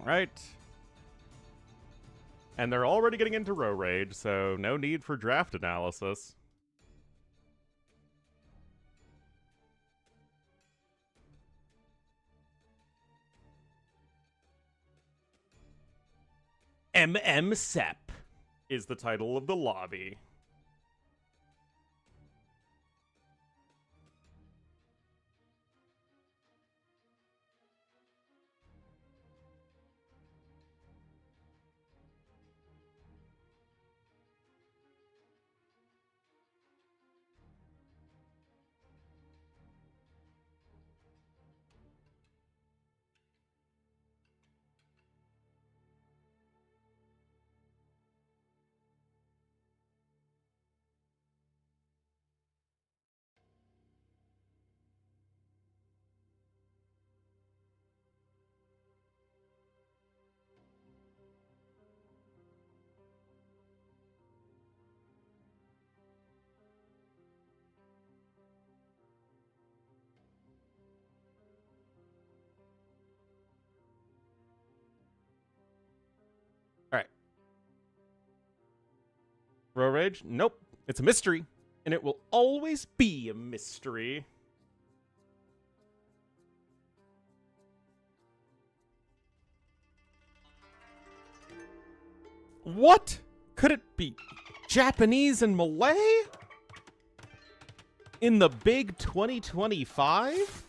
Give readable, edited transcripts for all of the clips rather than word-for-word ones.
Right. And they're already getting into row rage, so no need for draft analysis. Sep is the title of the lobby. Alright. Row rage? Nope. It's a mystery. And it will always be a mystery. What? Could it be Japanese and Malay? In the big 2025?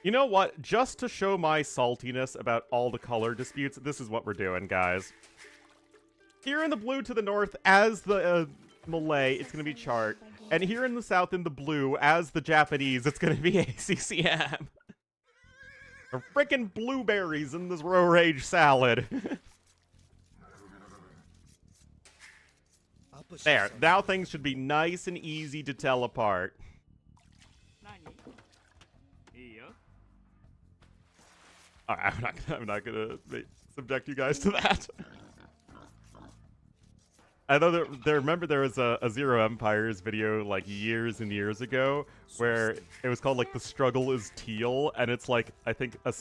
You know what? Just to show my saltiness about all the color disputes, this is what we're doing, guys. Here in the blue to the north, as the Malay, it's going to be Chart. And here in the south, in the blue, as the Japanese, it's going to be ACCM. Frickin' blueberries in this row rage salad. There, now things should be nice and easy to tell apart. Alright, I'm not gonna subject you guys to that. I know remember there was a Zero Empires video like years and years ago where it was called like The Struggle is Teal, and it's like, I think a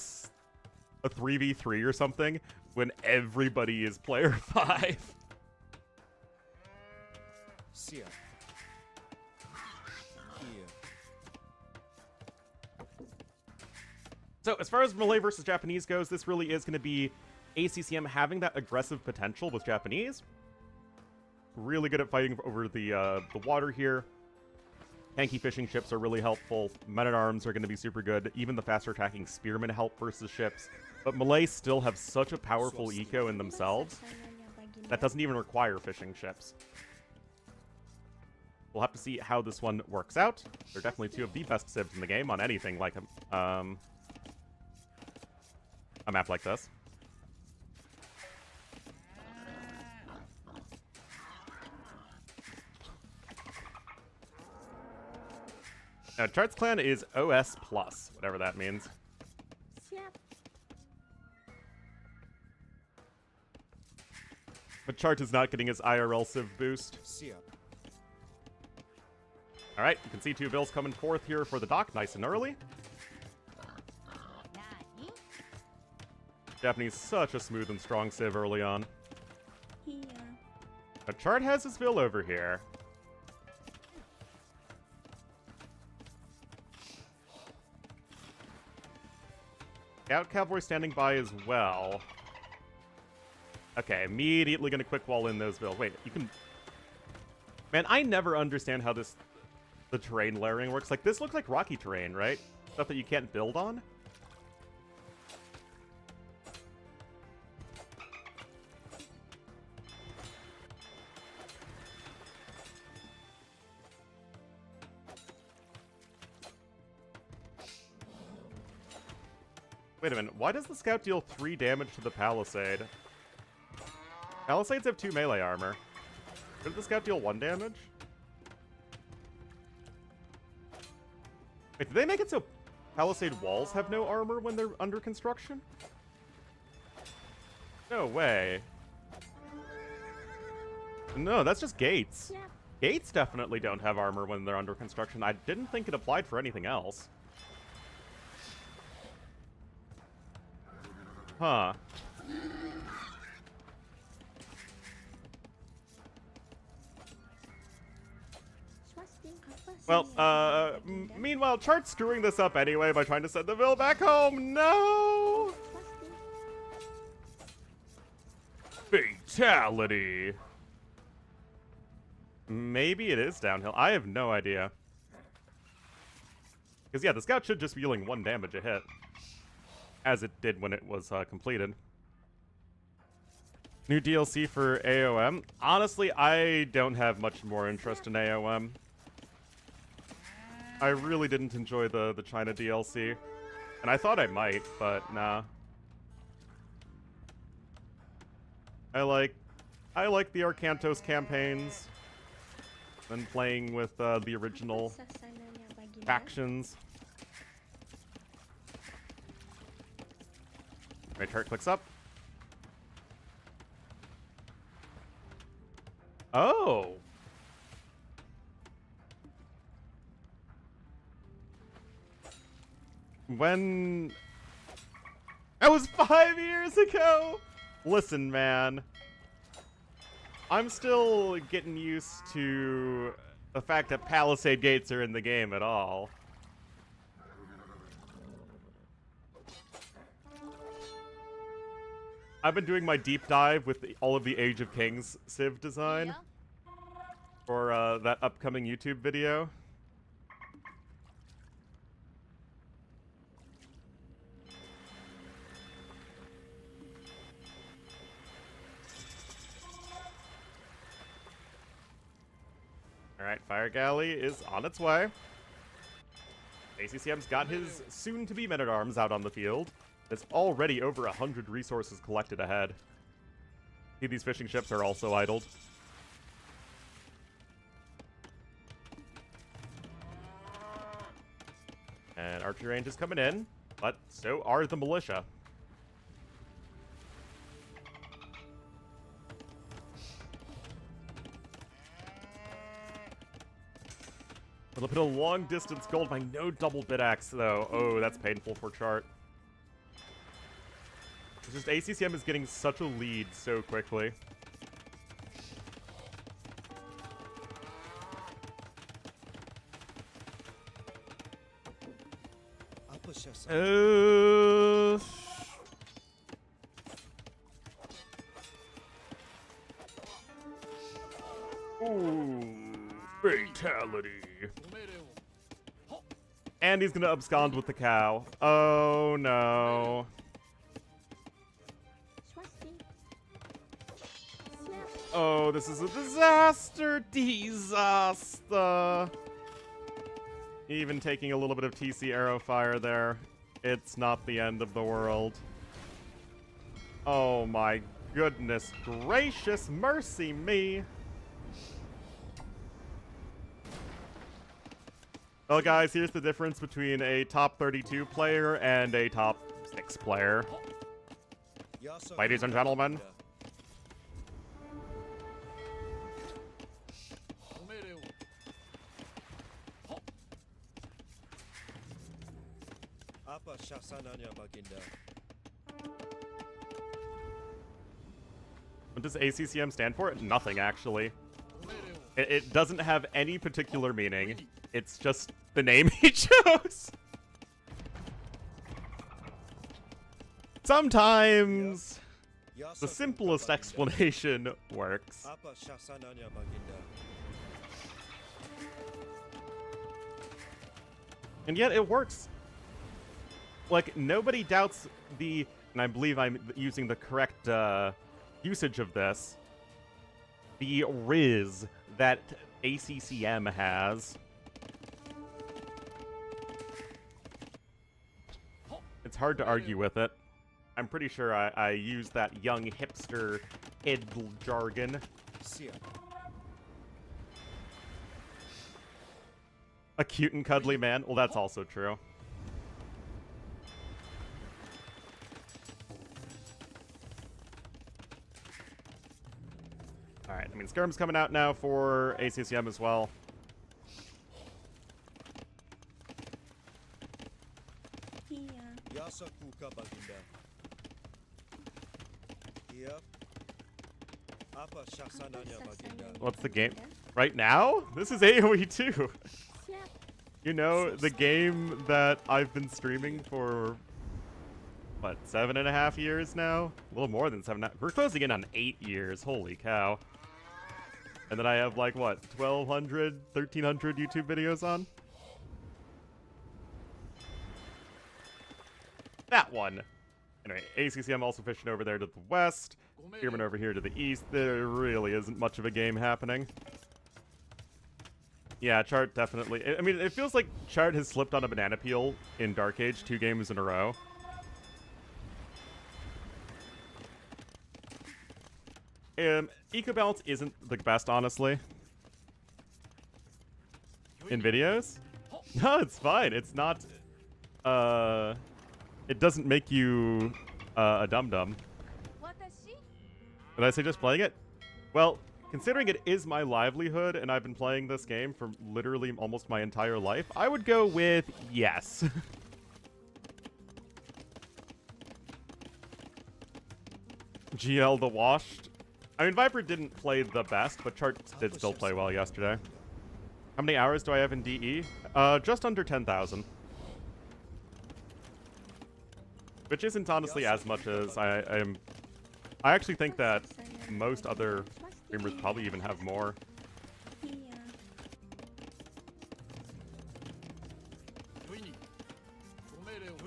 3v3 or something when everybody is player 5. So as far as Malay versus Japanese goes, this really is going to be ACCM having that aggressive potential with Japanese. Really good at fighting over the water here. Tanky fishing ships are really helpful. Men-at-arms are going to be super good. Even the faster attacking spearmen help versus ships. But Malay still have such a powerful eco in themselves that doesn't even require fishing ships. We'll have to see how this one works out. They're definitely two of the best civs in the game on anything like a map like this. Now, Chart's clan is OS+, whatever that means. But Chart is not getting his IRL civ boost. Alright, you can see two bills coming forth here for the dock, nice and early. Japanese, such a smooth and strong civ early on. Now, Chart has his bill over here. Scout Cavalry standing by as well. Okay, immediately gonna quick wall in those bills. Wait, you can... Man, I never understand how the terrain layering works. Like, this looks like rocky terrain, right? Stuff that you can't build on? Wait a minute, why does the scout deal 3 damage to the palisade? Palisades have 2 melee armor. Did the scout deal 1 damage? Wait, did they make it so palisade walls have no armor when they're under construction? No way. No, that's just gates. Gates definitely don't have armor when they're under construction. I didn't think it applied for anything else. Huh. Well, meanwhile, Chart's screwing this up anyway by trying to send the Ville back home. No! Fatality. Maybe it is downhill. I have no idea. Because, yeah, the scout should just be dealing 1 damage a hit. As it did when it was completed. New DLC for AOM. Honestly, I don't have much more interest in AOM. I really didn't enjoy the China DLC. And I thought I might, but nah. I like the Arcantos campaigns. And playing with the original factions. My chart clicks up. Oh! When... That was 5 years ago! Listen, man. I'm still getting used to the fact that Palisade Gates are in the game at all. I've been doing my deep dive with all of the Age of Kings Civ design for that upcoming YouTube video. Alright, Fire Galley is on its way. ACCM's got his soon-to-be men-at-arms out on the field. There's already over 100 resources collected ahead. See, these fishing ships are also idled. And archery range is coming in, but so are the militia. A little bit of long-distance gold by no double bit axe, though. Oh, that's painful for Chart. It's just ACCM is getting such a lead so quickly. Ooh, fatality. And he's gonna abscond with the cow. Oh no. Oh, this is a disaster! Disaster! Even taking a little bit of TC arrow fire there, it's not the end of the world. Oh my goodness gracious, mercy me! Well guys, here's the difference between a top 32 player and a top 6 player. Ladies and gentlemen. What does ACCM stand for? Nothing, actually. It doesn't have any particular meaning. It's just the name he chose. Sometimes the simplest explanation works. And yet it works. Like, nobody doubts the, and I believe I'm using the correct usage of this, the Riz that ACCM has. It's hard to argue with it. I'm pretty sure I use that young hipster head jargon. A cute and cuddly man? Well, that's also true. Alright, I mean, Skirm's coming out now for ACCM as well. What's the game? Right now? This is AoE 2. You know, the game that I've been streaming for, what, 7.5 years now? A little more than 7. We're closing in on 8 years. Holy cow. And then I have, like, what, 1,200, 1,300 YouTube videos on? That one. Anyway, ACCM also fishing over there to the west. Spearman over here to the east. There really isn't much of a game happening. Yeah, Chart definitely. I mean, it feels like Chart has slipped on a banana peel in Dark Age 2 games in a row. Eco balance isn't the best, honestly. In videos? No, it's fine. It's not. It doesn't make you a dum-dum. Did I say just playing it? Well, considering it is my livelihood and I've been playing this game for literally almost my entire life, I would go with yes. GL the washed. I mean, Viper didn't play the best, but Chart did still play well yesterday. How many hours do I have in DE? Just under 10,000. Which isn't honestly as much as I am. I actually think that most other streamers probably even have more.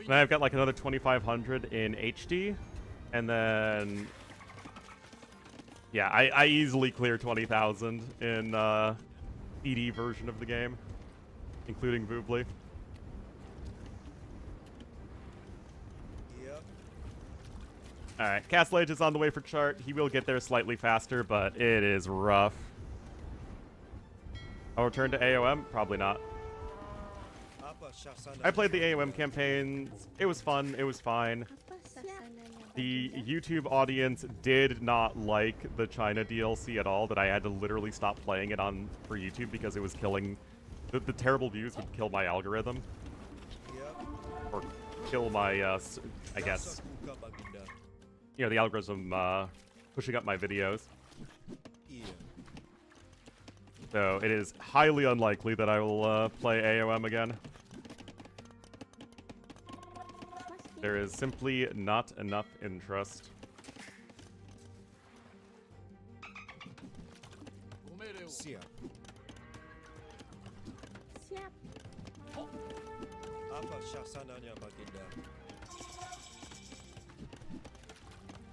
And I've got like another 2,500 in HD, and then yeah, I easily clear 20,000 in ED version of the game, including Voobly. Alright, Castle Age is on the way for Chart. He will get there slightly faster, but it is rough. I'll return to AOM? Probably not. I played the AOM campaigns. It was fun. It was fine. The YouTube audience did not like the China DLC at all, that I had to literally stop playing it on for YouTube because it was killing... The terrible views would kill my algorithm. Or kill my, I guess... You know, the algorithm pushing up my videos. So it is highly unlikely that I will play AOM again. There is simply not enough interest.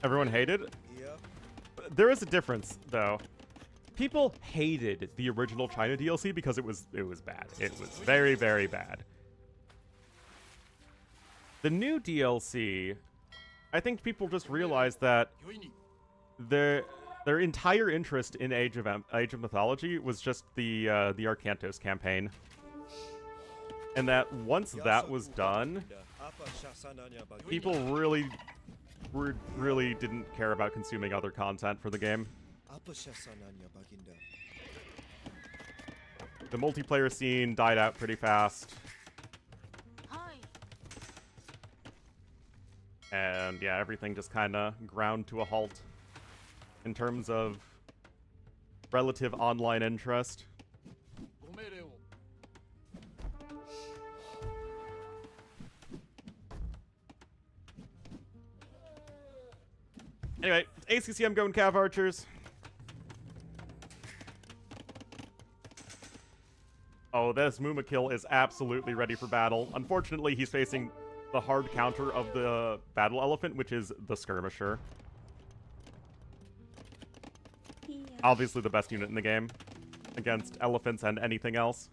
Everyone hated? Yep. There is a difference, though. People hated the original China DLC because it was bad. It was very, very bad. The new DLC, I think people just realized that their entire interest in Age of Mythology was just the Arcantos campaign, and that once that was done, people really didn't care about consuming other content for the game. The multiplayer scene died out pretty fast. And yeah, everything just kind of ground to a halt in terms of relative online interest. Anyway, ACCM going Cav Archers. Oh, this Mumakil is absolutely ready for battle. Unfortunately, he's facing the hard counter of the Battle Elephant, which is the Skirmisher. Obviously the best unit in the game against elephants and anything else.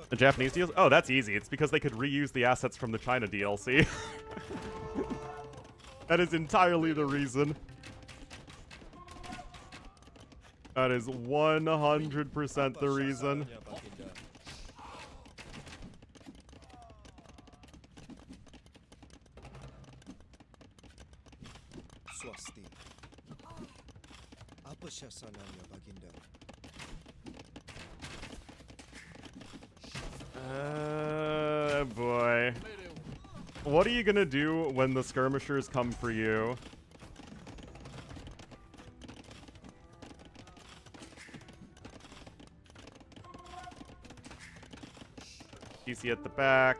The Japanese deals? Oh, that's easy. It's because they could reuse the assets from the China DLC. That is entirely the reason. That is 100% the reason. Boy. What are you gonna do when the skirmishers come for you? DC at the back.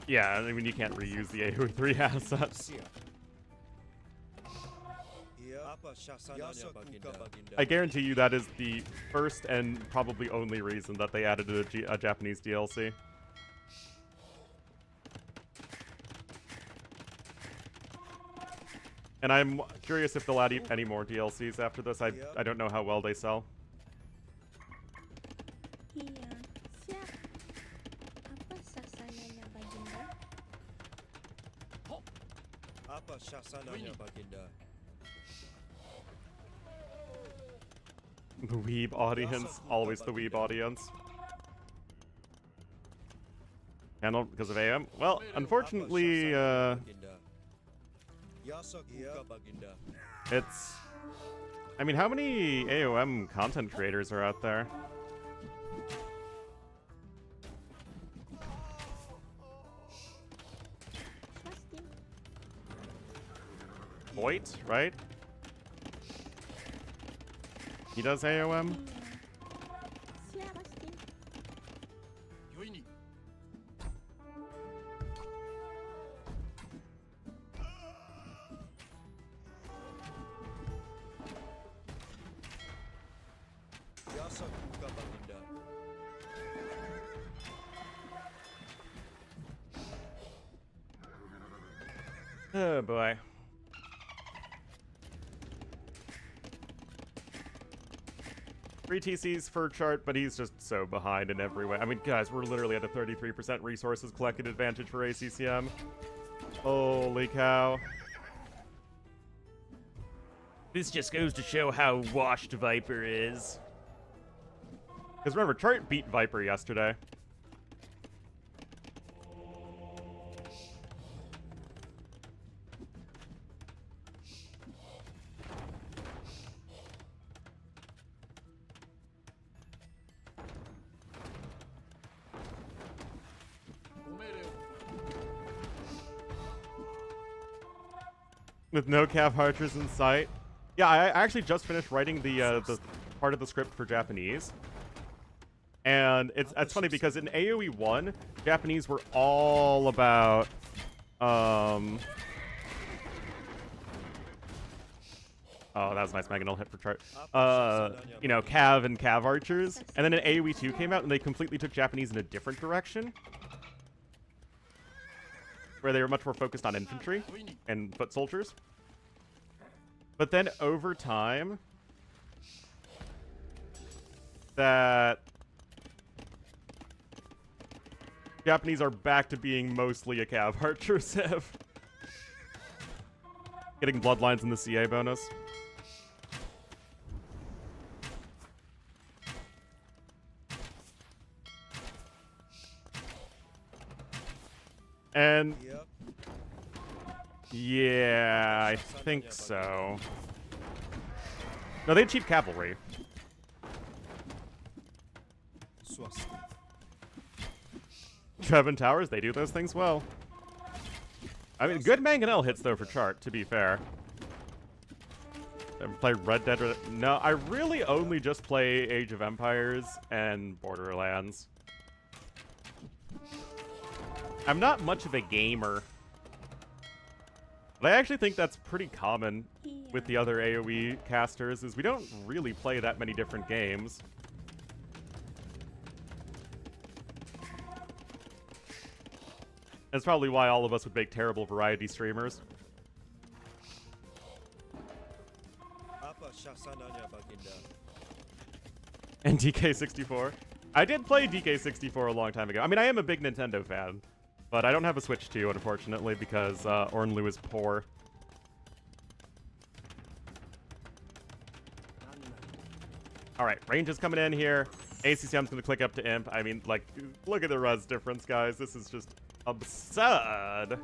Yeah, I mean, you can't reuse the AoE3 assets. I guarantee you that is the first and probably only reason that they added a Japanese DLC. And I'm curious if they'll add any more DLCs after this. I don't know how well they sell. The weeb audience, always the weeb audience. Handled because of AM? Well, unfortunately, it's... I mean, how many AOM content creators are out there? Voight, right? He does AOM? Oh boy. Three TCs for chart, but he's just so behind in every way. I mean, guys, we're literally at a 33% resources collected advantage for ACCM. Holy cow. This just goes to show how washed Viper is. Because remember, Chart beat Viper yesterday. With no Cav archers in sight. Yeah, I actually just finished writing the part of the script for Japanese. And it's funny because in AoE 1, Japanese were all about oh, that was a nice Mangonel hit for chart. You know, Cav and Cav archers. And then an AoE 2 came out and they completely took Japanese in a different direction. Where they were much more focused on infantry and foot soldiers. But then over time, that Japanese are back to being mostly a Cav archer civ. Getting bloodlines in the CA bonus. And yeah, I think so. No, they had cheap cavalry. Trevin Towers, they do those things well. I mean, good Mangonel hits though for chart, to be fair. Ever play Red Dead? No, I really only just play Age of Empires and Borderlands. I'm not much of a gamer. But I actually think that's pretty common with the other AoE casters, is we don't really play that many different games. That's probably why all of us would make terrible variety streamers. And DK64. I did play DK64 a long time ago. I mean, I am a big Nintendo fan, but I don't have a Switch 2, unfortunately, because Ornlu is poor. Alright, range is coming in here. ACCM's gonna click up to Imp. I mean, like, look at the res difference, guys. This is just absurd.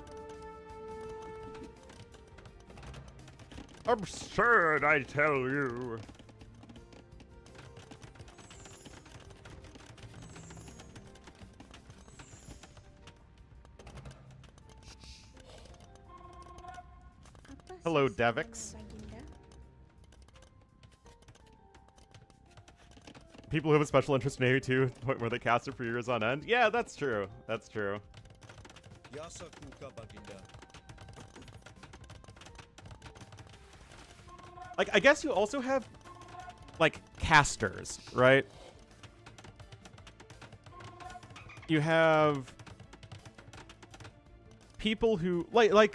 Absurd, I tell you. Hello, Devix. People who have a special interest in AoE2 to the point where they cast it for years on end. Yeah, that's true. That's true. Like, I guess you also have, like, casters, right? You have people who, like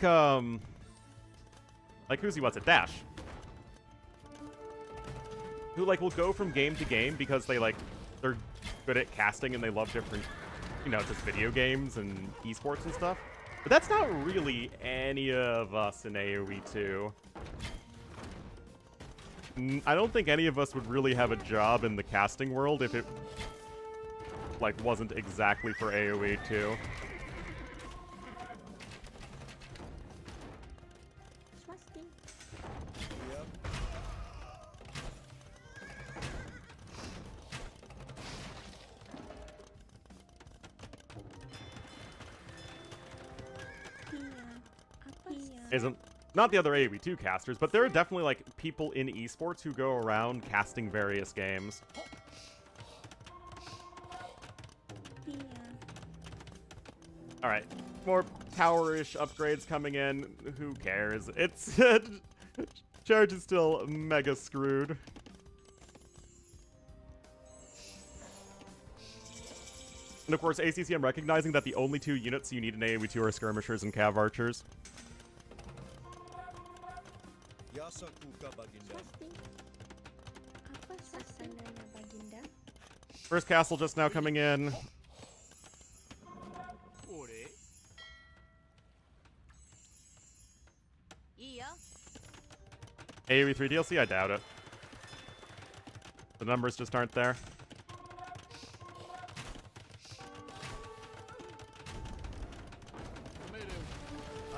who's he wants it? Dash. Who, like, will go from game to game because they, like, they're good at casting and they love different, you know, just video games and esports and stuff. But that's not really any of us in AoE 2. I don't think any of us would really have a job in the casting world if it, like, wasn't exactly for AoE 2. Isn't not the other AoE 2 casters, but there are definitely, like, people in esports who go around casting various games. Alright, more tower-ish upgrades coming in. Who cares? It's Charge is still mega screwed. And of course, ACCM recognizing that the only two units you need in AoE 2 are skirmishers and cav archers. First castle just now coming in. AoE 3 DLC? I doubt it. The numbers just aren't there.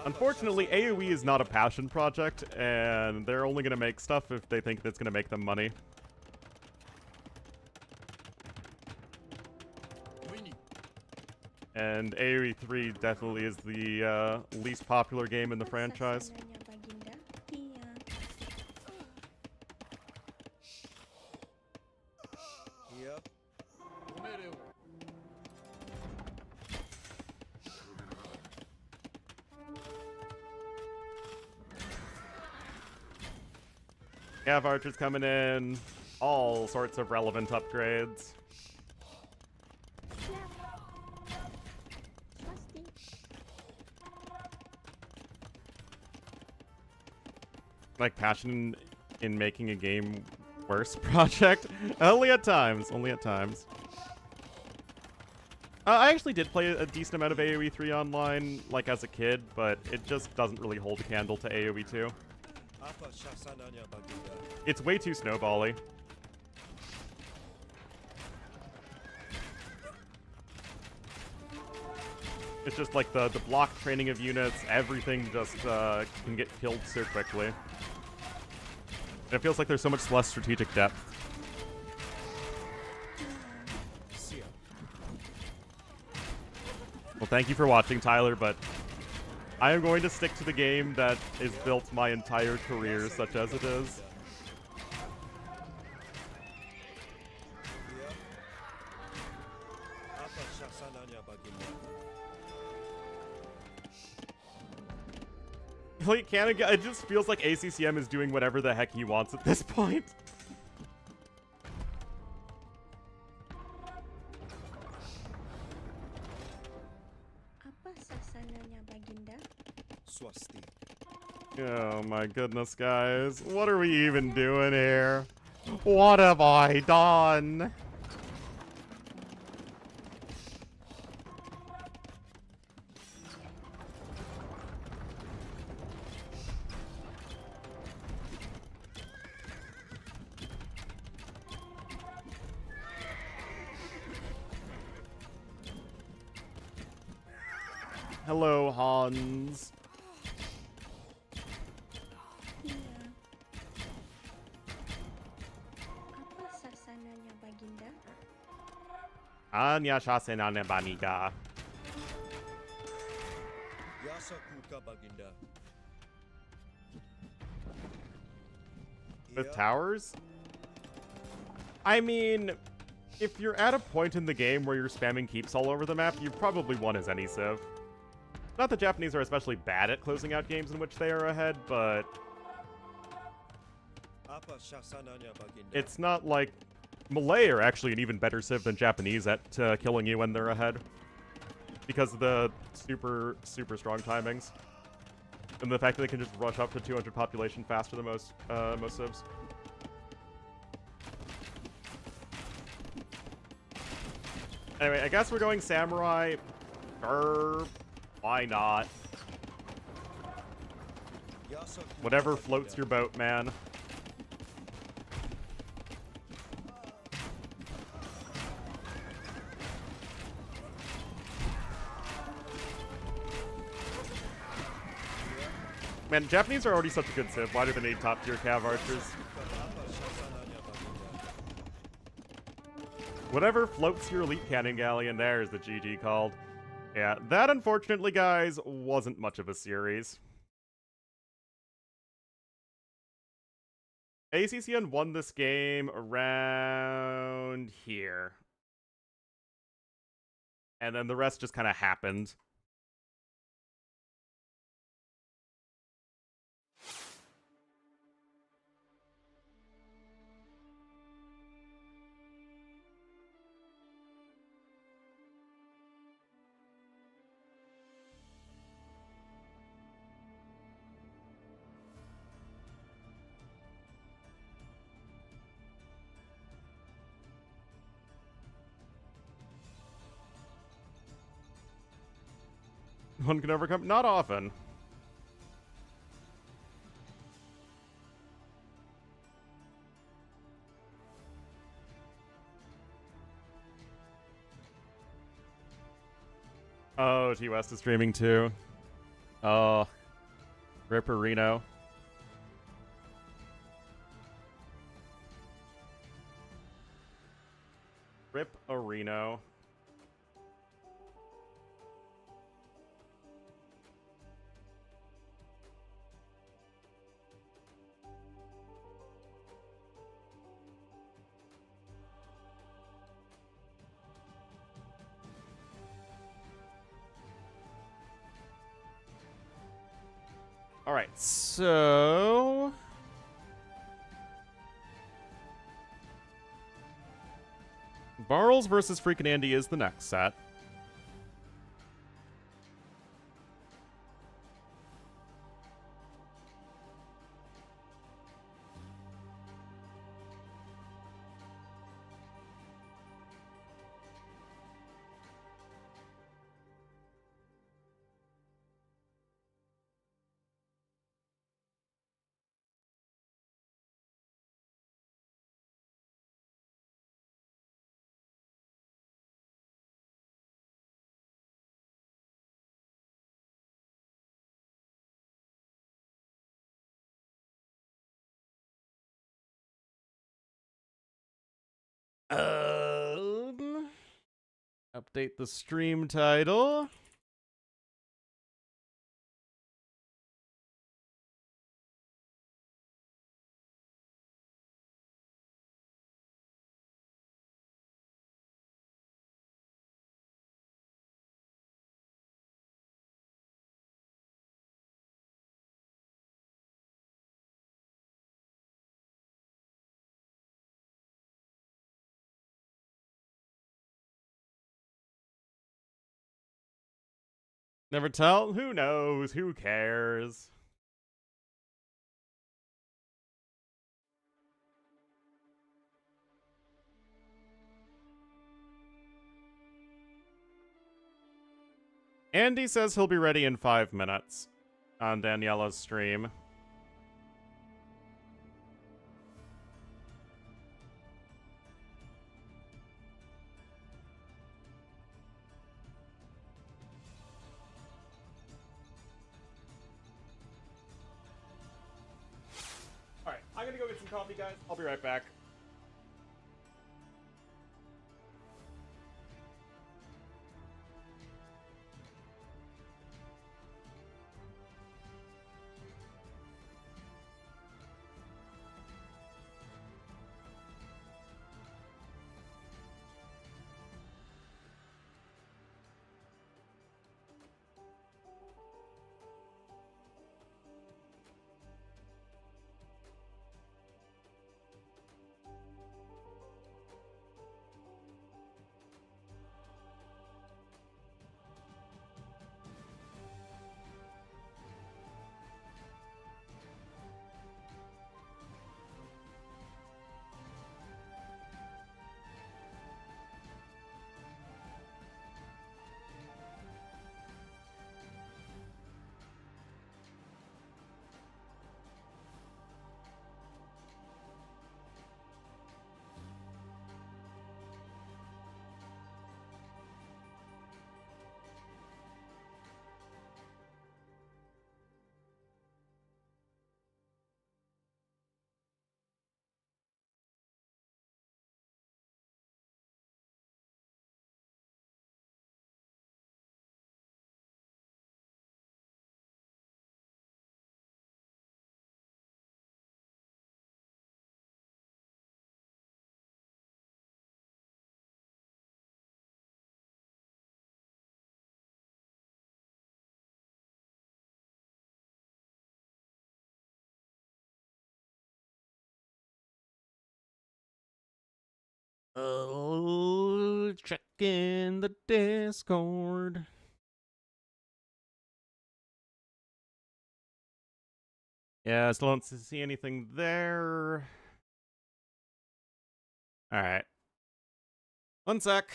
Unfortunately, AoE is not a passion project, and they're only going to make stuff if they think that's going to make them money. And AoE 3 definitely is the least popular game in the franchise. Cav archers coming in, all sorts of relevant upgrades. Like, passion in making a game worse project? Only at times, only at times. I actually did play a decent amount of AoE 3 online, like, as a kid, but it just doesn't really hold a candle to AoE 2. It's way too snowbally. It's just like the block training of units, everything just can get killed so quickly. And it feels like there's so much less strategic depth. Well, thank you for watching, Tyler, but I am going to stick to the game that is built my entire career, such as it is. Like, it just feels like ACCM is doing whatever the heck he wants at this point. Oh my goodness, guys. What are we even doing here? What have I done? Hello, Hans. Iya. Apa sasananya Baginda? Anya shasenane baniga. Yasakuka Baginda. With towers? I mean, if you're at a point in the game where you're spamming keeps all over the map, you probably won as any civ. Not that Japanese are especially bad at closing out games in which they are ahead, but it's not like Malay are actually an even better civ than Japanese at killing you when they're ahead, because of the super strong timings and the fact that they can just rush up to 200 population faster than most civs. Anyway, I guess we're going samurai. Why not? Whatever floats your boat, man. Man, Japanese are already such a good civ. Why do they need top tier cav archers? Whatever floats your elite cannon galleon there is the GG called. Yeah, that unfortunately, guys, wasn't much of a series. ACCN won this game around here. And then the rest just kind of happened. One can overcome? Not often. Oh, T West is streaming too. Oh. Ripper Reno. Rip Reno. Alright, so... Barles versus FreakinAndy is the next set. Update the stream title. Never tell? Who knows? Who cares? Andy says he'll be ready in 5 minutes on Daniela's stream. Alright, I'm gonna go get some coffee, guys. I'll be right back. Oh, check in the Discord. Yeah, I still don't see anything there. Alright. One sec.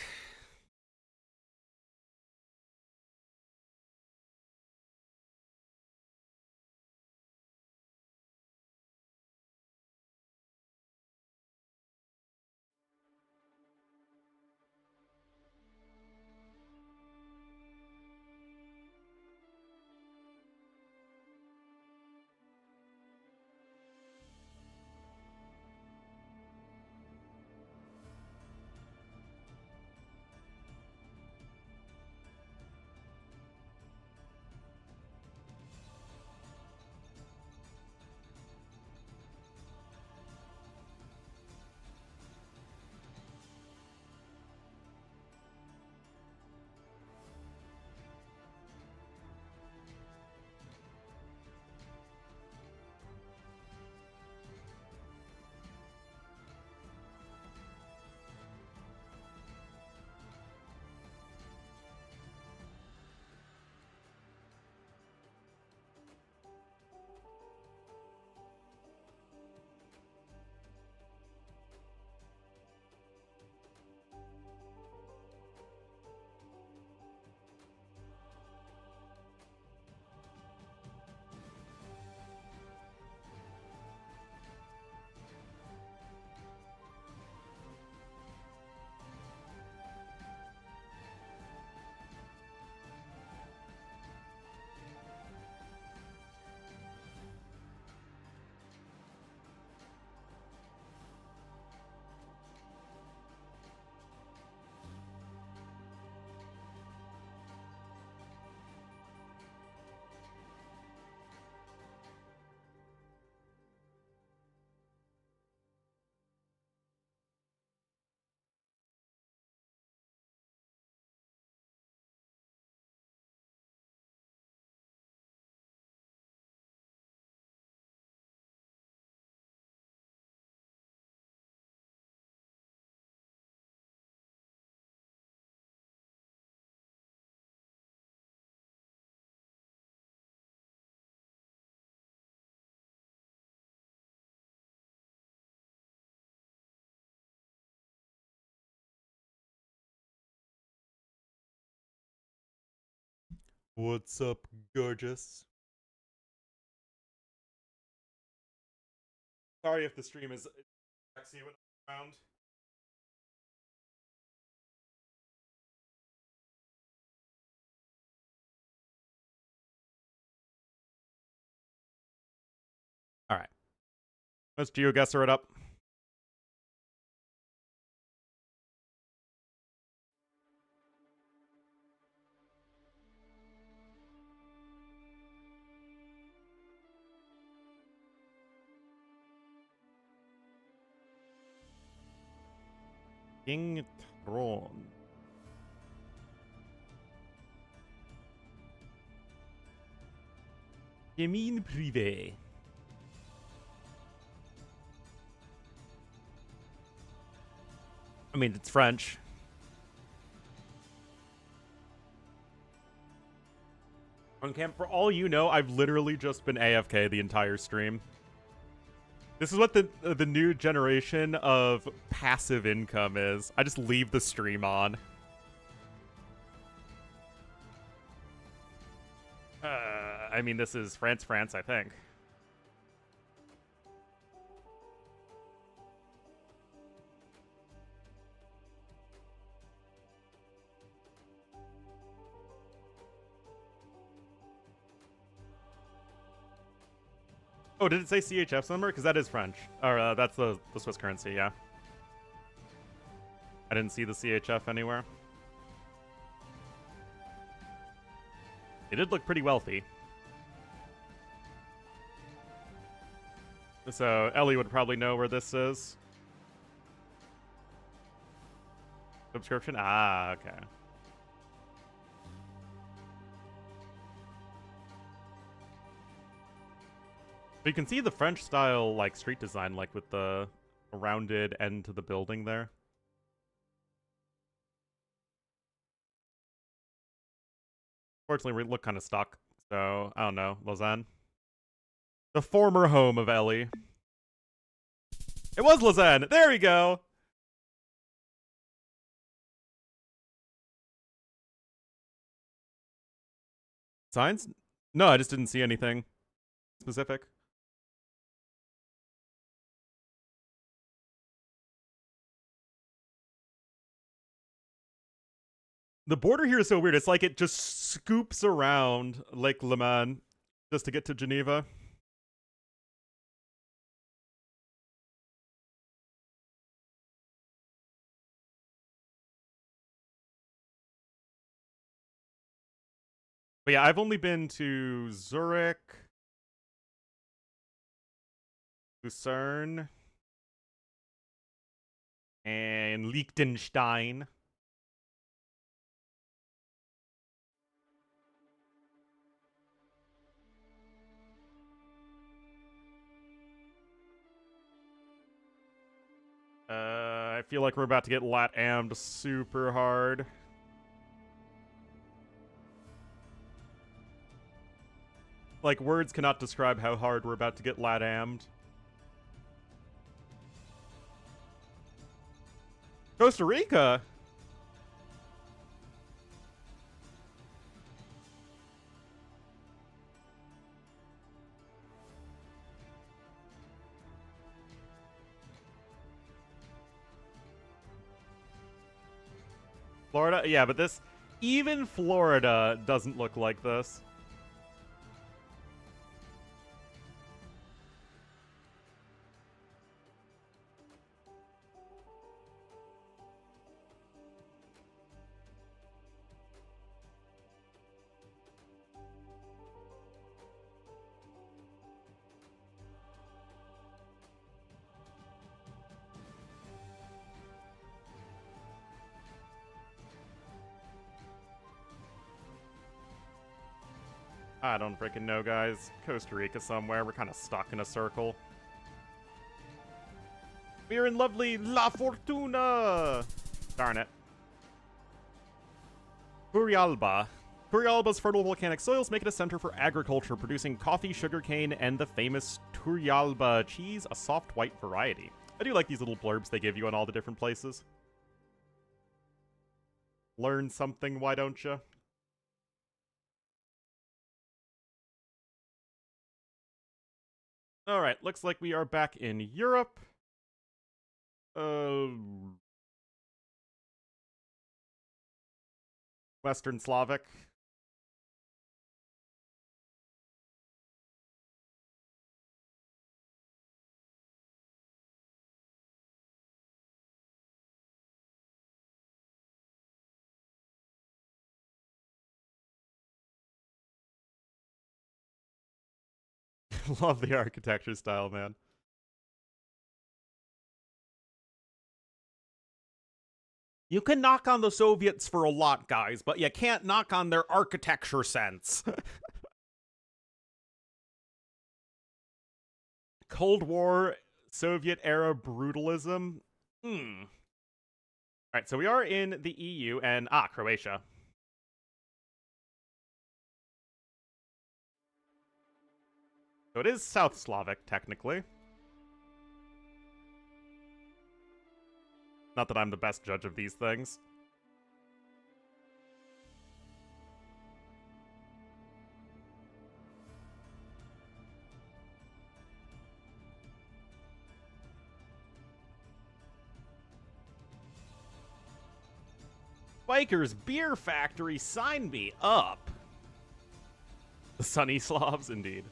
What's up, gorgeous? Sorry if the stream is sexy when I'm around. All right. Let's geoguessr it up. King Throne. Domaine privé. I mean, it's French. On camp, for all you know, I've literally just been AFK the entire stream. This is what the new generation of passive income is. I just leave the stream on. I mean, this is France, I think. Oh, did it say CHF number? Because that is French. Or that's the Swiss currency, yeah. I didn't see the CHF anywhere. It did look pretty wealthy. So Ellie would probably know where this is. Subscription? Ah, okay. But you can see the French style like street design, like with the rounded end to the building there. Fortunately, we look kind of stuck, so I don't know. Lausanne, the former home of Ellie. It was Lausanne. There we go. Signs? No, I just didn't see anything specific. The border here is so weird. It's like it just scoops around Lake Leman just to get to Geneva. But yeah, I've only been to Zurich, Lucerne, and Liechtenstein. I feel like we're about to get lat-ammed super hard. Like, words cannot describe how hard we're about to get lat-ammed. Costa Rica? Florida? Yeah, but this... Even Florida doesn't look like this. I don't freaking know, guys. Costa Rica somewhere. We're kind of stuck in a circle. We're in lovely La Fortuna! Darn it. Turrialba. Turrialba's fertile volcanic soils make it a center for agriculture, producing coffee, sugarcane, and the famous Turrialba cheese, a soft white variety. I do like these little blurbs they give you on all the different places. Learn something, why don't you? All right, looks like we are back in Europe. Western Slavic. Love the architecture style, man. You can knock on the Soviets for a lot, guys, but you can't knock on their architecture sense. Cold War, Soviet-era brutalism. Alright, so we are in the EU, and... Croatia. So it is South Slavic, technically. Not that I'm the best judge of these things. Bikers Beer Factory, sign me up. The Sunny Slavs, indeed.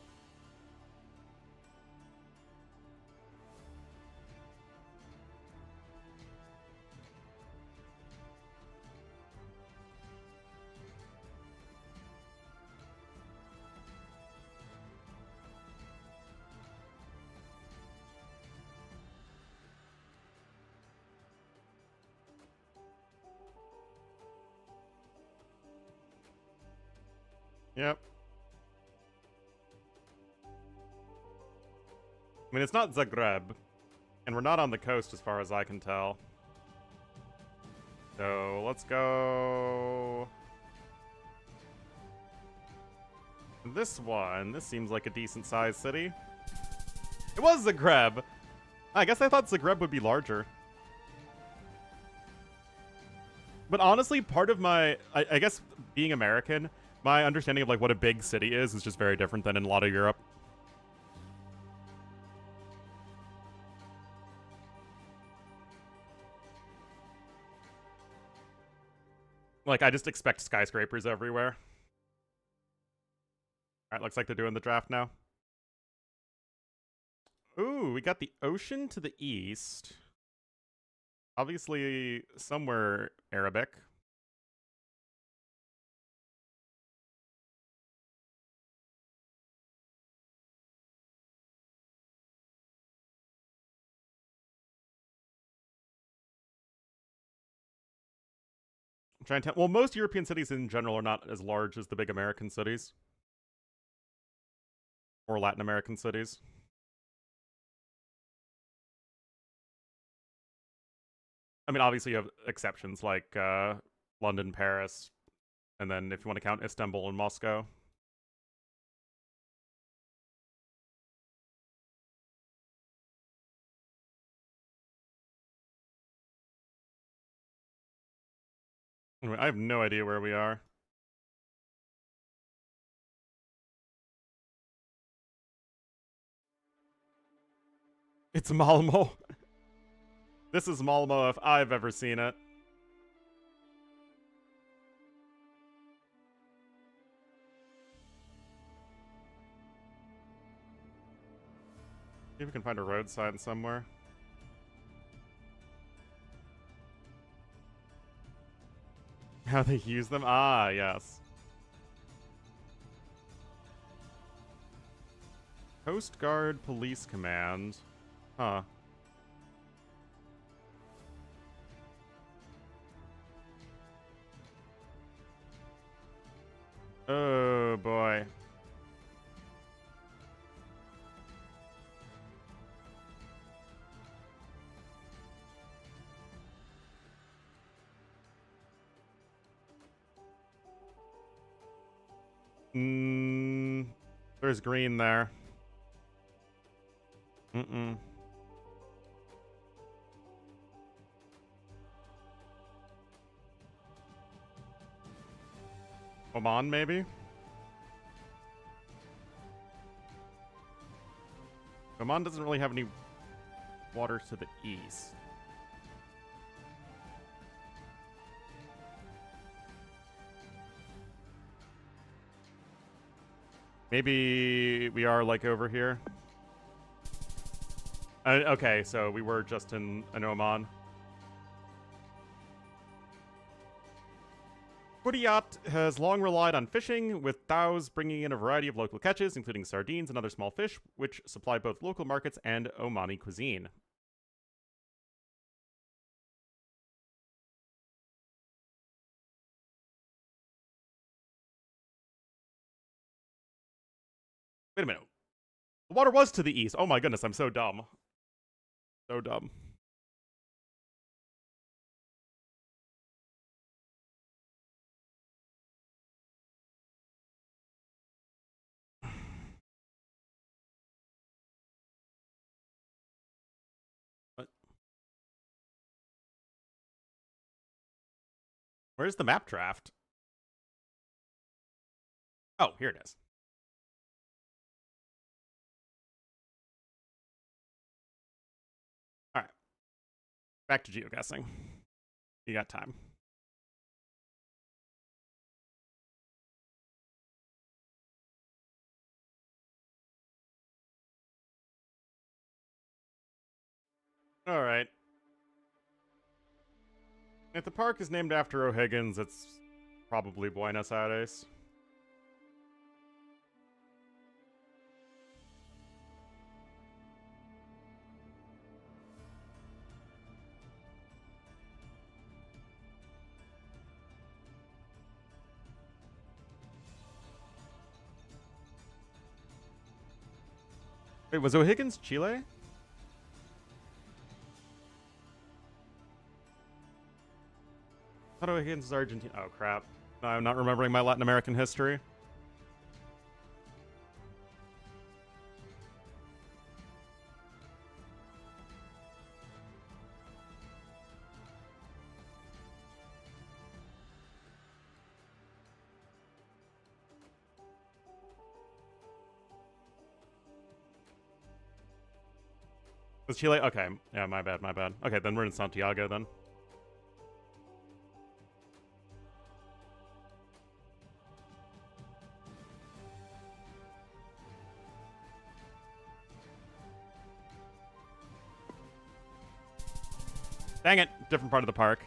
Yep. I mean, it's not Zagreb, and we're not on the coast as far as I can tell. So, let's go... This one. This seems like a decent-sized city. It was Zagreb! I guess I thought Zagreb would be larger. But honestly, part of my... I guess, being American... My understanding of, like, what a big city is just very different than in a lot of Europe. Like, I just expect skyscrapers everywhere. Alright, looks like they're doing the draft now. Ooh, we got the ocean to the east. Obviously, somewhere Arabic. Trying to well, most European cities in general are not as large as the big American cities. Or Latin American cities. I mean, obviously you have exceptions like London, Paris, and then if you want to count Istanbul and Moscow. Anyway, I have no idea where we are. It's Malmo. This is Malmo if I've ever seen it. See if we can find a road sign somewhere. How they use them? Ah, yes. Coast Guard Police Command. Huh. Oh, boy. There's green there. Oman, maybe? Oman doesn't really have any water to the east. Maybe we are like over here. Okay, so we were just in Oman. Budiyat has long relied on fishing, with dhows bringing in a variety of local catches, including sardines and other small fish, which supply both local markets and Omani cuisine. Wait a minute. The water was to the east. Oh my goodness, I'm so dumb. So dumb. What? Where's the map draft? Oh, here it is. All right. Back to geoguessing. You got time. All right. If the park is named after O'Higgins, it's probably Buenos Aires. Wait, was O'Higgins Chile? I thought O'Higgins was Argentina. Oh, crap. No, I'm not remembering my Latin American history. Was Chile? Okay. Yeah, my bad, my bad. Okay, then we're in Santiago then. Dang it, different part of the park.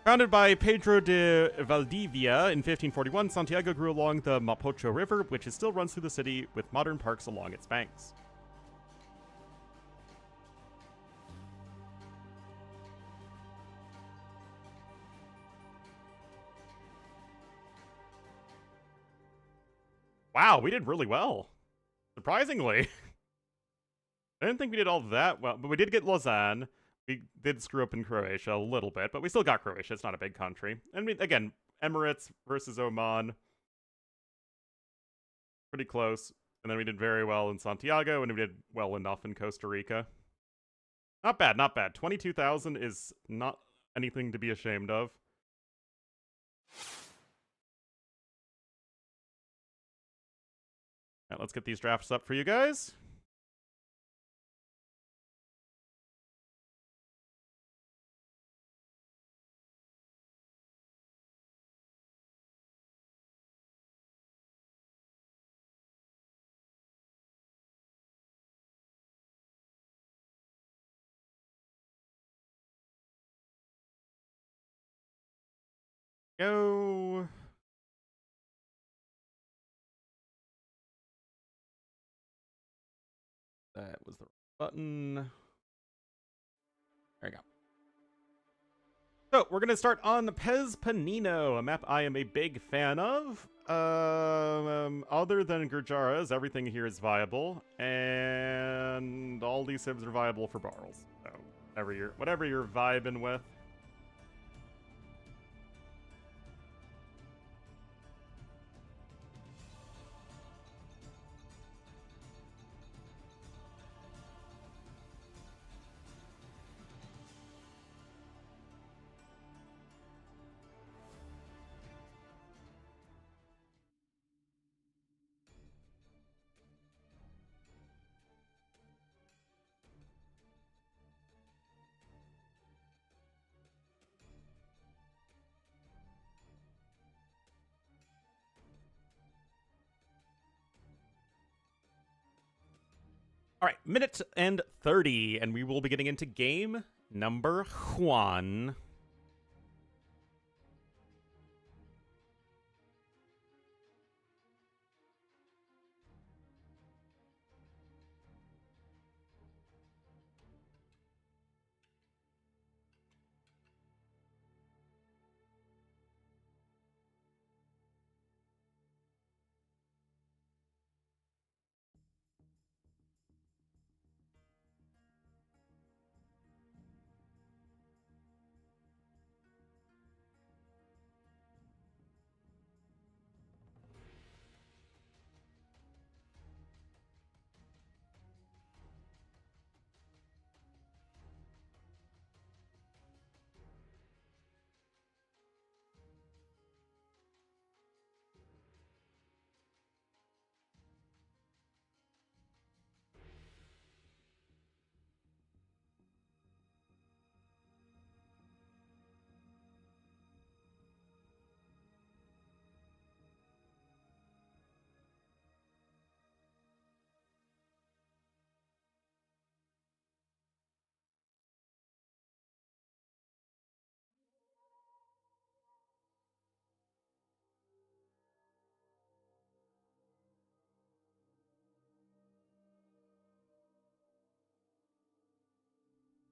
Founded by Pedro de Valdivia in 1541, Santiago grew along the Mapocho River, which still runs through the city with modern parks along its banks. Wow, we did really well. Surprisingly. I didn't think we did all that well, but we did get Lausanne. We did screw up in Croatia a little bit, but we still got Croatia. It's not a big country. And again, Emirates versus Oman. Pretty close. And then we did very well in Santiago, and we did well enough in Costa Rica. Not bad, not bad. 22,000 is not anything to be ashamed of. All right, let's get these drafts up for you guys. Go. That was the button. There we go. So, we're going to start on Pez Panino, a map I am a big fan of. Other than Gurjara's, everything here is viable, and all these civs are viable for Barles. So, whatever you're vibing with. All right, minute and 30, and we will be getting into game number 1.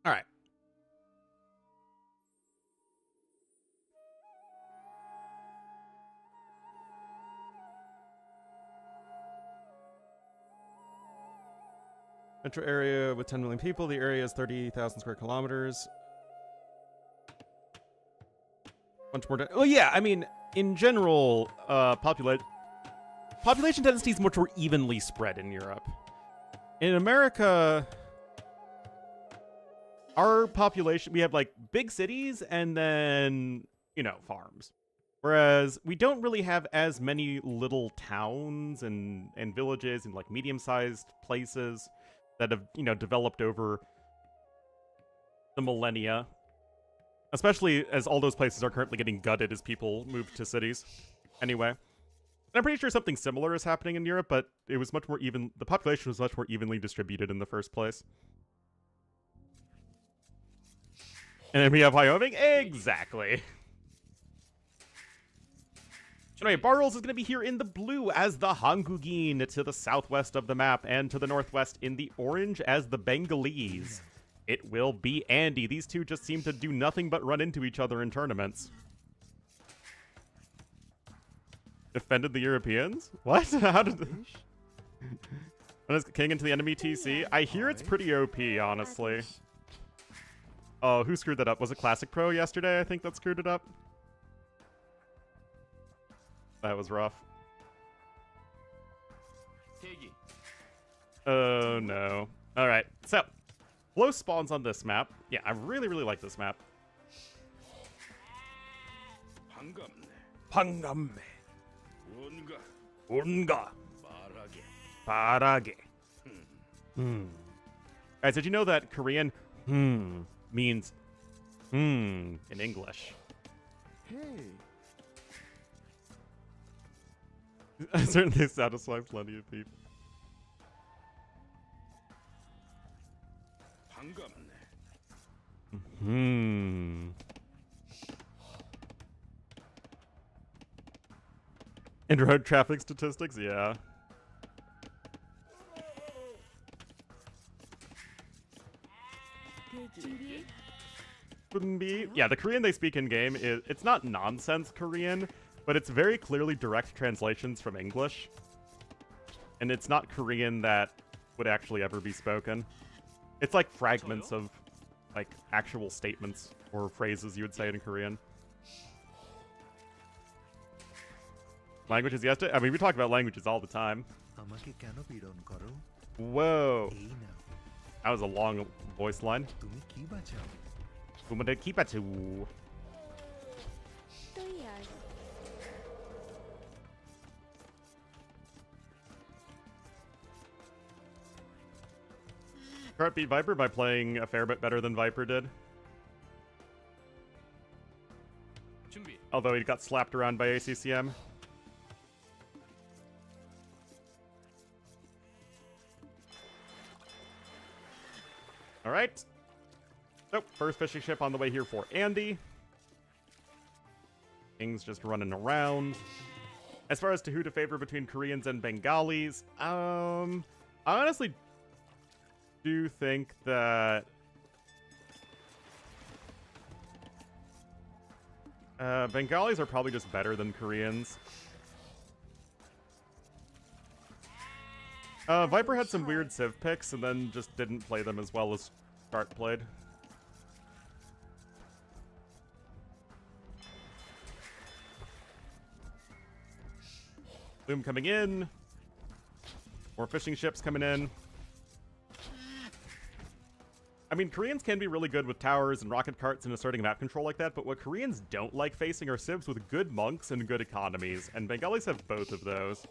All right. Metro area with 10 million people. The area is 30,000 square kilometers. Much more. Oh yeah, I mean, in general, population density is much more evenly spread in Europe. In America, our population, we have like big cities and then, farms. Whereas we don't really have as many little towns and villages and like medium-sized places that have, developed over the millennia. Especially as all those places are currently getting gutted as people move to cities. Anyway. And I'm pretty sure something similar is happening in Europe, but it was much more even. The population was much more evenly distributed in the first place. And then we have Wyoming? Exactly. Anyway, Barles is going to be here in the blue as the Hangugin to the southwest of the map, and to the northwest in the orange as the Bengalese. It will be Andy. These two just seem to do nothing but run into each other in tournaments. Defended the Europeans? What? How did... When is king into the enemy TC? I hear it's pretty OP, honestly. Oh, who screwed that up? Was it Classic Pro yesterday, I think, that screwed it up? That was rough. Oh, no. Alright, so... Close spawns on this map. Yeah, I really, really like this map. Pangamme. Unga. Barage. Guys, did you know that Korean means in English? Hey. Certainly satisfies plenty of people. And road traffic statistics, yeah. Wouldn't be. Yeah, the Korean they speak in game it's not nonsense Korean, but it's very clearly direct translations from English. And it's not Korean that would actually ever be spoken. It's like fragments of like actual statements or phrases you would say in Korean. Languages yesterday? I mean, we talk about languages all the time. Whoa. That was a long voice line. Kumade Kipatu. Kart beat Viper by playing a fair bit better than Viper did. Although he got slapped around by ACCM. Alright. So, first fishing ship on the way here for Andy. King's just running around. As far as to who to favor between Koreans and Bengalis, I honestly do think that Bengalis are probably just better than Koreans. Viper had some weird Civ picks and then just didn't play them as well as Start played. Boom coming in. More fishing ships coming in. I mean, Koreans can be really good with towers and rocket carts and asserting map control like that, but what Koreans don't like facing are civs with good monks and good economies, and Bengalis have both of those.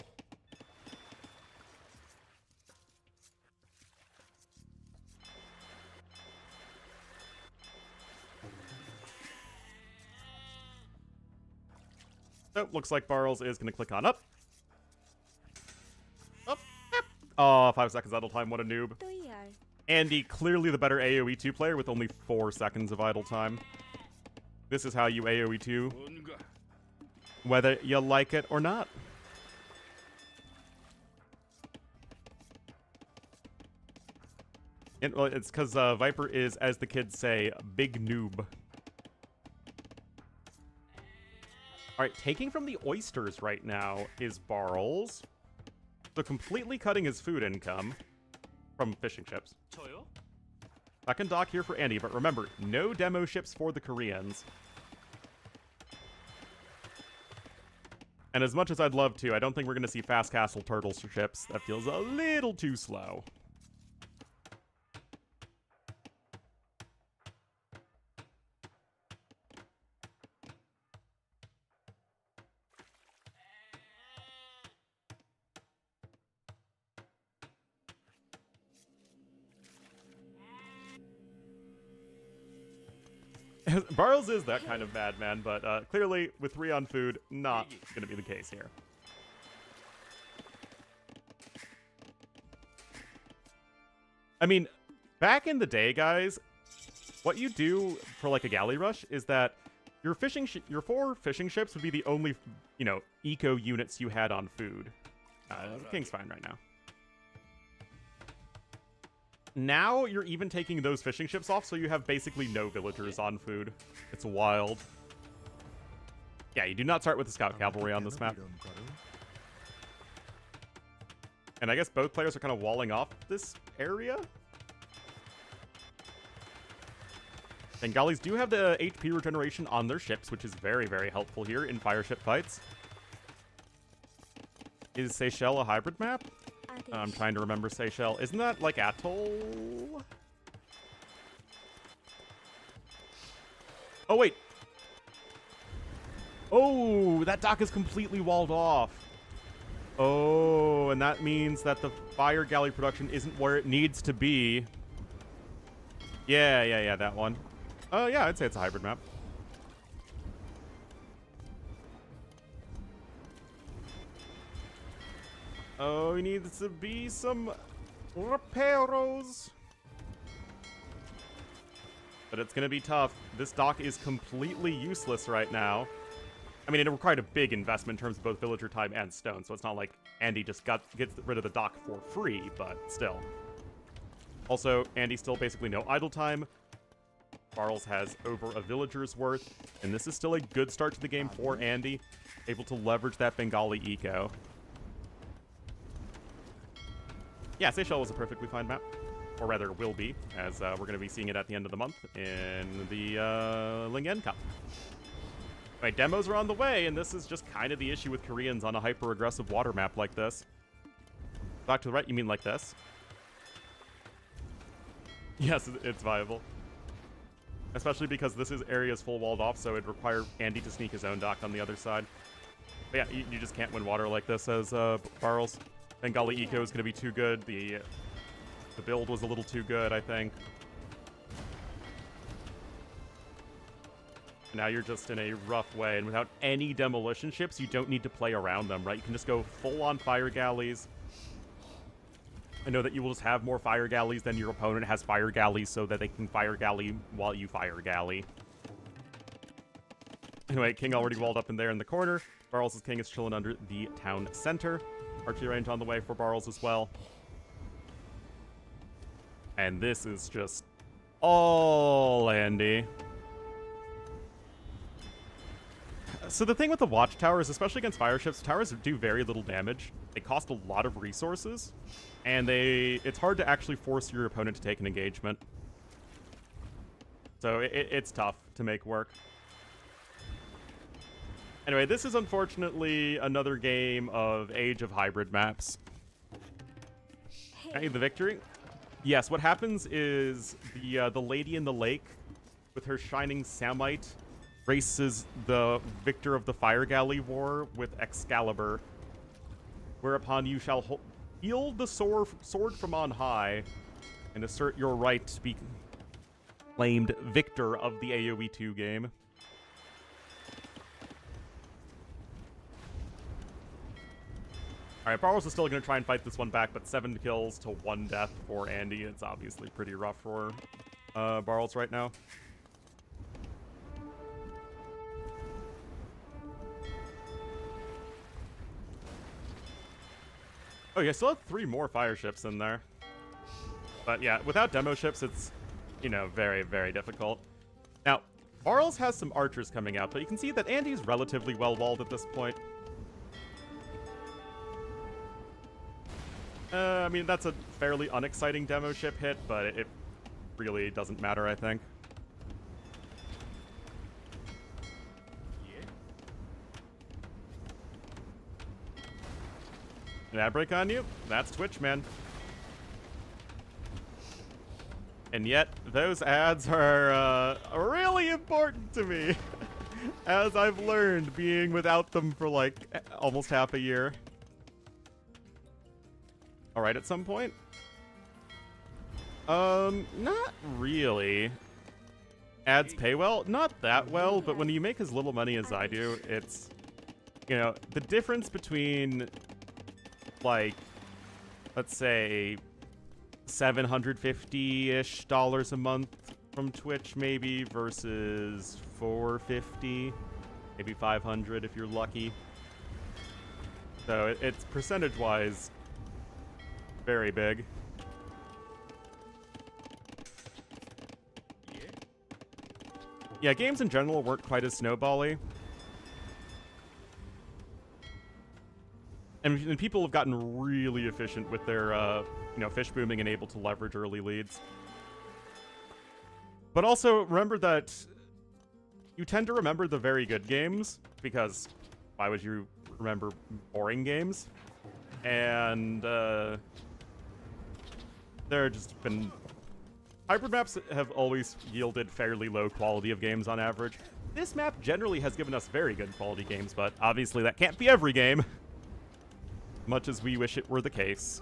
So, looks like Barles is going to click on up. Up, up. Oh, 5 seconds idle time, what a noob. Itu ya. Andy, clearly the better AoE 2 player with only 4 seconds of idle time. This is how you AoE 2, whether you like it or not. And, well, it's because Viper is, as the kids say, big noob. Alright, taking from the oysters right now is Barles. So completely cutting his food income from fishing ships. Second dock here for Andy, but remember, no demo ships for the Koreans. And as much as I'd love to, I don't think we're going to see fast castle turtle ships. That feels a little too slow. Barles is that kind of madman, but clearly, with 3 on food, not going to be the case here. I mean, back in the day, guys, what you do for, like, a galley rush is that your 4 fishing ships would be the only, you know, eco units you had on food. King's fine right now. Now you're even taking those fishing ships off, so you have basically no villagers on food. It's wild. Yeah, you do not start with the scout cavalry on this map. And I guess both players are kind of walling off this area. Bengalis do have the HP regeneration on their ships, which is very, very helpful here in fire ship fights. Is Seychelles a hybrid map? I'm trying to remember Seychelles. Isn't that like Atoll? Oh, wait. Oh, that dock is completely walled off. Oh, and that means that the fire galley production isn't where it needs to be. Yeah, that one. Oh, yeah, I'd say it's a hybrid map. Oh, he needs to be some repairos. But it's going to be tough. This dock is completely useless right now. I mean, it required a big investment in terms of both villager time and stone, so it's not like Andy just gets rid of the dock for free, but still. Also, Andy still basically no idle time. Barles has over a villager's worth, and this is still a good start to the game for Andy, able to leverage that Bengali eco. Yeah, Seychelles was a perfectly fine map. Or rather, will be, as we're going to be seeing it at the end of the month in the Lingen Cup. Right, demos are on the way, and this is just kind of the issue with Koreans on a hyper-aggressive water map like this. Back to the right, you mean like this? Yes, it's viable. Especially because this area is full walled off, so it'd require Andy to sneak his own dock on the other side. But yeah, you just can't win water like this as Barles. Bengali eco is going to be too good. The build was a little too good, I think. Now you're just in a rough way, and without any demolition ships, you don't need to play around them, right? You can just go full-on fire galleys. I know that you will just have more fire galleys than your opponent has fire galleys so that they can fire galley while you fire galley. Anyway, King already walled up in there in the corner. Barles' King is chilling under the town center. Archery range on the way for Barles as well. And this is just all Andy. So the thing with the watchtowers, especially against fire ships, towers do very little damage. They cost a lot of resources, and it's hard to actually force your opponent to take an engagement. So it's tough to make work. Anyway, this is unfortunately another game of Age of Hybrid maps. Hey, the victory? Yes, what happens is the lady in the lake with her shining samite races the victor of the Fire Galley War with Excalibur, whereupon you shall wield the sword from on high and assert your right to be claimed victor of the AoE 2 game. Alright, Barles is still going to try and fight this one back, but 7 kills to 1 death for Andy. It's obviously pretty rough for Barles right now. Oh, yeah, still have 3 more fire ships in there. But yeah, without demo ships, it's, you know, very, very difficult. Now, Barles has some archers coming out, but you can see that Andy's relatively well-walled at this point. I mean, that's a fairly unexciting demo ship hit, but it really doesn't matter, I think. An ad break on you? That's Twitch, man. And yet, those ads are really important to me, as I've learned being without them for like almost half a year. Alright, at some point? Not really. Ads pay well? Not that well, but when you make as little money as I do, it's, you know, the difference between, like, let's say, $750-ish a month from Twitch, maybe, versus $450, maybe $500 if you're lucky. So it's percentage-wise very big. Yeah, games in general weren't quite as snowbally. And people have gotten really efficient with their, you know, fish booming and able to leverage early leads. But also, remember that you tend to remember the very good games, because why would you remember boring games? And, there have just been... Hybrid maps have always yielded fairly low quality of games on average. This map generally has given us very good quality games, but obviously that can't be every game. Much as we wish it were the case.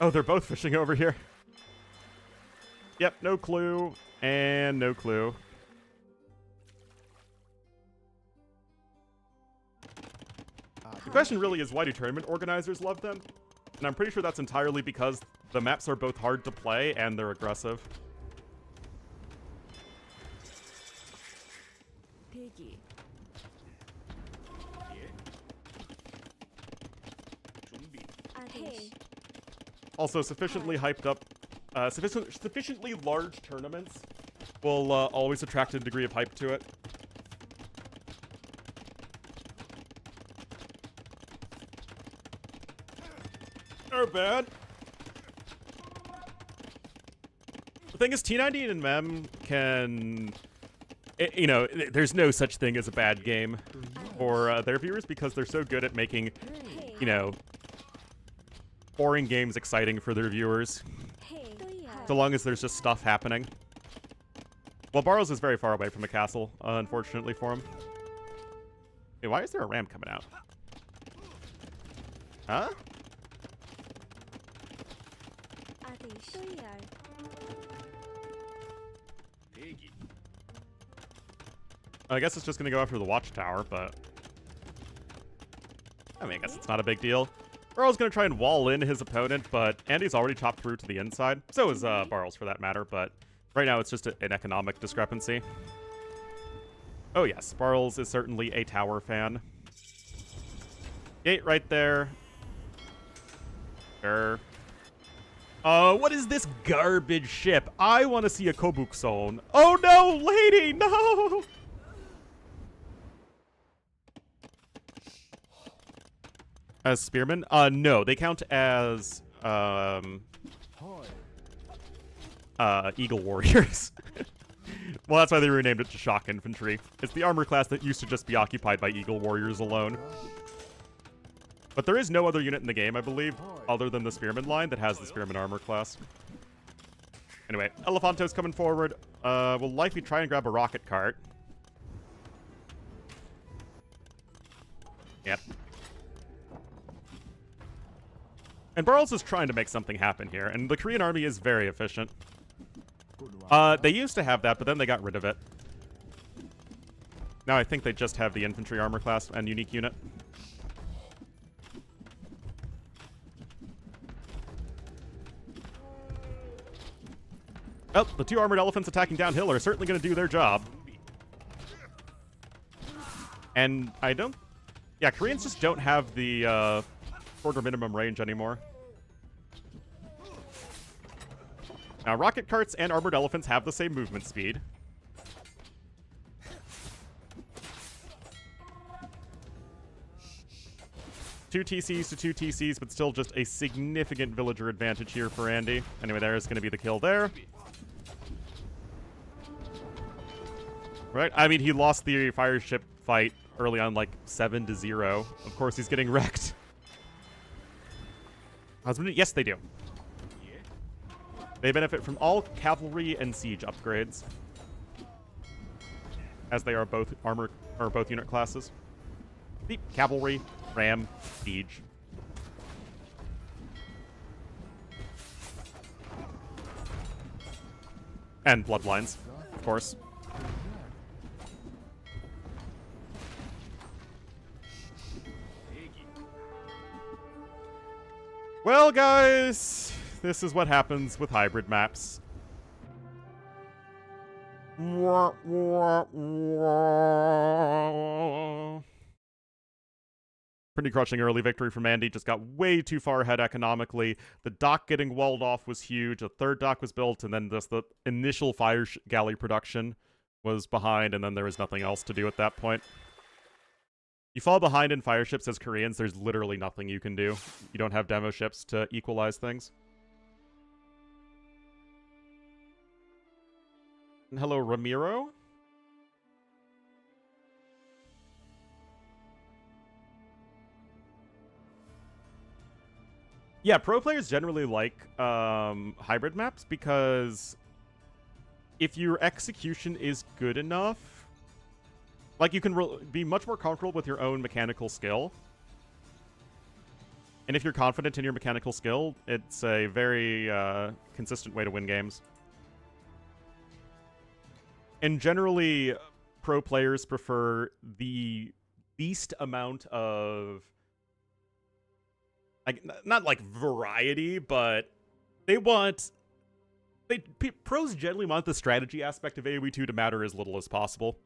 Oh, they're both fishing over here. Yep, no clue, and no clue. The question really is, why do tournament organizers love them? And I'm pretty sure that's entirely because the maps are both hard to play and they're aggressive. Also, sufficiently hyped up, sufficiently large tournaments will always attract a degree of hype to it. Not bad. The thing is, T90 and Mem can... you know, there's no such thing as a bad game for their viewers because they're so good at making, you know, boring games exciting for their viewers. So long as there's just stuff happening. Well, Barles is very far away from a castle, unfortunately for him. Hey, why is there a ram coming out? Huh? I guess it's just gonna go after the watchtower, but I mean, I guess it's not a big deal. Barles gonna try and wall in his opponent, but Andy's already chopped through to the inside. So is Barles, for that matter, but right now it's just an economic discrepancy. Oh yes, Barles is certainly a tower fan. Gate right there. Sure. What is this garbage ship? I want to see a Kobuk zone. Oh no, lady, no! As spearmen? No, they count as, Eagle Warriors. Well, that's why they renamed it to Shock Infantry. It's the armor class that used to just be occupied by Eagle Warriors alone. But there is no other unit in the game, I believe, other than the Spearman line that has the Spearman armor class. Anyway, Elefanto's coming forward. We'll likely try and grab a rocket cart. Yep. And Barles is trying to make something happen here, and the Korean army is very efficient. They used to have that, but then they got rid of it. Now I think they just have the infantry armor class and unique unit. Oh, the two armored elephants attacking downhill are certainly going to do their job. And I don't... Yeah, Koreans just don't have the quarter minimum range anymore. Now, rocket carts and armored elephants have the same movement speed. Two TCs to two TCs, but still just a significant villager advantage here for Andy. Anyway, there's going to be the kill there. Right? I mean, he lost the fire ship fight early on, like 7-0. Of course, he's getting wrecked. Yes, they do. They benefit from all cavalry and siege upgrades, as they are both armor or both unit classes. The cavalry, ram, siege. And bloodlines, of course. Well, guys, this is what happens with hybrid maps. Pretty crushing early victory from Andy. Just got way too far ahead economically. The dock getting walled off was huge. A third dock was built, and then just the initial fire galley production was behind, and then there was nothing else to do at that point. You fall behind in fire ships as Koreans, there's literally nothing you can do. You don't have demo ships to equalize things. And hello, Ramiro? Yeah, pro players generally like hybrid maps because if your execution is good enough, like, you can be much more comfortable with your own mechanical skill. And if you're confident in your mechanical skill, it's a very consistent way to win games. And generally, pro players prefer the least amount of... like, not like variety, but they want... pros generally want the strategy aspect of AoE2 to matter as little as possible.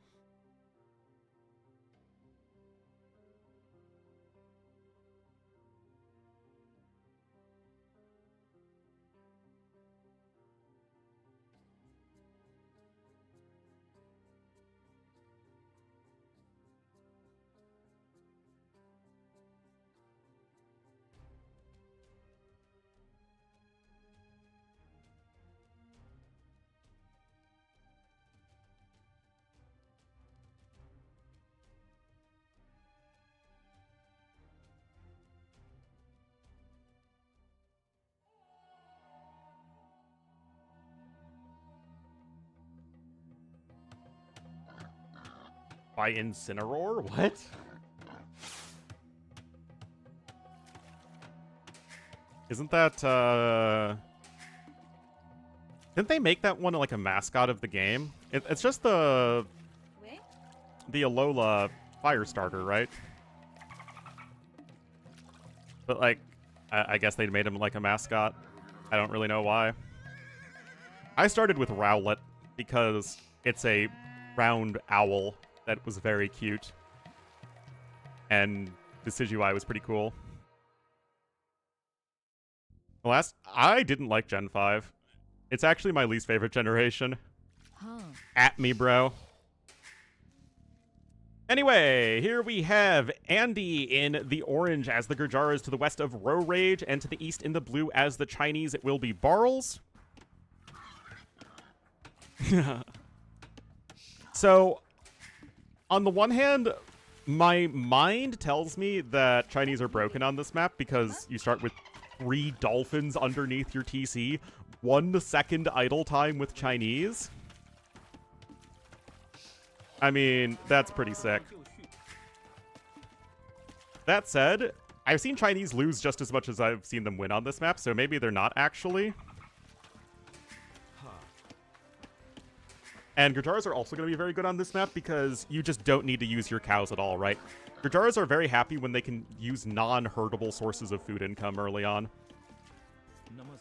By Incineroar? What? Isn't that, didn't they make that one like a mascot of the game? It's just the... the Alola fire starter, right? But, like, I guess they made him, like, a mascot. I don't really know why. I started with Rowlet because it's a round owl that was very cute. And Decidueye was pretty cool. I didn't like Gen 5. It's actually my least favorite generation. At me, bro. Anyway, here we have Andy in the orange as the Gurjaras, to the west of Rage, and to the east in the blue as the Chinese, it will be Barles. So, on the one hand, my mind tells me that Chinese are broken on this map because you start with 3 dolphins underneath your TC, 1 second idle time with Chinese. I mean, that's pretty sick. That said, I've seen Chinese lose just as much as I've seen them win on this map, so maybe they're not actually. And Gurjaras are also going to be very good on this map because you just don't need to use your cows at all, right? Gurjaras are very happy when they can use non-herdable sources of food income early on.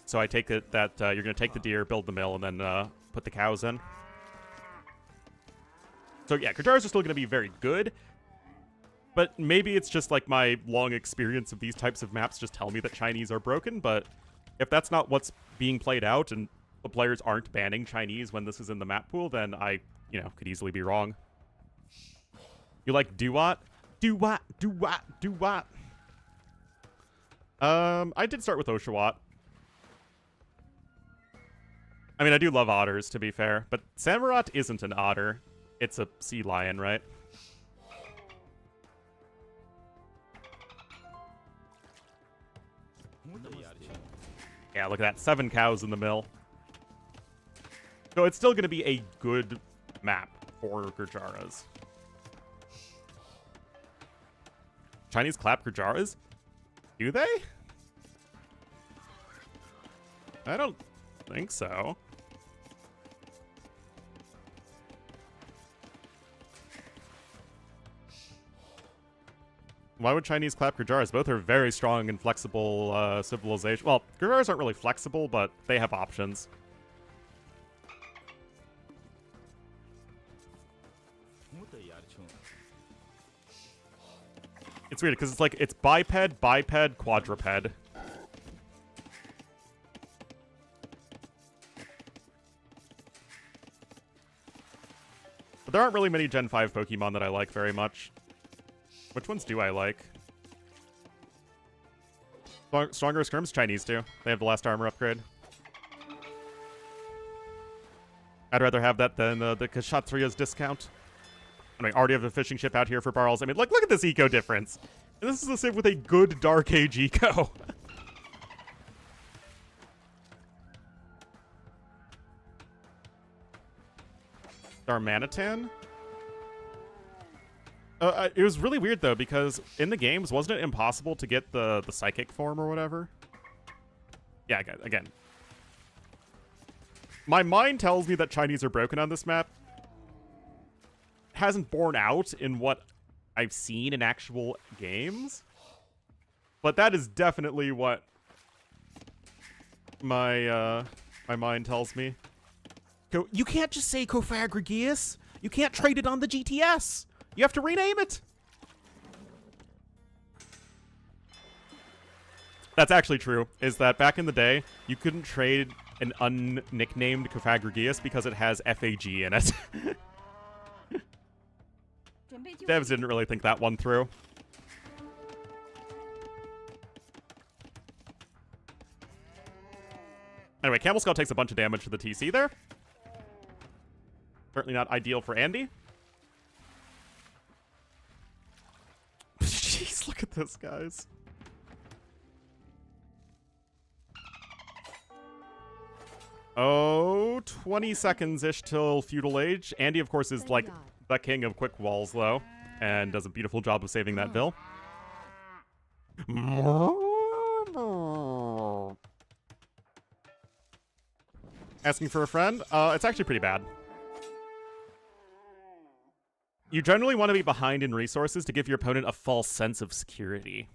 So I take it that you're going to take the deer, build the mill, and then put the cows in. So yeah, Gurjaras are still going to be very good, but maybe it's just like my long experience of these types of maps just tell me that Chinese are broken, but if that's not what's being played out and the players aren't banning Chinese when this is in the map pool, then I, could easily be wrong. You like do-what? Do-what? Do-what? Do-what? I did start with Oshawott. I mean, I do love otters, to be fair, but Samurott isn't an otter. It's a sea lion, right? Yeah, look at that. 7 cows in the mill. So it's still going to be a good map for Gurjaras. Chinese clap Gurjaras? Do they? I don't think so. Why would Chinese clap Gurjaras? Both are very strong and flexible civilization. Well, Gurjaras aren't really flexible, but they have options. It's weird because it's biped, quadruped. But there aren't really many Gen 5 Pokemon that I like very much. Which ones do I like? Stronger Skirms? Chinese do. They have the last armor upgrade. I'd rather have that than the Kshatriya's discount. And I already have a fishing ship out here for Barles. I mean, look at this eco difference. And this is a civ with a good Dark Age eco. Darmanitan? It was really weird, though, because in the games, wasn't it impossible to get the psychic form or whatever? Yeah, again. My mind tells me that Chinese are broken on this map. Hasn't borne out in what I've seen in actual games. But that is definitely what my mind tells me. You can't just say Kofar Gregarious. You can't trade it on the GTS. You have to rename it. That's actually true, is that back in the day, you couldn't trade an unnicknamed Kofar Gregarious because it has FAG in it. Devs didn't really think that one through. Anyway, Camel Skull takes a bunch of damage to the TC there. Certainly not ideal for Andy. Jeez, look at this, guys. Oh, 20 seconds-ish till Feudal Age. Andy, of course, is like the king of quick walls, though, and does a beautiful job of saving that Bill. Asking for a friend? It's actually pretty bad. You generally want to be behind in resources to give your opponent a false sense of security.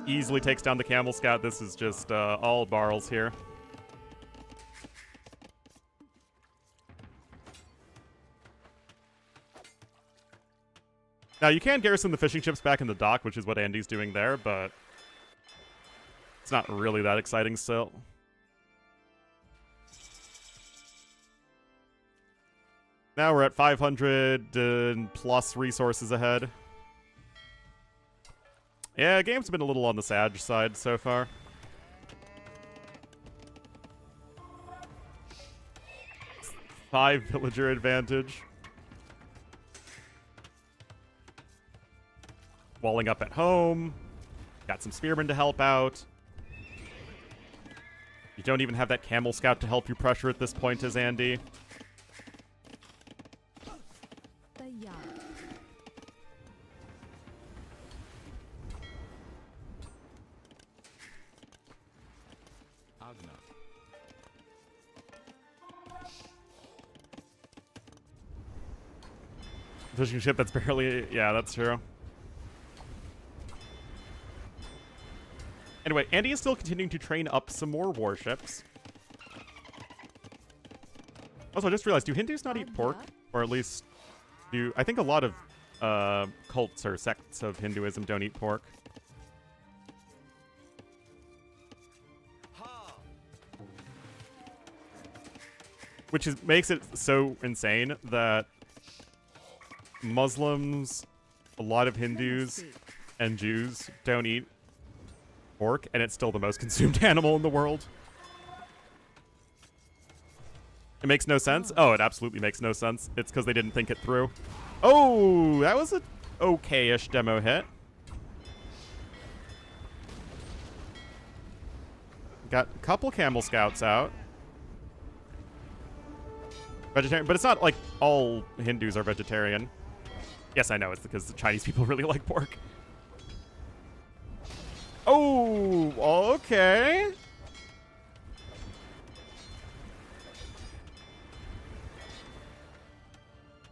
Easily takes down the Camel Scout. This is just all Barles here. Now, you can garrison the fishing ships back in the dock, which is what Andy's doing there, but it's not really that exciting still. Now we're at 500 plus resources ahead. Yeah, game's been a little on the sad side so far. Five villager advantage. Walling up at home. Got some spearmen to help out. You don't even have that camel scout to help you pressure at this point as Andy. Fishing ship that's barely... Yeah, that's true. Anyway, Andy is still continuing to train up some more warships. Also, I just realized, do Hindus not eat pork? Or at least do... I think a lot of cults or sects of Hinduism don't eat pork. Which makes it so insane that Muslims, a lot of Hindus, and Jews don't eat pork, and it's still the most consumed animal in the world. It makes no sense? Oh, it absolutely makes no sense. It's because they didn't think it through. Oh, that was an okay-ish demo hit. Got a couple camel scouts out. Vegetarian, but it's not like all Hindus are vegetarian. Yes, I know, it's because the Chinese people really like pork. Oh, okay.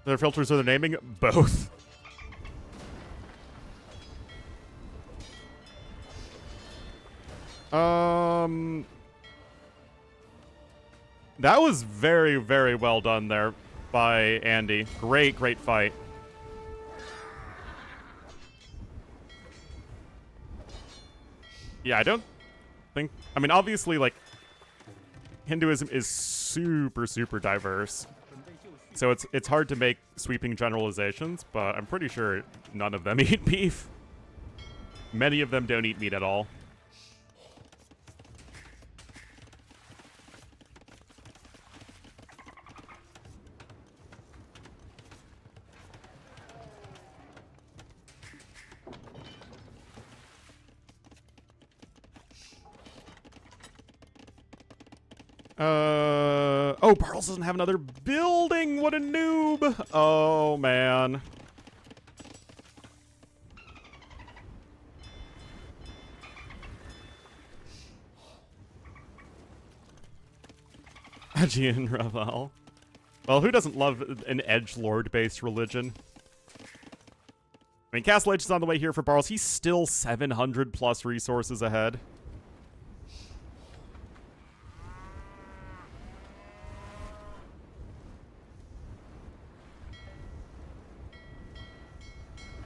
Their filters are their naming? Both. That was very, very well done there by Andy. Great, great fight. Yeah, I don't think... I mean, obviously, like, Hinduism is super, super diverse. So it's hard to make sweeping generalizations, but I'm pretty sure none of them eat beef. Many of them don't eat meat at all. Oh, Barles doesn't have another building. What a noob. Oh, man. Aegean Raval. Well, who doesn't love an edgelord-based religion? I mean, Castle Edge is on the way here for Barles. He's still 700 plus resources ahead.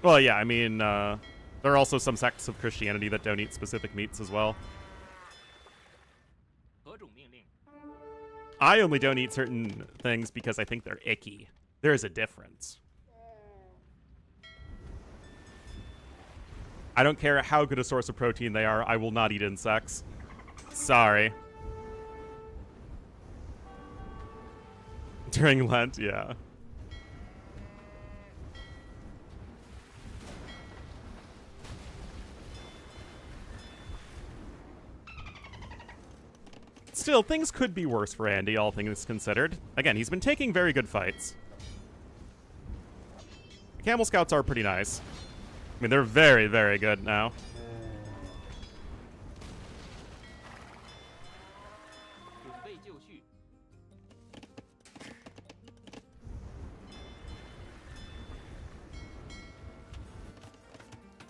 Well, yeah, I mean, there are also some sects of Christianity that don't eat specific meats as well. I only don't eat certain things because I think they're icky. There is a difference. I don't care how good a source of protein they are, I will not eat insects. Sorry. During Lent, yeah. Still, things could be worse for Andy, all things considered. Again, he's been taking very good fights. The Camel Scouts are pretty nice. I mean, they're very, very good now.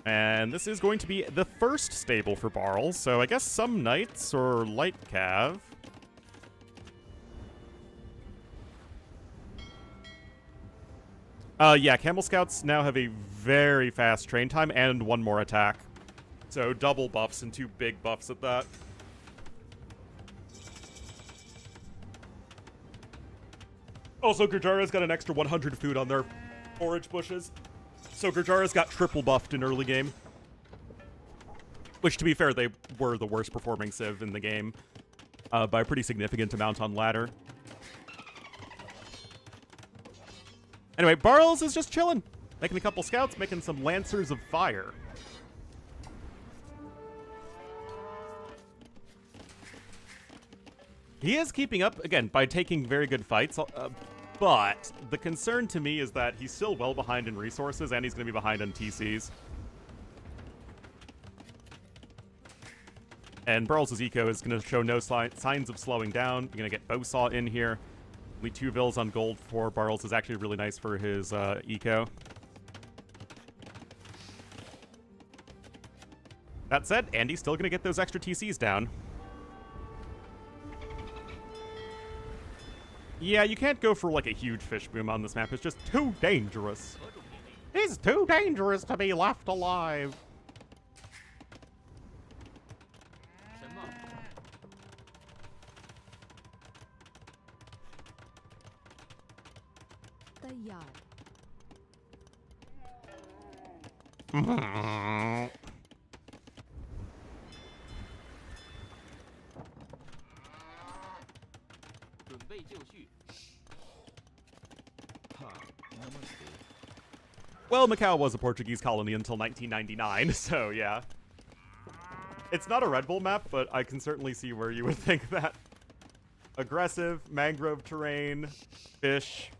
And this is going to be the first stable for Barles, so I guess some knights or light cav. Yeah, Camel Scouts now have a very fast train time and one more attack. So double buffs and 2 big buffs at that. Also, Gurjara's got an extra 100 food on their forage bushes. So Gurjara's got triple buffed in early game. Which, to be fair, they were the worst performing civ in the game. By a pretty significant amount on ladder. Anyway, Barles is just chilling. Making a couple scouts, making some Lancers of Fire. He is keeping up, again, by taking very good fights. But the concern to me is that he's still well behind in resources, and he's going to be behind on TCs. And Barles' eco is going to show no signs of slowing down. You're going to get Bowsaw in here. Only 2 vills on gold for Barles is actually really nice for his eco. That said, Andy's still going to get those extra TCs down. Yeah, you can't go for like a huge fish boom on this map. It's just too dangerous. It's too dangerous to be left alive. Well, Macau was a Portuguese colony until 1999, so yeah. It's not a Red Bull map, but I can certainly see where you would think that. Aggressive, mangrove terrain, fish.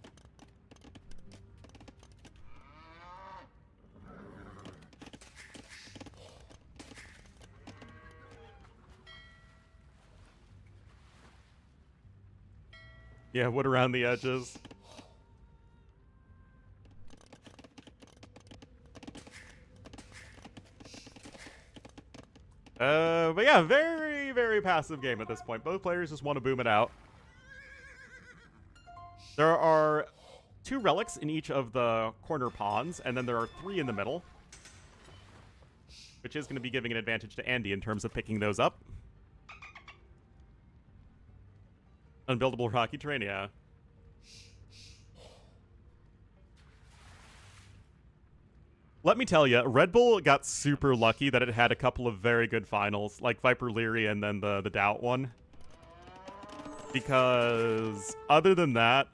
Yeah, wood around the edges. But yeah, very, very passive game at this point. Both players just want to boom it out. There are 2 relics in each of the corner pawns, and then there are 3 in the middle. Which is going to be giving an advantage to Andy in terms of picking those up. Unbuildable rocky terrain, yeah. Let me tell you, Red Bull got super lucky that it had a couple of very good finals, like Viper Leary and then the Doubt one. Because other than that,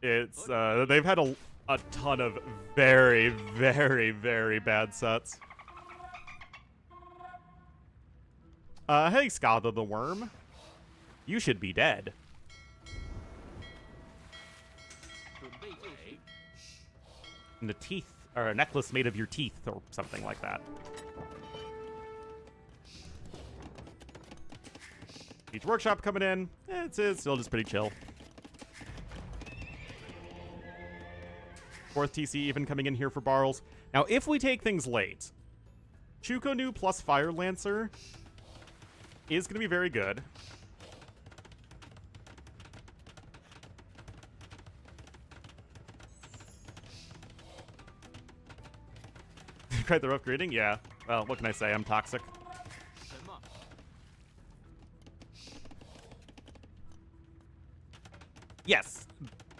it's they've had a ton of very, very, very bad sets. Hey, Skada the Worm. You should be dead. And a teeth, or a necklace made of your teeth, or something like that. Each workshop coming in, it's still just pretty chill. 4th TC even coming in here for Barles. Now, if we take things late, Chukonu plus Fire Lancer is going to be very good. Quite the rough greeting? Yeah. Well, what can I say? I'm toxic. Yes.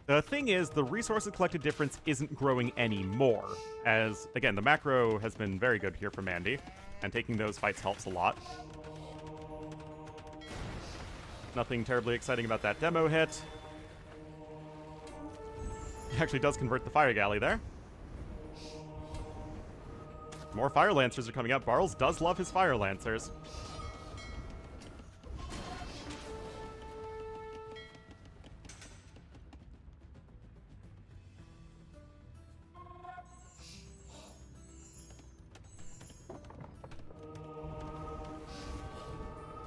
The thing is, the resources collected difference isn't growing anymore. As, again, the macro has been very good here from Andy, and taking those fights helps a lot. Nothing terribly exciting about that demo hit. He actually does convert the Fire Galley there. More Fire Lancers are coming up. Barles does love his Fire Lancers.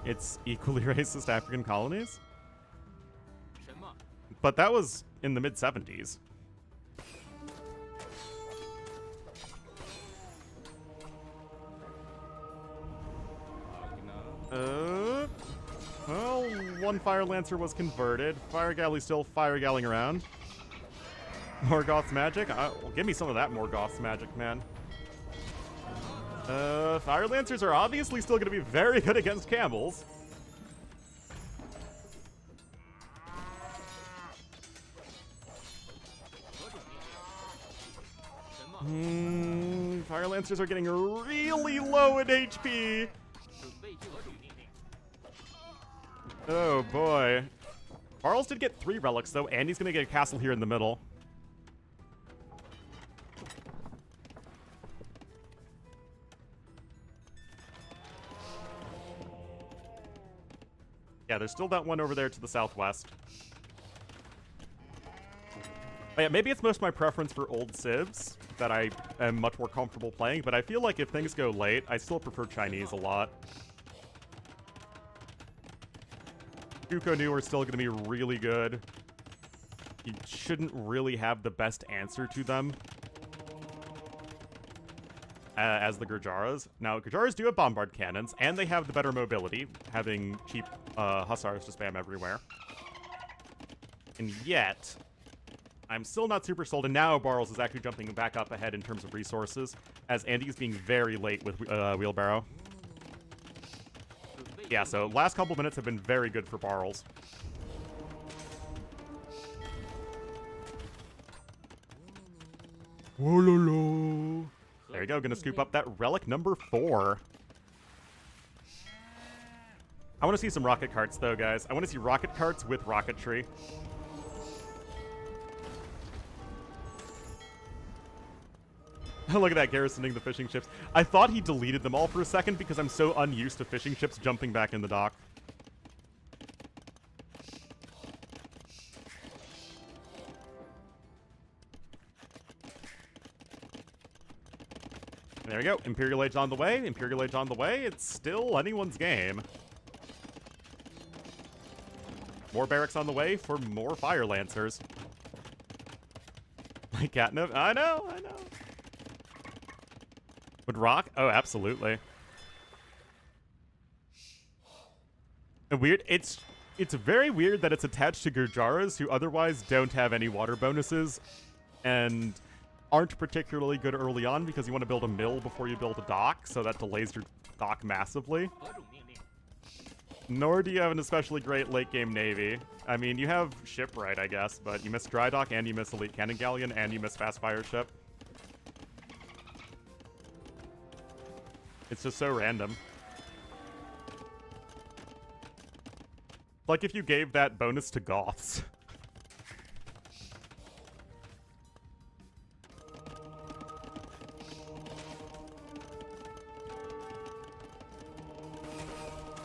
It's equally racist African colonies? But that was in the mid-70s. Well, one Fire Lancer was converted. Fire Galley still Fire Galling around. Morgoth's magic? Well, give me some of that Morgoth's magic, man. Fire Lancers are obviously still going to be very good against camels. Fire Lancers are getting really low in HP. Oh boy. Barles did get 3 relics though, and he's gonna get a castle here in the middle. Yeah, there's still that one over there to the southwest. But yeah, maybe it's most my preference for old civs that I am much more comfortable playing, but I feel like if things go late, I still prefer Chinese a lot. Juko Nu are still going to be really good. You shouldn't really have the best answer to them as the Gurjaras. Now, Gurjaras do have bombard cannons, and they have the better mobility, having cheap hussars to spam everywhere. And yet, I'm still not super sold, and now Barles is actually jumping back up ahead in terms of resources, as Andy's being very late with Wheelbarrow. Yeah, so last couple minutes have been very good for Barles. There you go, gonna scoop up that relic number 4. I want to see some rocket carts, though, guys. I want to see rocket carts with rocketry. Look at that, garrisoning the fishing ships. I thought he deleted them all for a second because I'm so unused to fishing ships jumping back in the dock. There we go. Imperial Age on the way. Imperial Age on the way. It's still anyone's game. More barracks on the way for more Fire Lancers. Like catnip. I know. Would rock? Oh, absolutely. Weird. It's very weird that it's attached to Gurjaras, who otherwise don't have any water bonuses, and aren't particularly good early on because you want to build a mill before you build a dock, so that delays your dock massively. Nor do you have an especially great late-game navy. I mean, you have shipwright, I guess, but you miss dry dock, and you miss elite cannon galleon, and you miss fast fire ship. It's just so random. Like if you gave that bonus to Goths.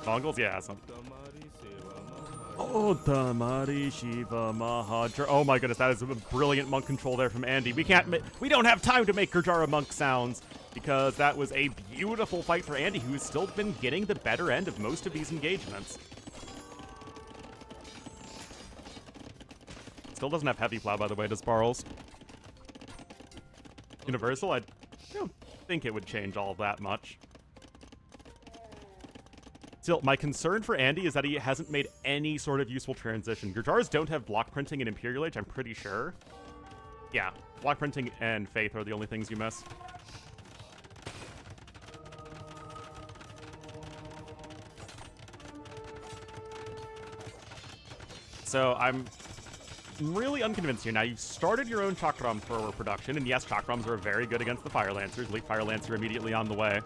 Mongols? Yeah, some. Oh, Tamari Shiva Mahadra. Oh my goodness, that is a brilliant monk control there from Andy. We don't have time to make Gurjara monk sounds, because that was a beautiful fight for Andy, who's still been getting the better end of most of these engagements. Still doesn't have heavy plow, by the way, does Barles? Universal? I don't think it would change all that much. Still, my concern for Andy is that he hasn't made any sort of useful transition. Gurjaras don't have block printing in Imperial Age, I'm pretty sure. Yeah, block printing and Faith are the only things you miss. So I'm really unconvinced here. Now, you've started your own Chakram thrower production, and yes, Chakrams are very good against the Fire Lancers. Elite Fire Lancer immediately on the way.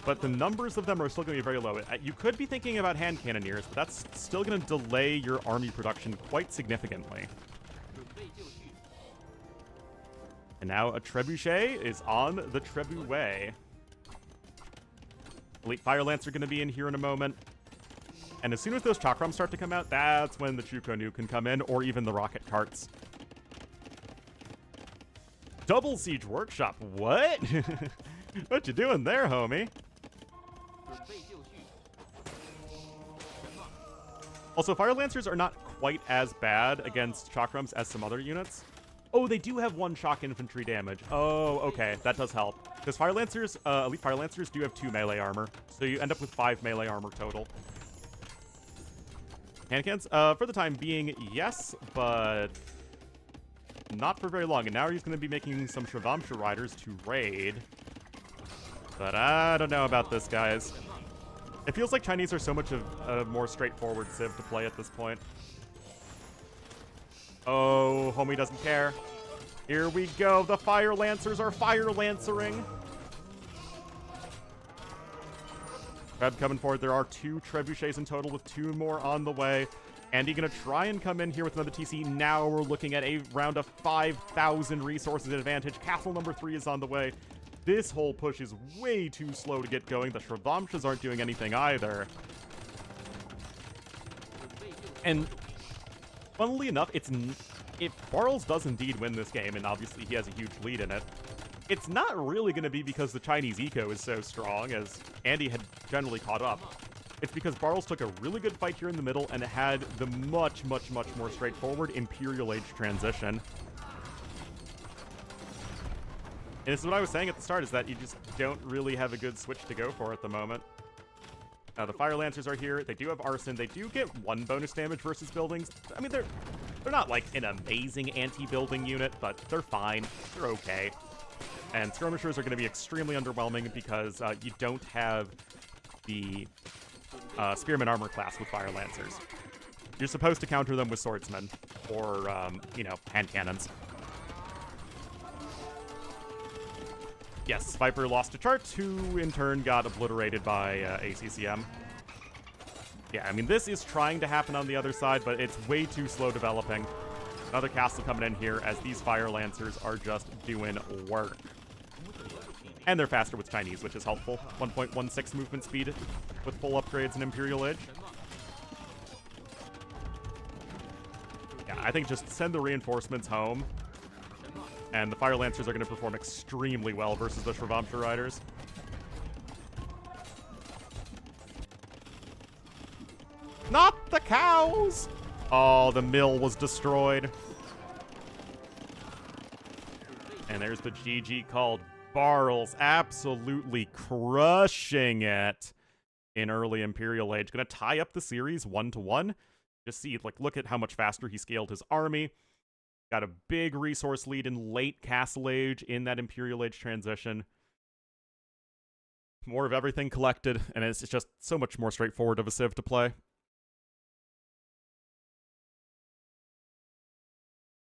But the numbers of them are still going to be very low. You could be thinking about hand cannoneers, but that's still going to delay your army production quite significantly. And now a Trebuchet is on the Trebuet. Elite Fire Lancer going to be in here in a moment. And as soon as those Chakrams start to come out, that's when the Juko Nu can come in, or even the rocket carts. Double Siege Workshop. What? What you doing there, homie? Also, Fire Lancers are not quite as bad against Chakrams as some other units. Oh, they do have 1 shock infantry damage. Oh, okay. That does help. Because Fire Lancers, Elite Fire Lancers do have 2 melee armor. So you end up with 5 melee armor total. Hand cannons? For the time being, yes, but not for very long. And now he's going to be making some Shrivamsha Riders to raid. But I don't know about this, guys. It feels like Chinese are so much of a more straightforward civ to play at this point. Oh, homie doesn't care. Here we go. The Fire Lancers are Fire Lancering. Treb coming forward. There are 2 Trebuchets in total with 2 more on the way. Andy gonna try and come in here with another TC. Now we're looking at a round of 5,000 resources advantage. Castle number 3 is on the way. This whole push is way too slow to get going. The Shrivamshas aren't doing anything either. And funnily enough, if Barles does indeed win this game, and obviously he has a huge lead in it, it's not really going to be because the Chinese eco is so strong, as Andy had generally caught up. It's because Barles took a really good fight here in the middle and had the much, much, much more straightforward Imperial Age transition. And this is what I was saying at the start, is that you just don't really have a good switch to go for at the moment. The Fire Lancers are here. They do have Arson. They do get 1 bonus damage versus buildings. I mean, they're not like an amazing anti-building unit, but they're fine. They're okay. And Skirmishers are going to be extremely underwhelming because you don't have the Spearman armor class with Fire Lancers. You're supposed to counter them with Swordsmen or, you know, hand cannons. Yes, Viper lost to Chart, who in turn got obliterated by ACCM. Yeah, I mean, this is trying to happen on the other side, but it's way too slow developing. Another castle coming in here as these Fire Lancers are just doing work. And they're faster with Chinese, which is helpful. 1.16 movement speed with full upgrades in Imperial Age. Yeah, I think just send the reinforcements home. And the Fire Lancers are going to perform extremely well versus the Shrivamsha Riders. Not the cows! Oh, the mill was destroyed. And there's the GG called. Barles absolutely crushing it in early Imperial Age. Gonna tie up the series 1-1. Just see, like, look at how much faster he scaled his army. Got a big resource lead in late Castle Age in that Imperial Age transition. More of everything collected, and it's just so much more straightforward of a civ to play.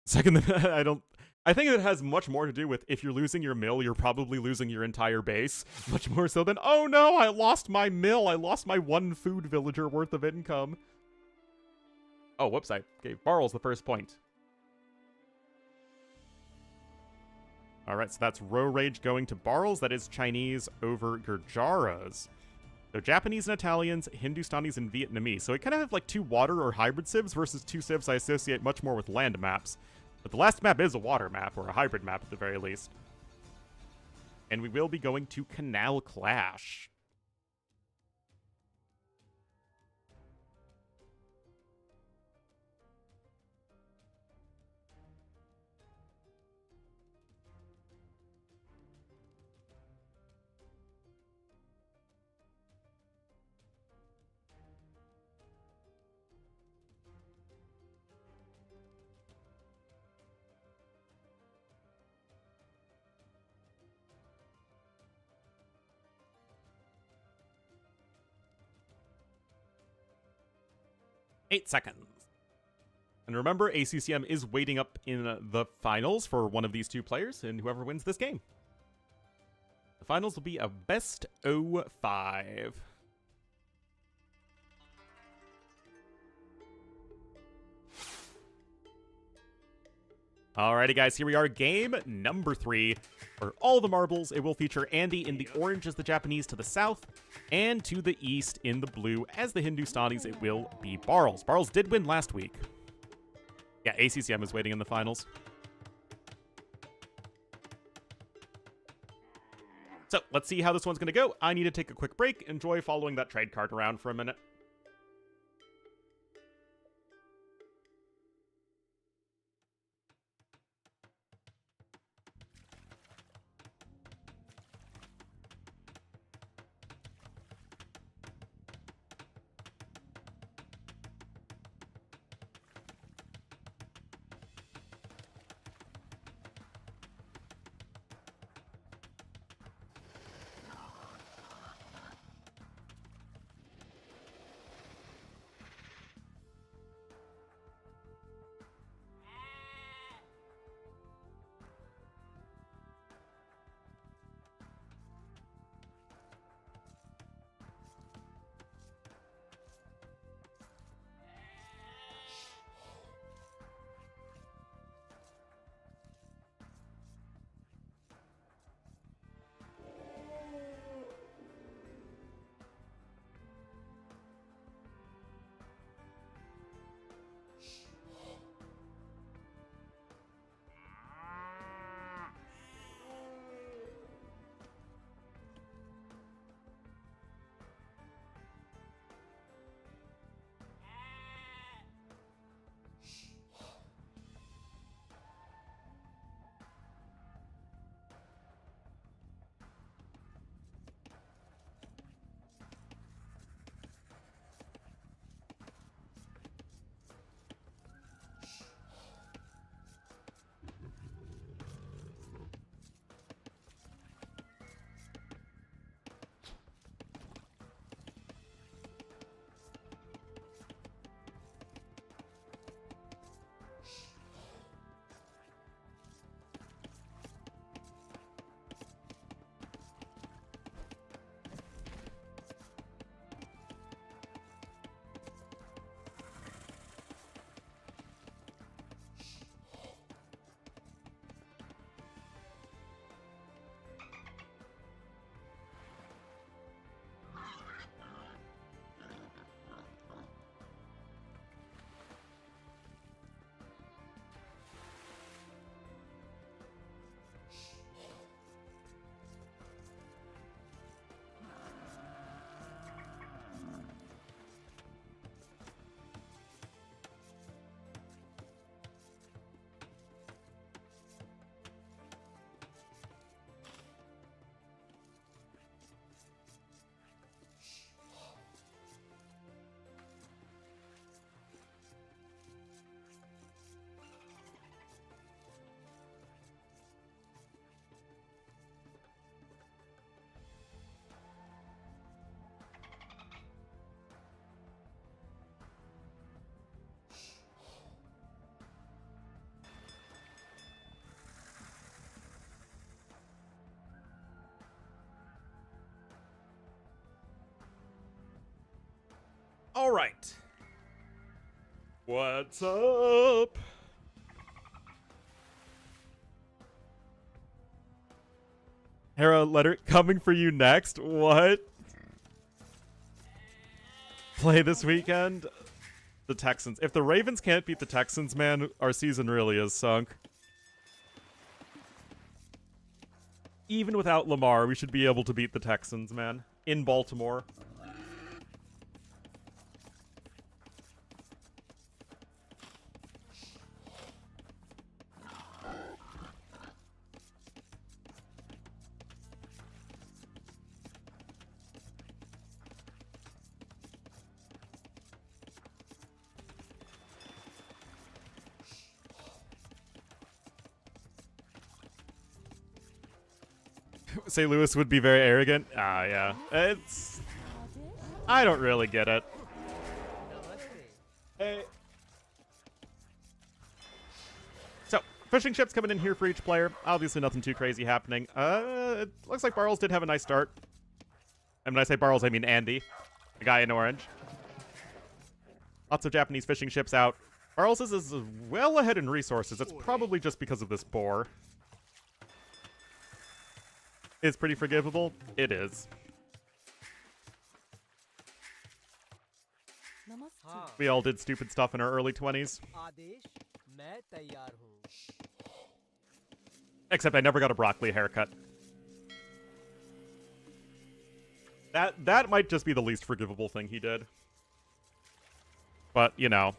Second, I think it has much more to do with if you're losing your mill, you're probably losing your entire base. Much more so than, oh no, I lost my mill. I lost my 1 food villager worth of income. Oh, whoops, I gave Barles the first point. Alright, so that's Row Rage going to Barles. That is Chinese over Gurjaras. So Japanese and Italians, Hindustanis and Vietnamese. So we kind of have like 2 water or hybrid civs versus 2 civs I associate much more with land maps. But the last map is a water map, or a hybrid map at the very least. And we will be going to Canal Clash. Eight seconds. And remember, ACCM is waiting up in the finals for one of these 2 players, and whoever wins this game. The finals will be a best 05. Alrighty, guys, here we are, game number 3. For all the marbles, it will feature Andy in the orange as the Japanese to the south, and to the east in the blue as the Hindustanis, it will be Barles. Barles did win last week. Yeah, ACCM is waiting in the finals. So, let's see how this one's going to go. I need to take a quick break. Enjoy following that trade card around for a minute. All right. What's up? Hera, letter coming for you next. What? Play this weekend? The Texans. If the Ravens can't beat the Texans, man, our season really is sunk. Even without Lamar, we should be able to beat the Texans, man. In Baltimore. St. Louis would be very arrogant. Ah, yeah. It's... I don't really get it. Hey. So, fishing ships coming in here for each player. Obviously nothing too crazy happening. It looks like Barles did have a nice start. And when I say Barles, I mean Andy. The guy in orange. Lots of Japanese fishing ships out. Barles is well ahead in resources. It's probably just because of this boar. Is pretty forgivable? It is. We all did stupid stuff in our early 20s. Except I never got a broccoli haircut. That might just be the least forgivable thing he did. But, you know.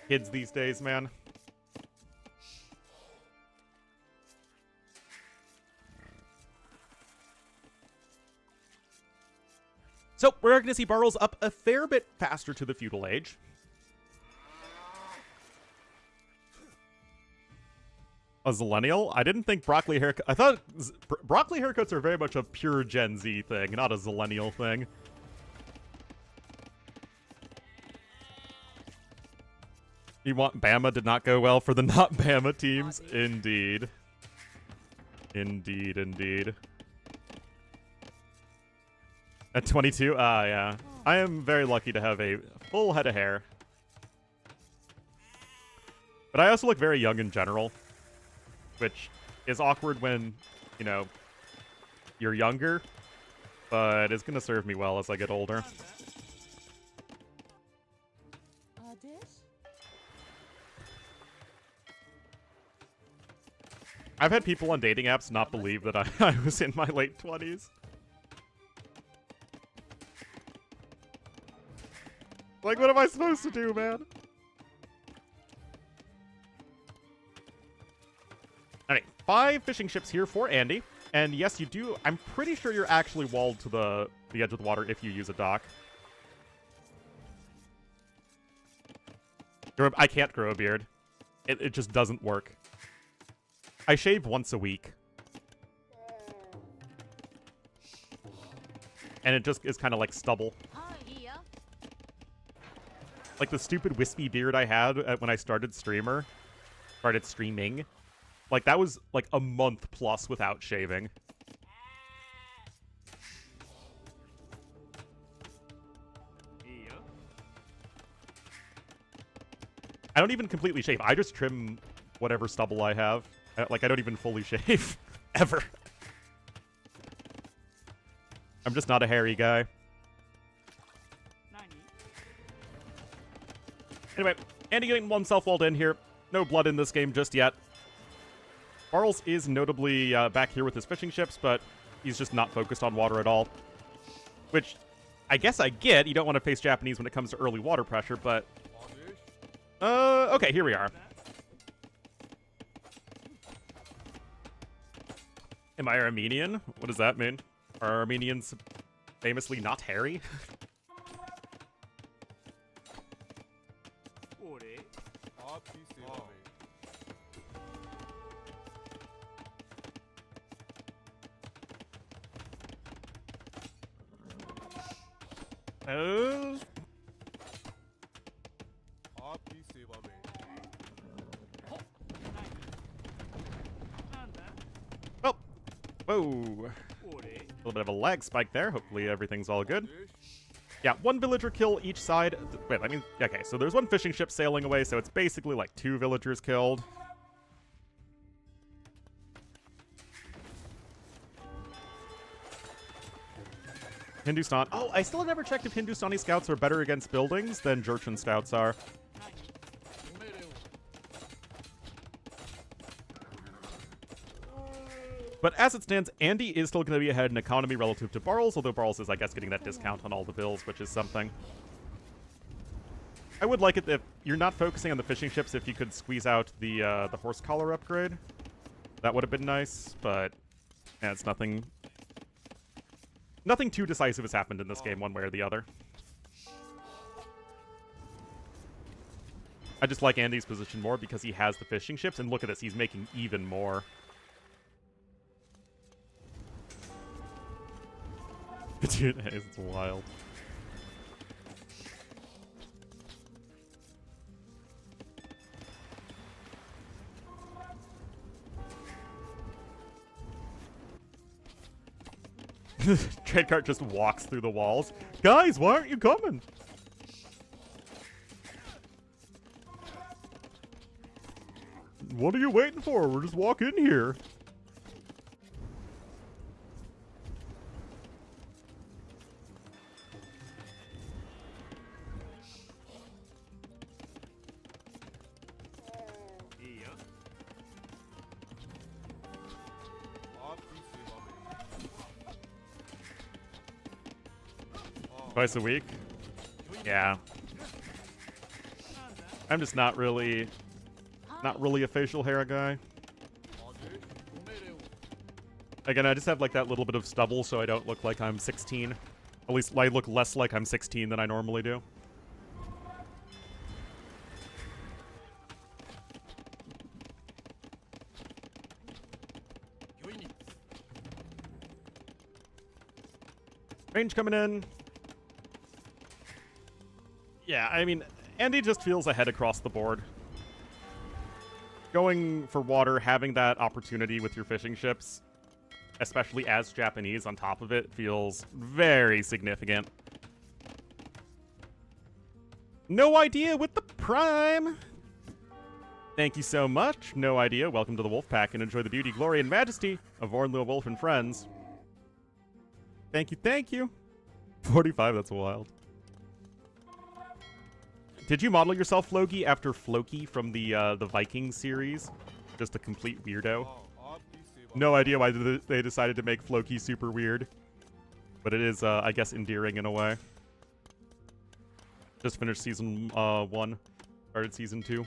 Kids these days, man. So, we're going to see Barles up a fair bit faster to the feudal age. A Zillennial? I didn't think broccoli haircut... I thought broccoli haircuts are very much a pure Gen Z thing, not a Zillennial thing. You want Bama did not go well for the not Bama teams? Indeed. Indeed, indeed. At 22? Ah, yeah. I am very lucky to have a full head of hair. But I also look very young in general. Which is awkward when, you know, you're younger. But it's going to serve me well as I get older. I've had people on dating apps not believe that I was in my late 20s. Like, what am I supposed to do, man? Alright, 5 fishing ships here for Andy. And yes, you do. I'm pretty sure you're actually walled to the edge of the water if you use a dock. I can't grow a beard. It just doesn't work. I shave once a week. And it just is kind of like stubble. Like the stupid wispy beard I had when I started streaming. Like that was like a month plus without shaving. I don't even completely shave. I just trim whatever stubble I have. Like I don't even fully shave. Ever. I'm just not a hairy guy. Anyway, Andy getting oneself walled in here. No blood in this game just yet. Barles is notably back here with his fishing ships, but he's just not focused on water at all. Which, I guess I get. You don't want to face Japanese when it comes to early water pressure, but... okay, here we are. Am I Armenian? What does that mean? Are Armenians famously not hairy? Oh! Whoa! A little bit of a lag spike there. Hopefully everything's all good. Yeah, one villager kill each side. Wait, I mean, okay, so there's one fishing ship sailing away, so it's basically like 2 villagers killed. Hindustan. Oh, I still have never checked if Hindustani scouts are better against buildings than Jurchen scouts are. But as it stands, Andy is still going to be ahead in economy relative to Barles, although Barles is, I guess, getting that discount on all the bills, which is something. I would like it if you're not focusing on the fishing ships, if you could squeeze out the horse collar upgrade. That would have been nice, but yeah, it's nothing. Nothing too decisive has happened in this game, one way or the other. I just like Andy's position more because he has the fishing ships, and look at this, he's making even more. Dude, it's wild. Trade cart just walks through the walls. Guys, why aren't you coming? What are you waiting for? We're just walking in here. Twice a week? Yeah. I'm just not really a facial hair guy. Again, I just have like that little bit of stubble so I don't look like I'm 16. At least I look less like I'm 16 than I normally do. Range coming in. Yeah, I mean, Andy just feels ahead across the board. Going for water, having that opportunity with your fishing ships, especially as Japanese on top of it, feels very significant. No Idea with the Prime! Thank you so much, No Idea. Welcome to the Wolf Pack, and enjoy the beauty, glory, and majesty of Ornlu, Wolf, and Friends. Thank you, thank you. 45, that's wild. Did you model yourself, Floki, after Floki from the Viking series? Just a complete weirdo. No idea why they decided to make Floki super weird. But it is, I guess, endearing in a way. Just finished season 1. Started season 2.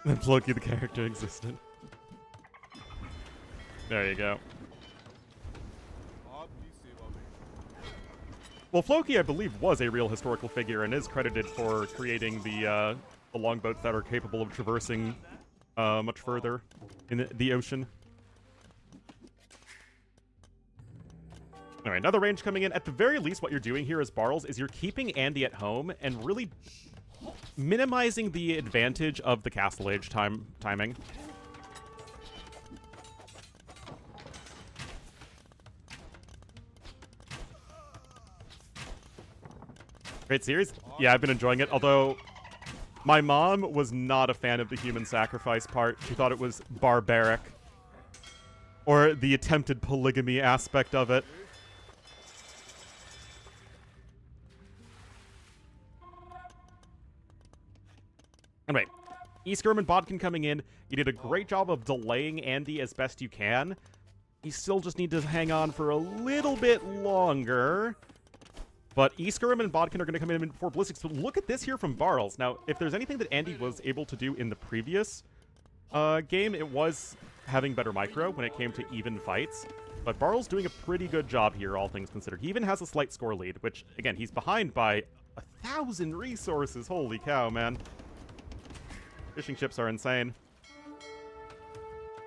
Then Floki the character existed. There you go. Well, Floki, I believe, was a real historical figure and is credited for creating the longboats that are capable of traversing much further in the ocean. All right, another range coming in. At the very least, what you're doing here as Barles is you're keeping Andy at home and really minimizing the advantage of the Castle Age timing. Great series. Yeah, I've been enjoying it, although my mom was not a fan of the human sacrifice part. She thought it was barbaric. Or the attempted polygamy aspect of it. Anyway, Eastgrim and Bodkin coming in. You did a great job of delaying Andy as best you can. You still just need to hang on for a little bit longer. But Eastgrim and Bodkin are going to come in before Ballistics. But look at this here from Barles. Now, if there's anything that Andy was able to do in the previous game, it was having better micro when it came to even fights. But Barles doing a pretty good job here, all things considered. He even has a slight score lead, which, again, he's behind by 1,000 resources. Holy cow, man. Fishing ships are insane.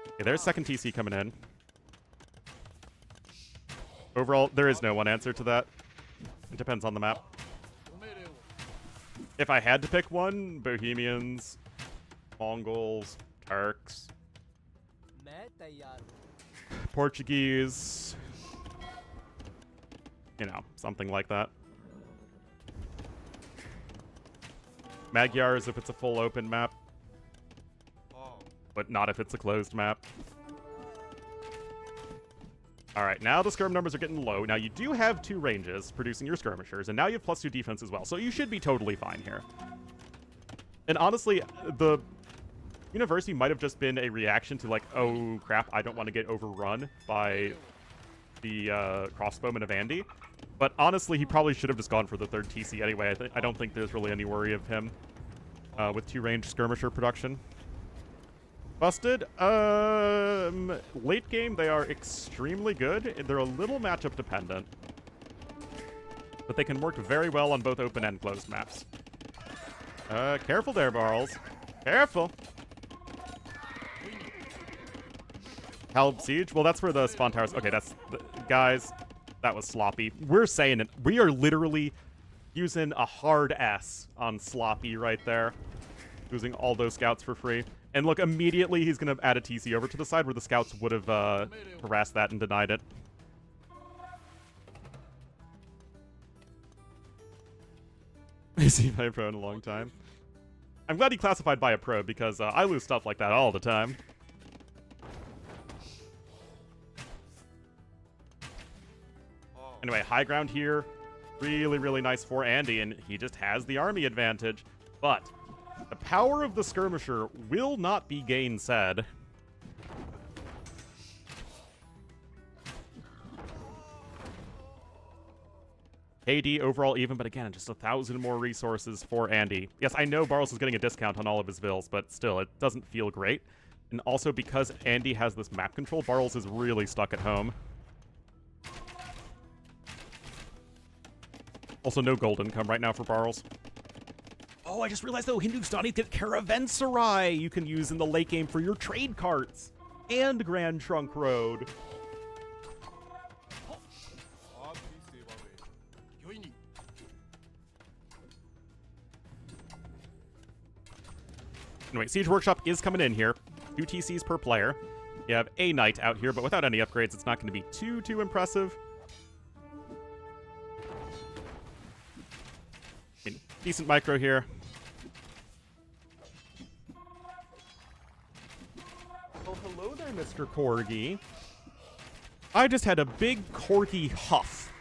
Okay, there's second TC coming in. Overall, there is no one answer to that. It depends on the map. If I had to pick one, Bohemians, Mongols, Turks, Portuguese, you know, something like that. Magyars if it's a full open map, but not if it's a closed map. Alright, now the skirm numbers are getting low. Now you do have 2 ranges producing your skirmishers, and now you have +2 defense as well, so you should be totally fine here. And honestly, the university might have just been a reaction to like, oh crap, I don't want to get overrun by the crossbowman of Andy. But honestly, he probably should have just gone for the 3rd TC anyway. I don't think there's really any worry of him with 2 range skirmisher production. Busted. Late game, they are extremely good. They're a little matchup dependent, but they can work very well on both open and closed maps. Careful there, Barles. Careful. Help Siege? Well, that's for the spawn towers. Okay, that's... guys, that was sloppy. We're saying it. We are literally using a hard S on sloppy right there. Losing all those scouts for free. And look, immediately he's going to add a TC over to the side where the scouts would have harassed that and denied it. Is he by a pro in a long time? I'm glad he classified by a pro because I lose stuff like that all the time. Anyway, high ground here. Really, really nice for Andy, and he just has the army advantage. But the power of the skirmisher will not be gainsaid. KD overall even, but again, just 1,000 more resources for Andy. Yes, I know Barles is getting a discount on all of his vills, but still, it doesn't feel great. And also, because Andy has this map control, Barles is really stuck at home. Also, no gold income right now for Barles. Oh, I just realized, though, Hindustani get Caravanserai you can use in the late game for your trade carts. And Grand Trunk Road. Anyway, Siege Workshop is coming in here. 2 TCs per player. You have a knight out here, but without any upgrades, it's not going to be too impressive. I mean, decent micro here. Oh, hello there, Mr. Corgi. I just had a big Corgi huff.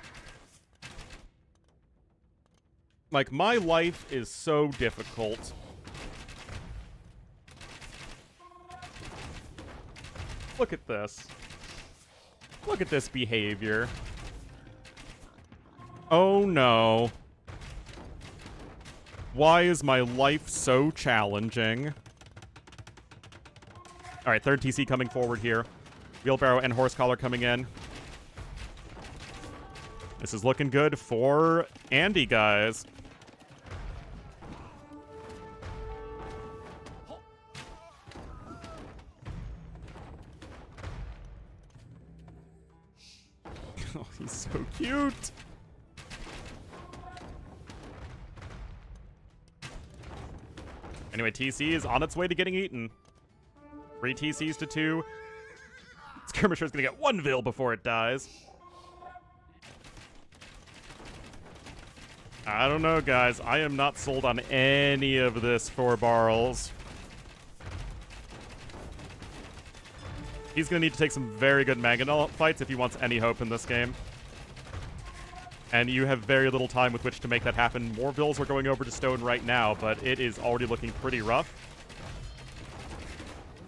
Like, my life is so difficult. Look at this. Look at this behavior. Oh no. Why is my life so challenging? Alright, 3rd TC coming forward here. Wheelbarrow and Horse Collar coming in. This is looking good for Andy, guys. Oh, he's so cute. Anyway, TC is on its way to getting eaten. 3 TCs to 2. Skirmisher's gonna get 1 Vil before it dies. I don't know, guys. I am not sold on any of this for Barles. He's going to need to take some very good Mangonel fights if he wants any hope in this game. And you have very little time with which to make that happen. More Vils are going over to Stone right now, but it is already looking pretty rough.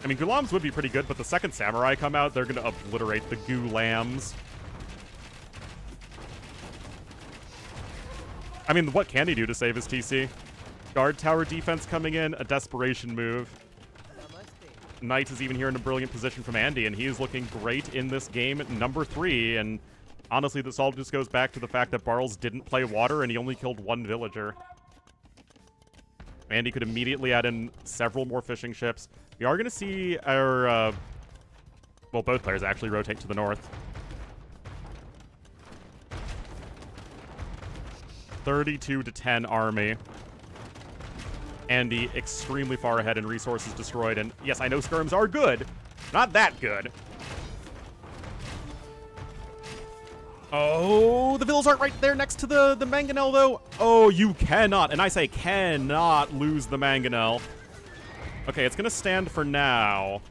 I mean, Gulams would be pretty good, but the second Samurai come out, they're going to obliterate the Gulams. I mean, what can he do to save his TC? Guard tower defense coming in, a desperation move. Knight is even here in a brilliant position from Andy, and he is looking great in this game, number 3. And honestly, this all just goes back to the fact that Barles didn't play water, and he only killed 1 villager. Andy could immediately add in several more fishing ships. We are going to see our, well, both players actually rotate to the north. 32 to 10 army. Andy extremely far ahead and resources destroyed. And yes, I know skirms are good. Not that good. Oh, the villas aren't right there next to the mangonel, though. Oh, you cannot, and I say cannot, lose the mangonel. Okay, it's going to stand for now.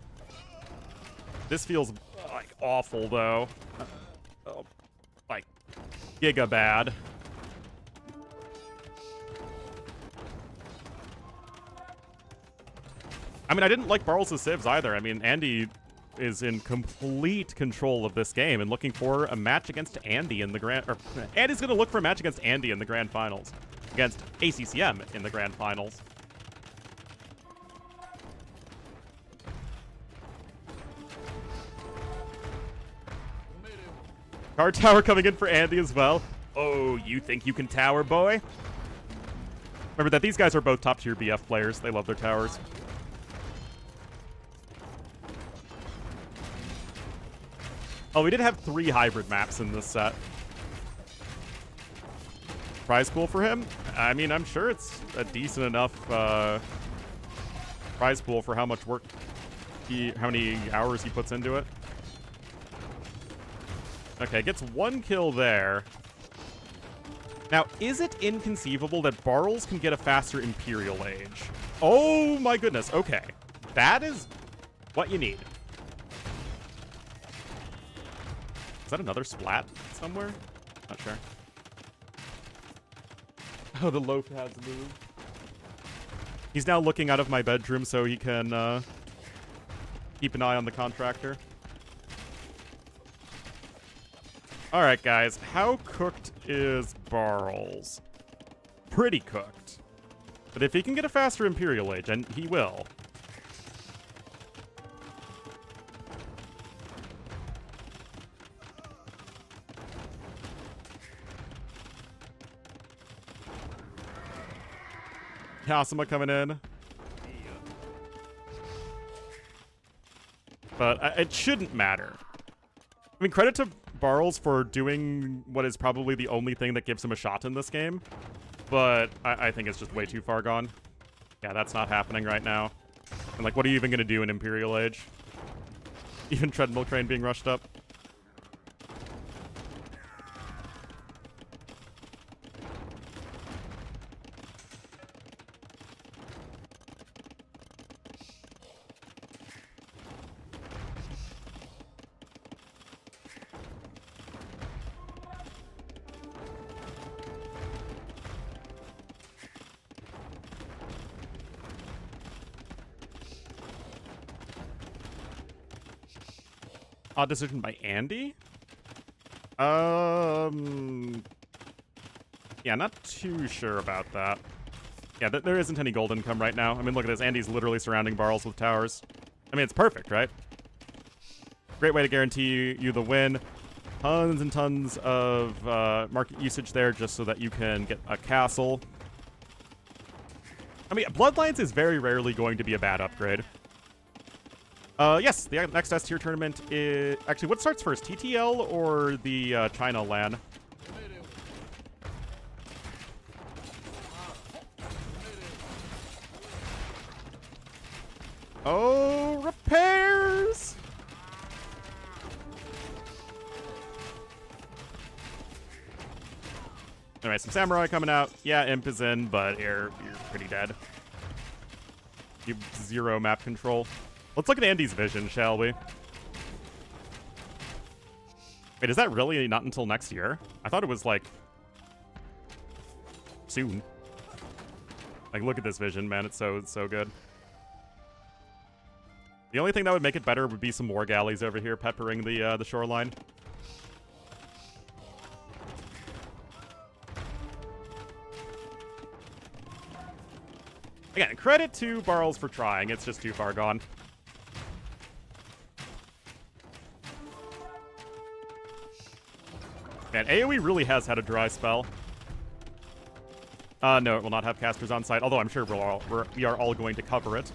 This feels, like, awful, though. Oh, like, giga bad. I mean, I didn't like Barles' civs either. I mean, Andy is in complete control of this game and looking for a match against Andy in the grand... Or, Andy's going to look for a match against Andy in the grand finals. Against ACCM in the grand finals. Card tower coming in for Andy as well. Oh, you think you can tower, boy? Remember that these guys are both top-tier BF players. They love their towers. Oh, we did have 3 hybrid maps in this set. Prize pool for him? I mean, I'm sure it's a decent enough prize pool for how much work how many hours he puts into it. Okay, gets 1 kill there. Now, is it inconceivable that Barles can get a faster Imperial Age? Oh my goodness, okay. That is what you need. Is that another splat somewhere? Not sure. Oh, the loaf has moved. He's now looking out of my bedroom so he can keep an eye on the contractor. Alright, guys. How cooked is Barles? Pretty cooked. But if he can get a faster Imperial Age, and he will... Kasuma coming in. But it shouldn't matter. I mean, credit to Barles for doing what is probably the only thing that gives him a shot in this game. But I think it's just way too far gone. Yeah, that's not happening right now. And, like, what are you even going to do in Imperial Age? Even Treadmill Crane being rushed up. Odd decision by Andy? Yeah, not too sure about that. Yeah, there isn't any gold income right now. I mean, look at this. Andy's literally surrounding Barles with towers. I mean, it's perfect, right? Great way to guarantee you the win. Tons and tons of market usage there just so that you can get a castle. I mean, Bloodlines is very rarely going to be a bad upgrade. Yes, the next S tier tournament is... Actually, what starts first, TTL or the China LAN? Oh, repairs! Anyway, some Samurai coming out. Yeah, Imp is in, but you're pretty dead. You have 0 map control. Let's look at Andy's vision, shall we? Wait, is that really not until next year? I thought it was, like, soon. Like, look at this vision, man. It's so good. The only thing that would make it better would be some more galleys over here peppering the shoreline. Again, credit to Barles for trying. It's just too far gone. And AoE really has had a dry spell. No, it will not have casters on site, although I'm sure we are all going to cover it.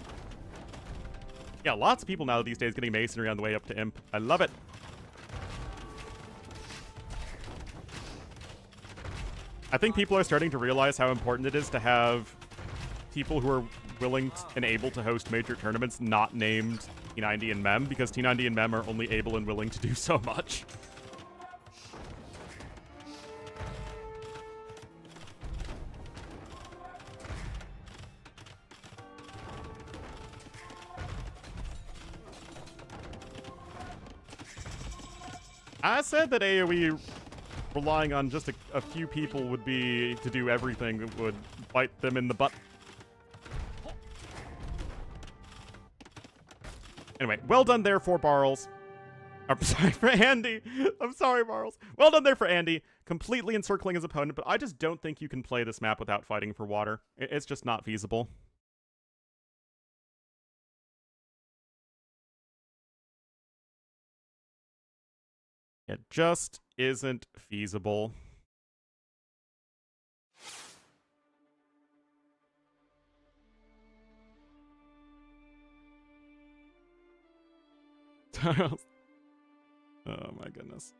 Yeah, lots of people now these days getting Masonry on the way up to Imp. I love it. I think people are starting to realize how important it is to have people who are willing and able to host major tournaments not named T90 and Mem, because T90 and Mem are only able and willing to do so much. I said that AoE relying on just a few people would be to do everything that would bite them in the butt. Anyway, well done there for Barles. I'm sorry for Andy. I'm sorry, Barles. Well done there for Andy. Completely encircling his opponent, but I just don't think you can play this map without fighting for water. It's just not feasible. It just isn't feasible. Oh my goodness.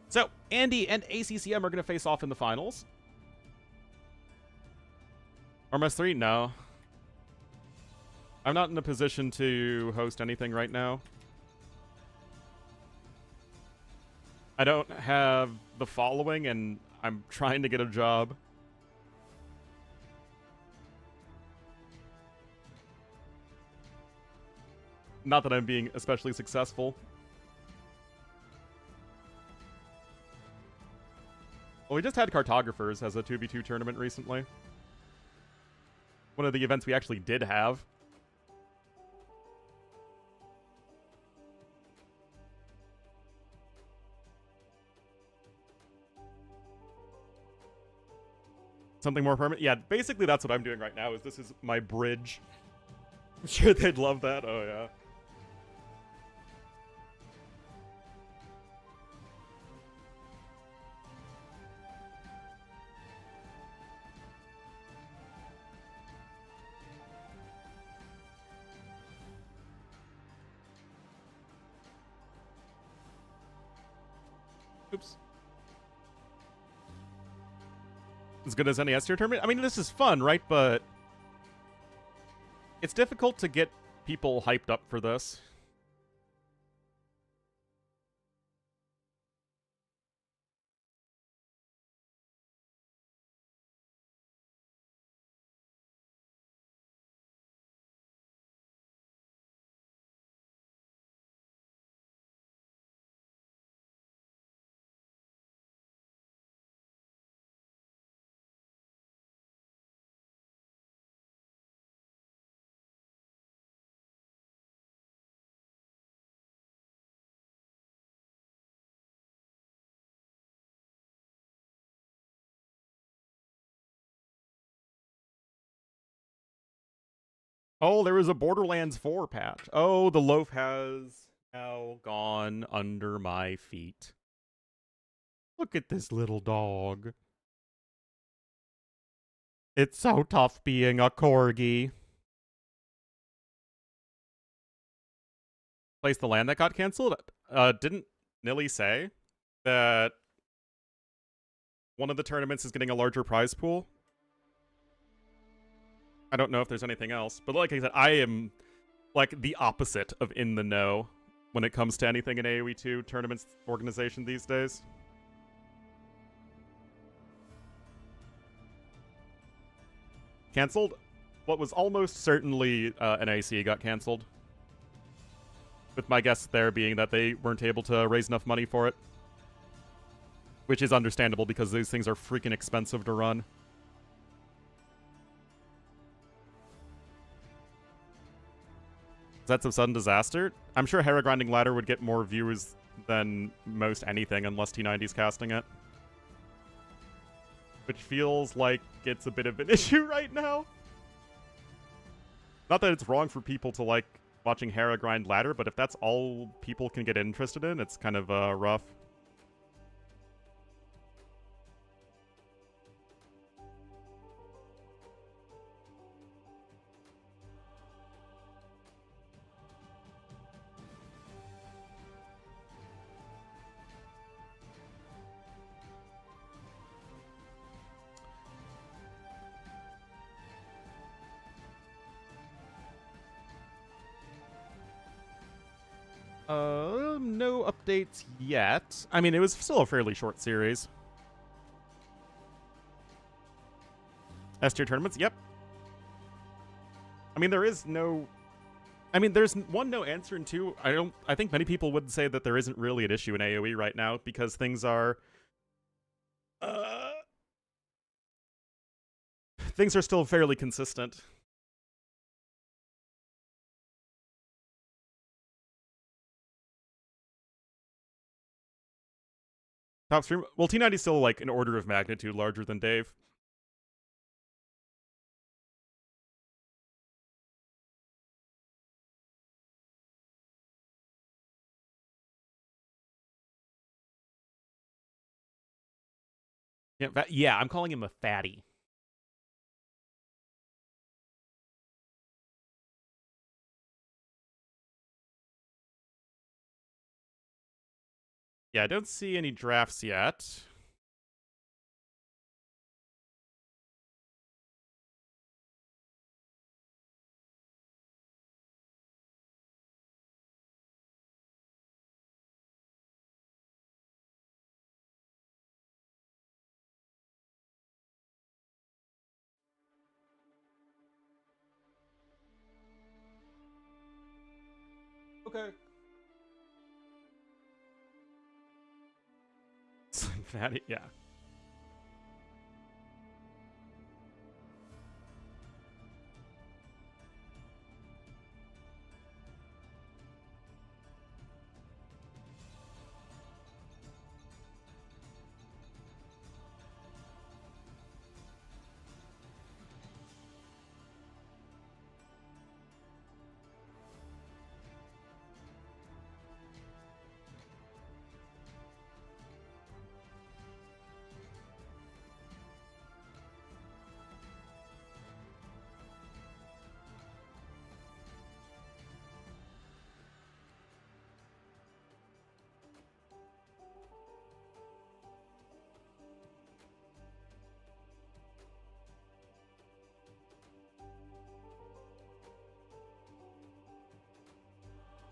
So, Andy and ACCM are going to face off in the finals. Armas 3? No. I'm not in a position to host anything right now. I don't have the following, and I'm trying to get a job. Not that I'm being especially successful. Well, we just had Cartographers as a 2v2 tournament recently. One of the events we actually did have. Something more permanent? Yeah, basically that's what I'm doing right now, is this is my bridge. I'm sure they'd love that. Oh, yeah. Oops. As good as any S tier tournament? I mean, this is fun, right? But it's difficult to get people hyped up for this. Oh, there was a Borderlands 4 patch. Oh, the loaf has now gone under my feet. Look at this little dog. It's so tough being a corgi. Place the land that got canceled? Didn't Nilly say that one of the tournaments is getting a larger prize pool? I don't know if there's anything else, but like I said, I am like the opposite of in the know when it comes to anything in AoE 2 tournaments organization these days. Cancelled? What was almost certainly an AC got cancelled. With my guess there being that they weren't able to raise enough money for it. Which is understandable because these things are freaking expensive to run. Is that some sudden disaster? I'm sure Hera Grinding Ladder would get more viewers than most anything unless T90's casting it. Which feels like it's a bit of an issue right now. Not that it's wrong for people to like watching Hera grind ladder, but if that's all people can get interested in, it's kind of rough. No updates yet. I mean, it was still a fairly short series. S-tier tournaments, yep. I mean, there's one, no answer, and two, I think many people would say that there isn't really an issue in AoE right now because things are still fairly consistent. Top stream. Well, T90's still like an order of magnitude larger than Dave. Yeah, I'm calling him a fatty. Yeah, I don't see any drafts yet. Okay. Fatty, yeah.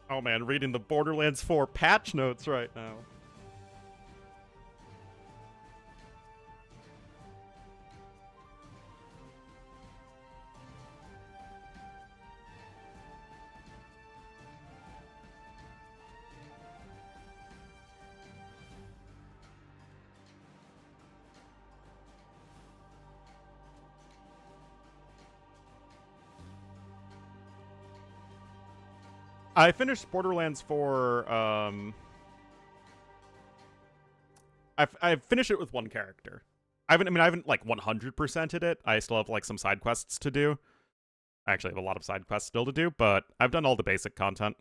Oh man, reading the Borderlands 4 patch notes right now. I finished Borderlands 4, I've finished it with one character. I haven't like 100%ed it. I still have like some side quests to do. I actually have a lot of side quests still to do, but I've done all the basic content.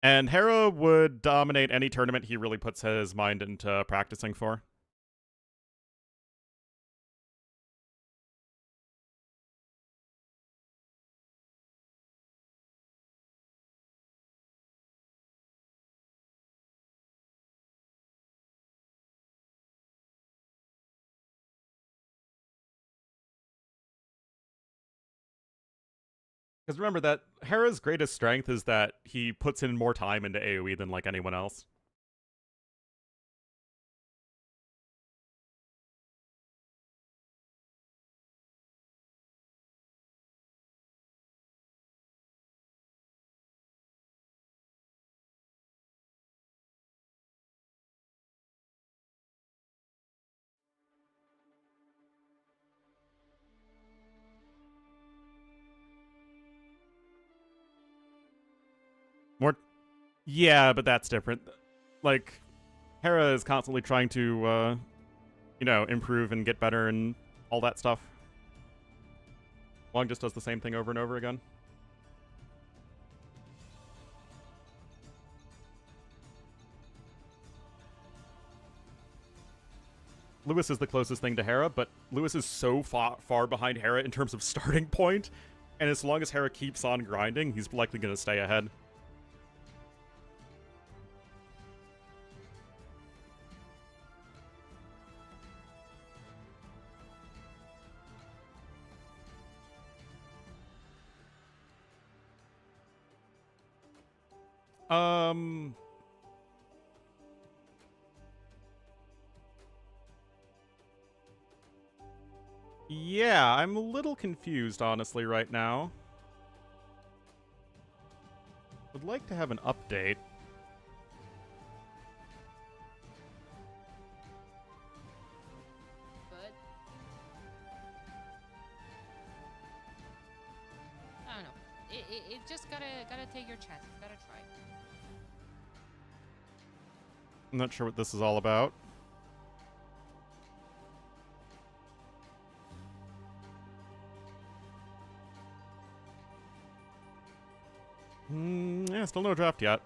And Hera would dominate any tournament he really puts his mind into practicing for. Because remember that Hera's greatest strength is that he puts in more time into AoE than like anyone else. More, yeah, but that's different. Like, Hera is constantly trying to, improve and get better and all that stuff. Wong just does the same thing over and over again. Lewis is the closest thing to Hera, but Lewis is so far behind Hera in terms of starting point, and as long as Hera keeps on grinding, he's likely going to stay ahead. Um... Yeah, I'm a little confused, honestly, right now. Would like to have an update. But I don't know. It just gotta take your chances. Gotta try. I'm not sure what this is all about. Yeah, still no draft yet.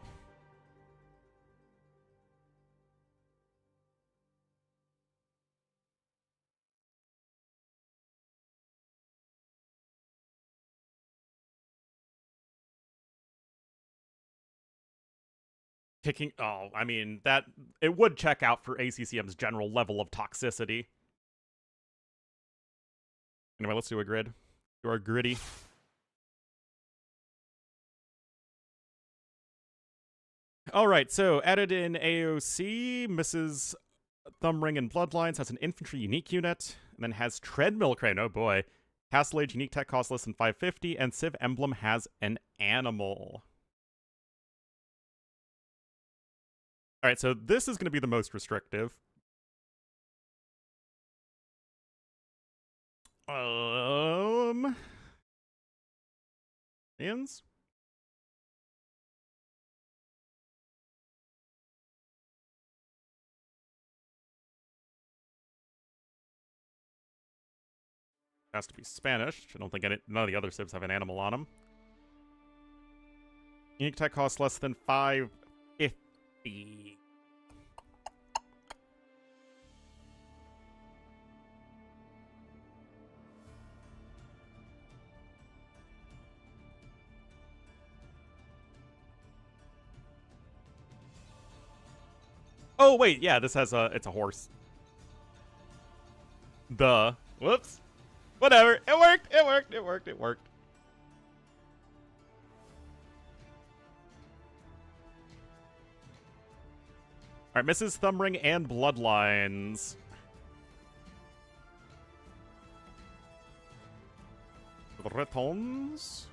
Kicking. Oh, I mean, that. It would check out for ACCM's general level of toxicity. Anyway, let's do a grid. Do our gritty. Alright, so added in AOC, Mrs. Thumbring and Bloodlines has an infantry unique unit, and then has Treadmill Crane, oh boy. Castle Age unique tech costs less than 550, and Civ Emblem has an animal. Alright, so this is going to be the most restrictive. Ians? Has to be Spanish. I don't think none of the other civs have an animal on them. Unique tech costs less than 550. Oh, wait, yeah, this has it's a horse. Duh. Whoops. Whatever. It worked. It worked. It worked. It worked. Alright, Mrs. Thumbring and Bloodlines. Bretons?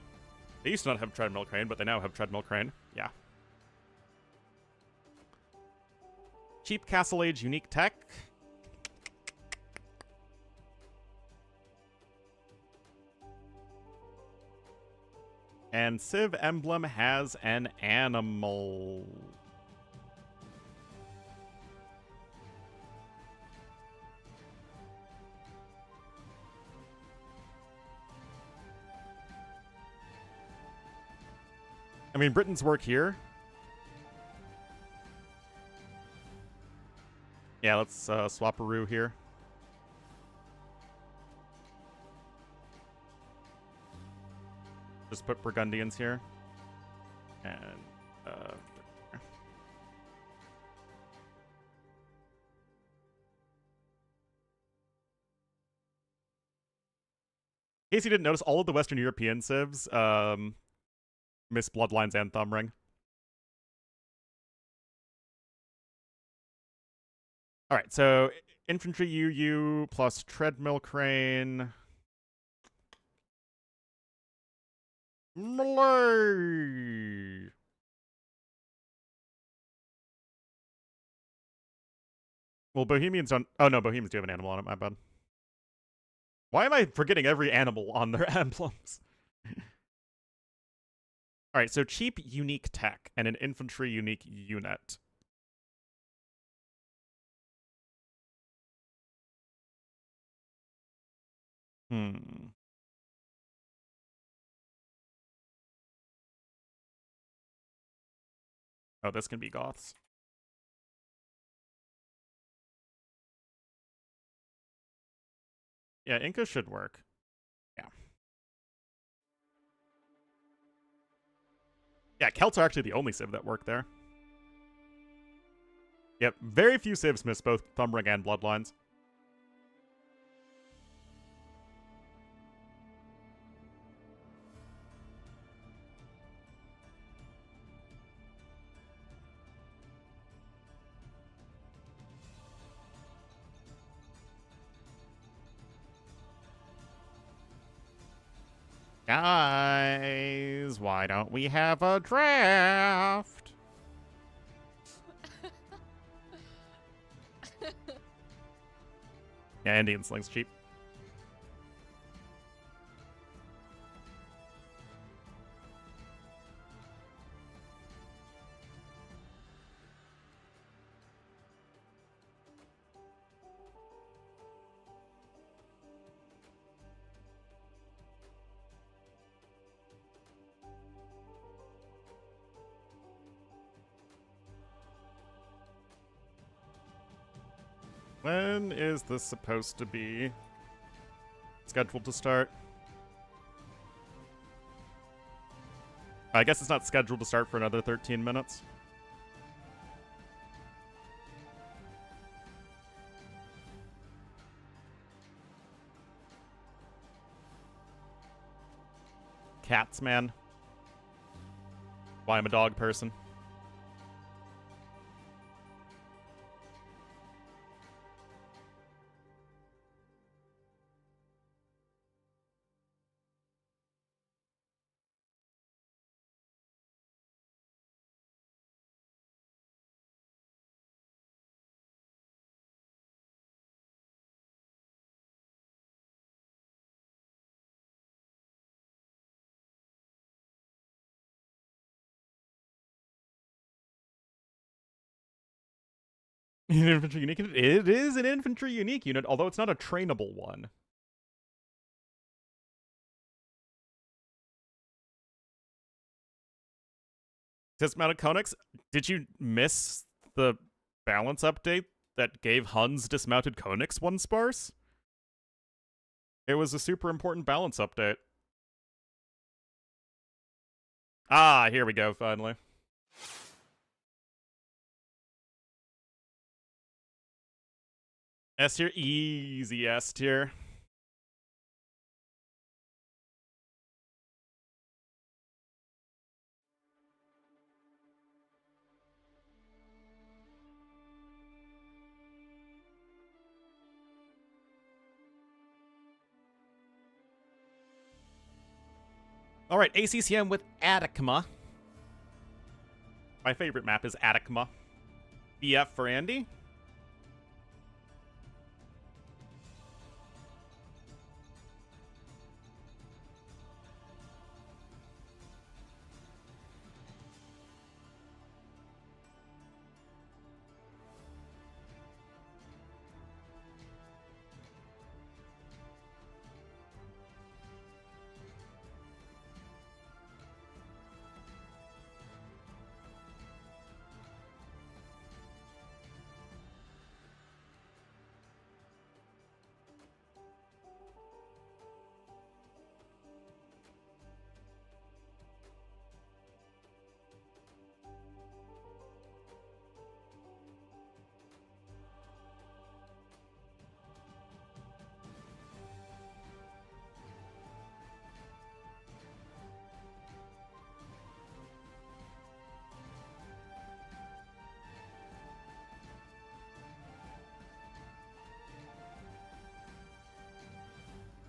They used to not have Treadmill Crane, but they now have Treadmill Crane. Yeah. Cheap Castle Age unique tech. And Civ Emblem has an animal. I mean, Britain's work here. Yeah, let's swap a roux here. Just put Burgundians here. And, in case you didn't notice, all of the Western European civs miss Bloodlines and Thumbring. Alright, so Infantry UU plus Treadmill Crane. Malay! Well, Bohemians don't... Oh, no, Bohemians do have an animal on it, my bad. Why am I forgetting every animal on their emblems? Alright, so cheap unique tech and an infantry unique unit. Oh, this can be Goths. Yeah, Inca should work. Yeah. Yeah, Celts are actually the only civ that work there. Yep, very few civs miss both Thumbring and Bloodlines. Guys, why don't we have a draft? Yeah, Indian sling's cheap. When is this supposed to be scheduled to start? I guess it's not scheduled to start for another 13 minutes. Cats, man. Why I'm a dog person. An infantry unique unit? It is an infantry unique unit, although it's not a trainable one. Dismounted Konix, did you miss the balance update that gave Huns dismounted Konix one sparse? It was a super important balance update. Ah, here we go, finally. S tier, easy S tier. Alright, ACCM with Atacama. My favorite map is Atacama. BF for Andy.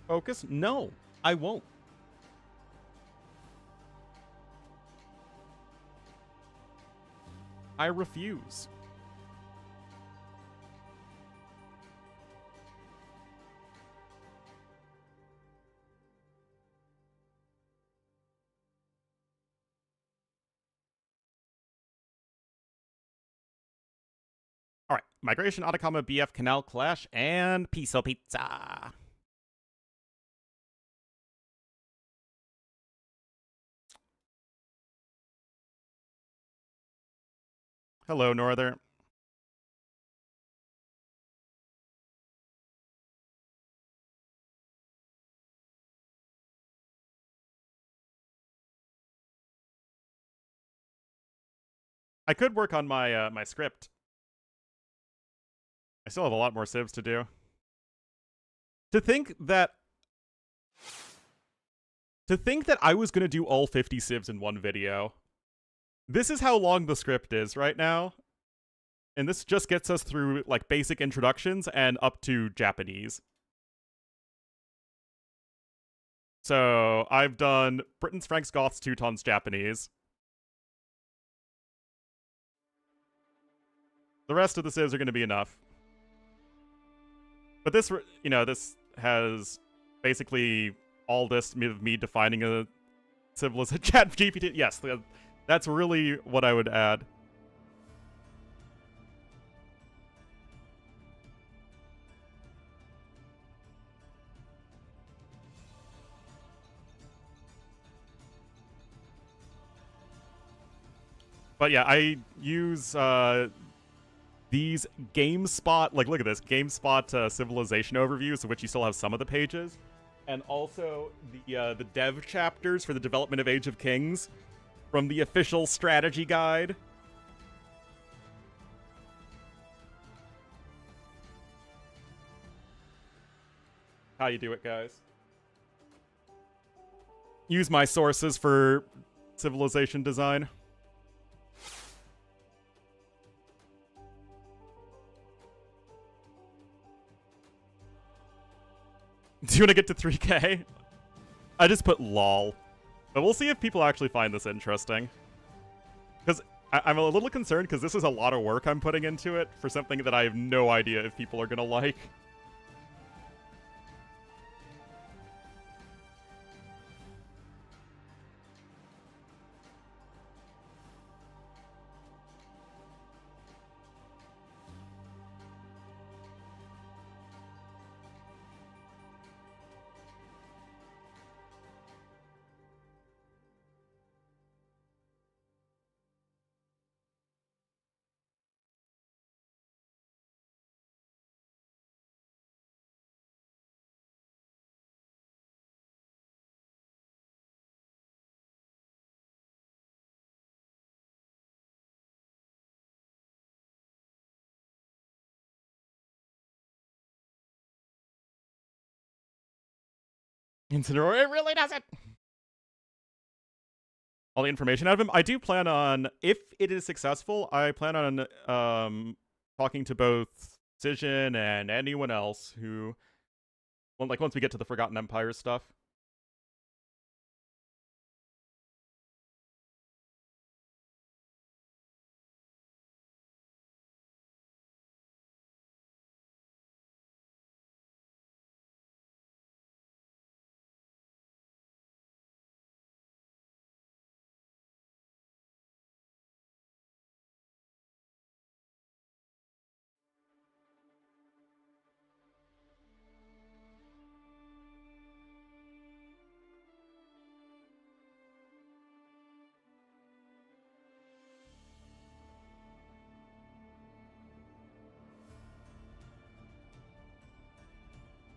Focus? No, I won't. I refuse. All right, Migration, Atacama, BF, Canal, Clash, and Piso Pizza. Hello, Norther. I could work on my my script. I still have a lot more civs to do. To think that I was going to do all 50 civs in one video. This is how long the script is right now. And this just gets us through like basic introductions and up to Japanese. So I've done Britons, Franks, Goths, Teutons, Japanese. The rest of the civs are going to be enough. But this, this has basically all this of me defining a civilization. Chat GPT. Yes, that's really what I would add. But yeah, I use these GameSpot, like, look at this, GameSpot civilization overviews, of which you still have some of the pages, and also the dev chapters for the development of Age of Kings from the official strategy guide. How you do it, guys. Use my sources for civilization design. Do you want to get to 3K? I just put lol. But we'll see if people actually find this interesting. Because I'm a little concerned because this is a lot of work I'm putting into it for something that I have no idea if people are going to like. Consider it really doesn't. All the information out of him. I do plan on, if it is successful, I plan on talking to both Cision and anyone else who, well, like, once we get to the Forgotten Empire stuff.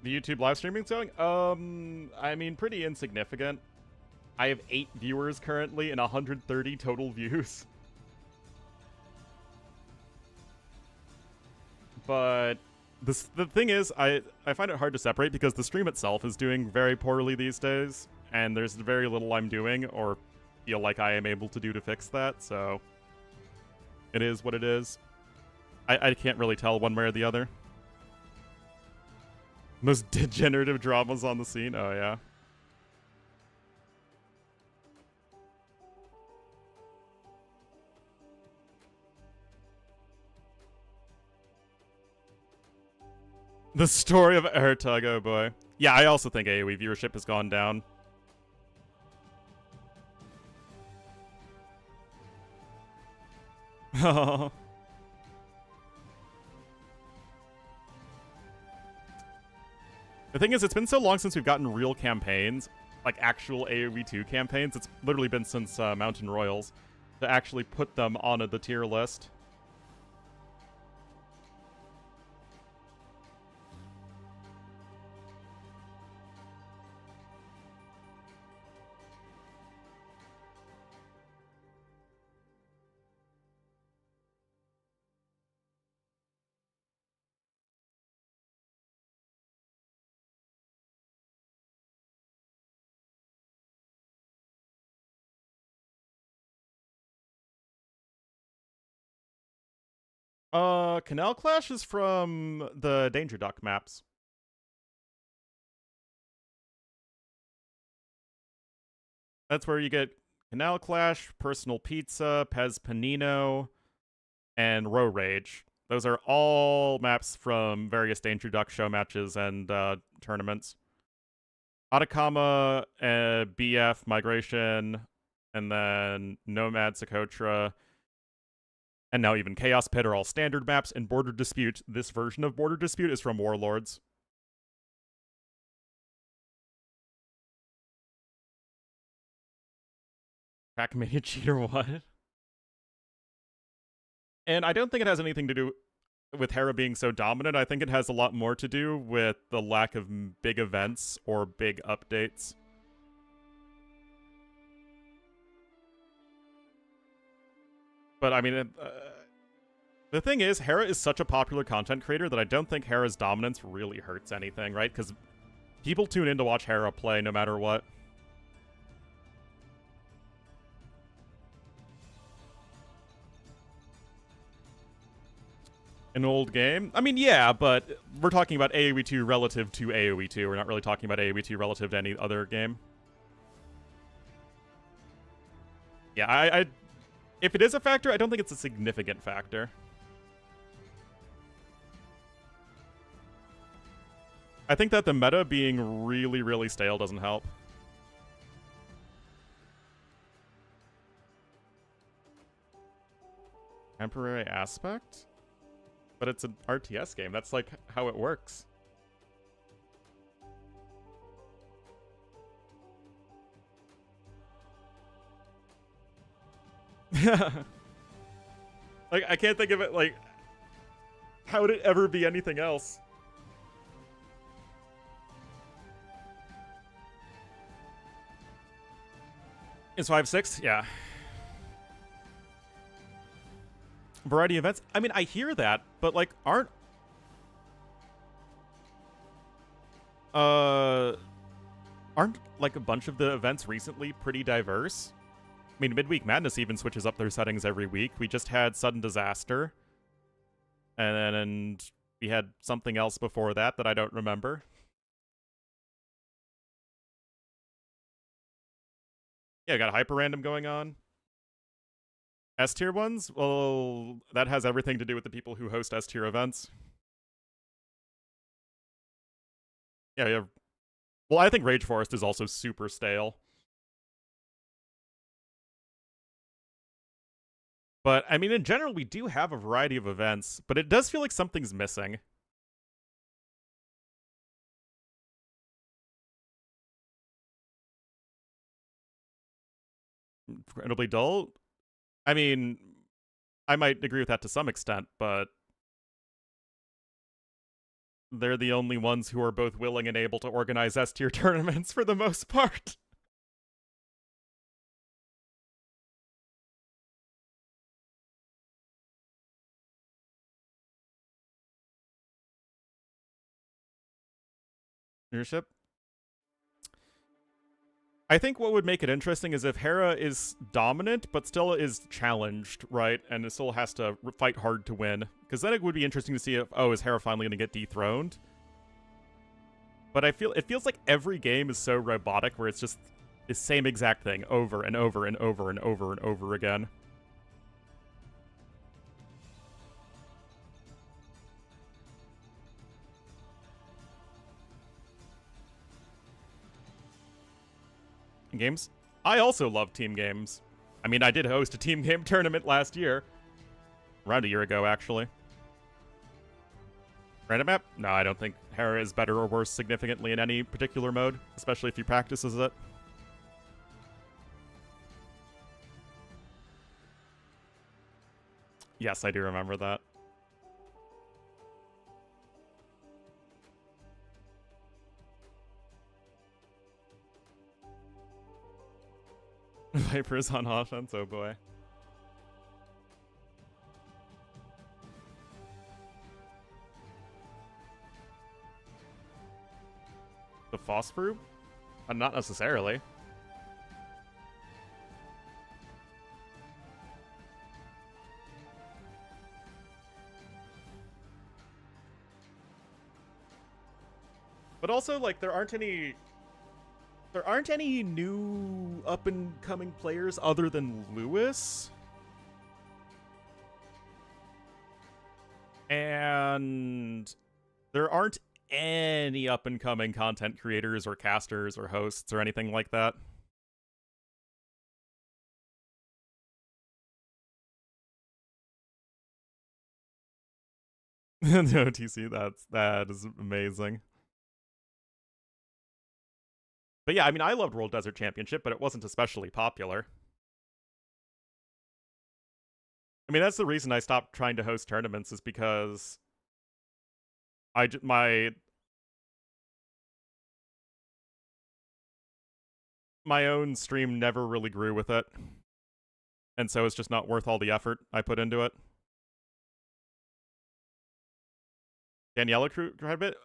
The YouTube live streaming's going? I mean, pretty insignificant. I have 8 viewers currently and 130 total views. But the thing is, I find it hard to separate because the stream itself is doing very poorly these days, and there's very little I'm doing or feel like I am able to do to fix that, so it is what it is. I can't really tell one way or the other. Most degenerative dramas on the scene? Oh, yeah. The story of Ertug, oh boy. Yeah, I also think AoE viewership has gone down. The thing is, it's been so long since we've gotten real campaigns, like actual AoE 2 campaigns. It's literally been since Mountain Royals to actually put them on the tier list. Canal Clash is from the Danger Duck maps. That's where you get Canal Clash, Personal Pizza, Pez Panino, and Row Rage. Those are all maps from various Danger Duck show matches and tournaments. Atacama, BF, Migration, and then Nomad, Socotra, and now even Chaos Pit are all standard maps, and Border Dispute, this version of Border Dispute is from Warlords. Trackmania Cheater 1. And I don't think it has anything to do with Hera being so dominant. I think it has a lot more to do with the lack of big events or big updates. But I mean, the thing is, Hera is such a popular content creator that I don't think Hera's dominance really hurts anything, right? Because people tune in to watch Hera play no matter what. An old game? I mean, yeah, but we're talking about AoE 2 relative to AoE 2. We're not really talking about AoE 2 relative to any other game. Yeah, if it is a factor, I don't think it's a significant factor. I think that the meta being really, really stale doesn't help. Temporary aspect? But it's an RTS game. That's like how it works. Like, I can't think of it, like, how would it ever be anything else? Is 5-6? Yeah. Variety events? I mean, I hear that, but, like, aren't like, a bunch of the events recently pretty diverse? I mean, Midweek Madness even switches up their settings every week. We just had Sudden Disaster. And we had something else before that I don't remember. Yeah, got a hyper random going on. S tier ones? Well, that has everything to do with the people who host S tier events. Yeah. Well, I think Rage Forest is also super stale. But, I mean, in general, we do have a variety of events, but it does feel like something's missing. Incredibly dull? I mean, I might agree with that to some extent, but they're the only ones who are both willing and able to organize S-tier tournaments for the most part. Leadership? I think what would make it interesting is if Hera is dominant, but still is challenged, right? And it still has to fight hard to win. Because then it would be interesting to see if, oh, is Hera finally going to get dethroned? But it feels like every game is so robotic where it's just the same exact thing over and over and over and over and over again. Games? I also love team games. I mean, I did host a team game tournament last year. Around a year ago, actually. Random map? No, I don't think Hera is better or worse significantly in any particular mode, especially if he practices it. Yes, I do remember that. Viper is on offense, oh boy. The Phosphor? Not necessarily. But also, like, there aren't any There aren't any new up-and-coming players other than Lewis. And there aren't any up-and-coming content creators or casters or hosts or anything like that. No, TC, that is amazing. But yeah, I mean, I loved World Desert Championship, but it wasn't especially popular. I mean, that's the reason I stopped trying to host tournaments, is because my own stream never really grew with it. And so it's just not worth all the effort I put into it. Daniela tried a bit.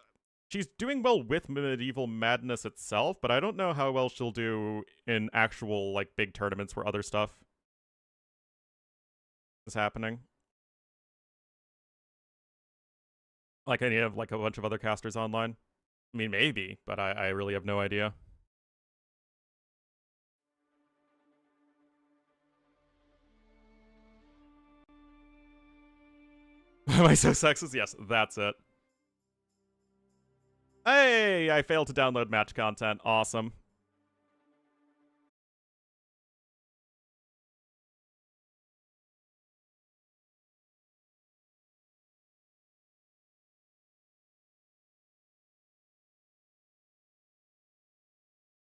She's doing well with Medieval Madness itself, but I don't know how well she'll do in actual, like, big tournaments where other stuff is happening. Like any of, like, a bunch of other casters online. I mean, maybe, but I really have no idea. Am I so sexist? Yes, that's it. Hey, I failed to download match content. Awesome.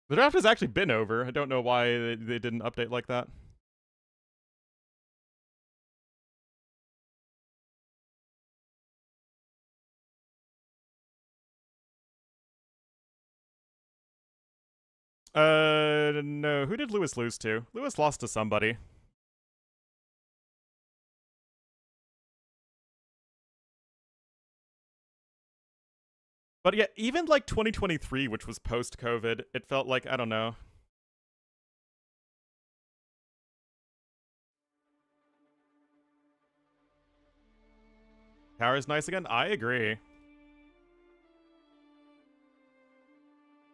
The draft has actually been over. I don't know why they didn't update like that. No. Who did Lewis lose to? Lewis lost to somebody. But yeah, even like 2023, which was post-COVID, it felt like, I don't know. Tower's nice again? I agree.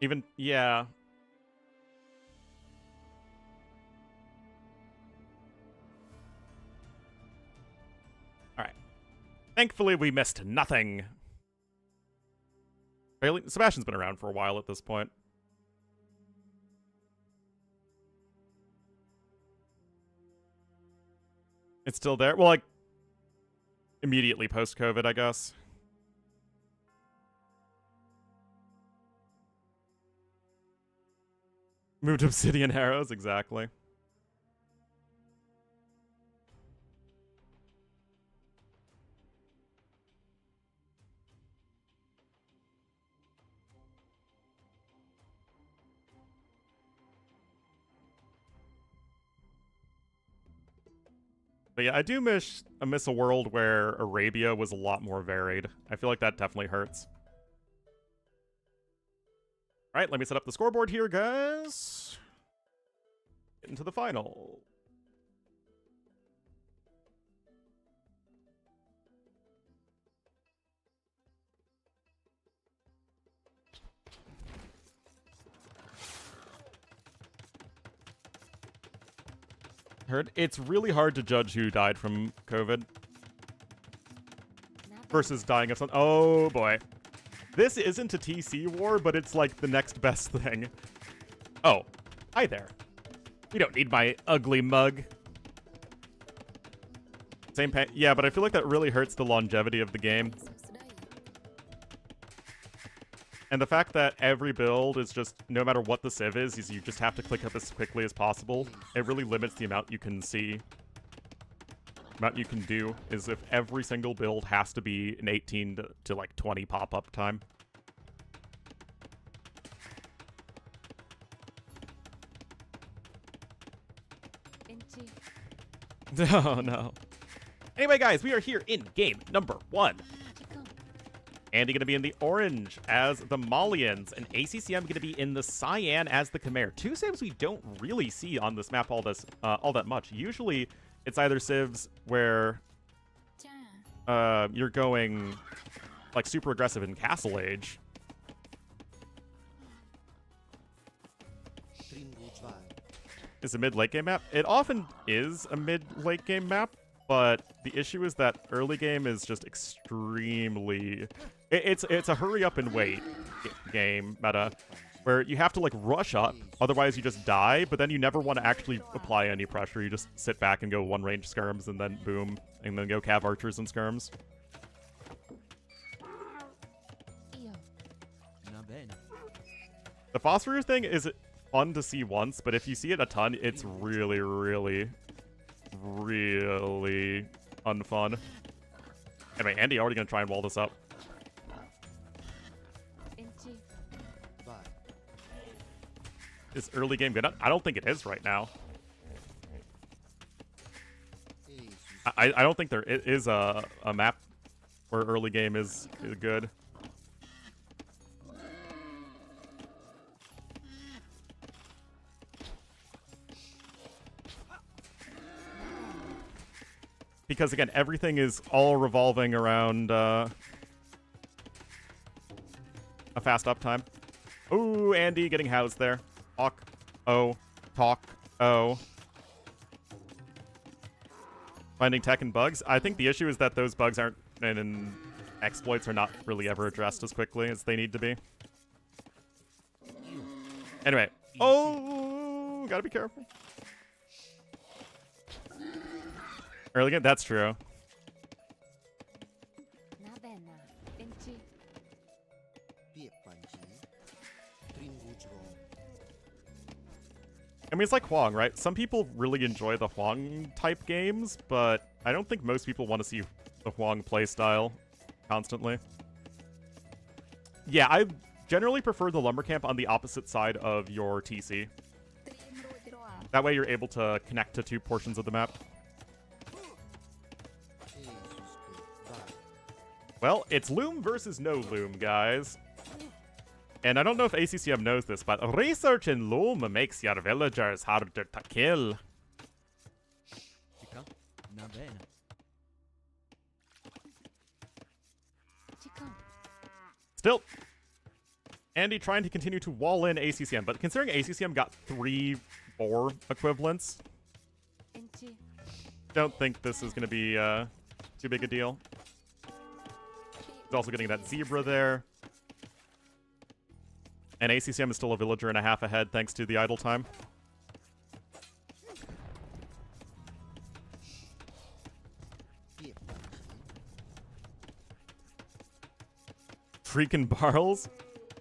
Even, yeah. Alright. Thankfully, we missed nothing. Sebastian's been around for a while at this point. It's still there? Well, like, immediately post-COVID, I guess. Moved Obsidian Arrows, exactly. But yeah, I do miss a world where Arabia was a lot more varied. I feel like that definitely hurts. Alright, let me set up the scoreboard here, guys. Get into the final. Heard it's really hard to judge who died from COVID versus dying of something. Oh boy. This isn't a TC war, but it's like the next best thing. Oh, hi there. We don't need my ugly mug. Same pain. Yeah, but I feel like that really hurts the longevity of the game. And the fact that every build is just, no matter what the civ is you just have to click up as quickly as possible. It really limits the amount you can see. The amount you can do is if every single build has to be an 18 to like 20 pop-up time. Oh no. Anyway, guys, we are here in game number 1. Andy gonna be in the orange as the Malians, and ACCM gonna be in the cyan as the Khmer. Two civs we don't really see on this map all that much. Usually, it's either civs where you're going like super aggressive in Castle Age, is a mid-late game map. It often is a mid-late game map, but the issue is that early game is just extremely... It's a hurry up and wait game meta, where you have to like rush up, otherwise you just die, but then you never want to actually apply any pressure. You just sit back and go one range skirms and then boom, and then go cav archers and skirms. The phosphorus thing is fun to see once, but if you see it a ton, it's really, really, really unfun. Anyway, Andy already gonna try and wall this up. Is early game good? I don't think it is right now. I don't think there is a map where early game is good. Because again, everything is all revolving around a fast uptime. Ooh, Andy getting housed there. Talk. Oh. Talk. Oh. Finding tech and bugs. I think the issue is that those bugs aren't, and exploits are not really ever addressed as quickly as they need to be. Anyway. Oh, gotta be careful. Early game? That's true. I mean, it's like Huang, right? Some people really enjoy the Huang-type games, but I don't think most people want to see the Huang playstyle constantly. Yeah, I generally prefer the lumber camp on the opposite side of your TC. That way you're able to connect to two portions of the map. Well, it's Loom versus no Loom, guys. And I don't know if ACCM knows this, but research in Loom makes your villagers harder to kill. Still, Andy trying to continue to wall in ACCM, but considering ACCM got 3 boar equivalents, don't think this is going to be too big a deal. He's also getting that zebra there. And ACCM is still a villager and a half ahead thanks to the idle time. Freaking Barles?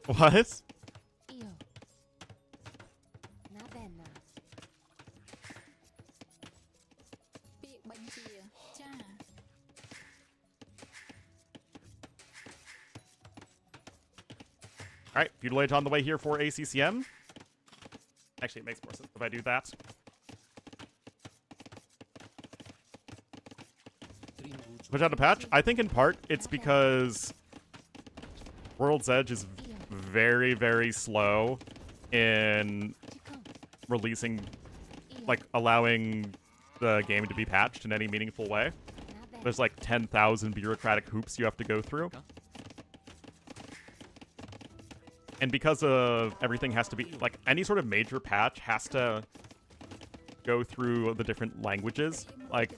What? Alright, feudal age on the way here for ACCM. Actually, it makes more sense if I do that. Push out a patch? I think in part it's because World's Edge is very, very slow in releasing, like, allowing the game to be patched in any meaningful way. There's like 10,000 bureaucratic hoops you have to go through. And because of everything has to be, like, any sort of major patch has to go through the different languages. Like,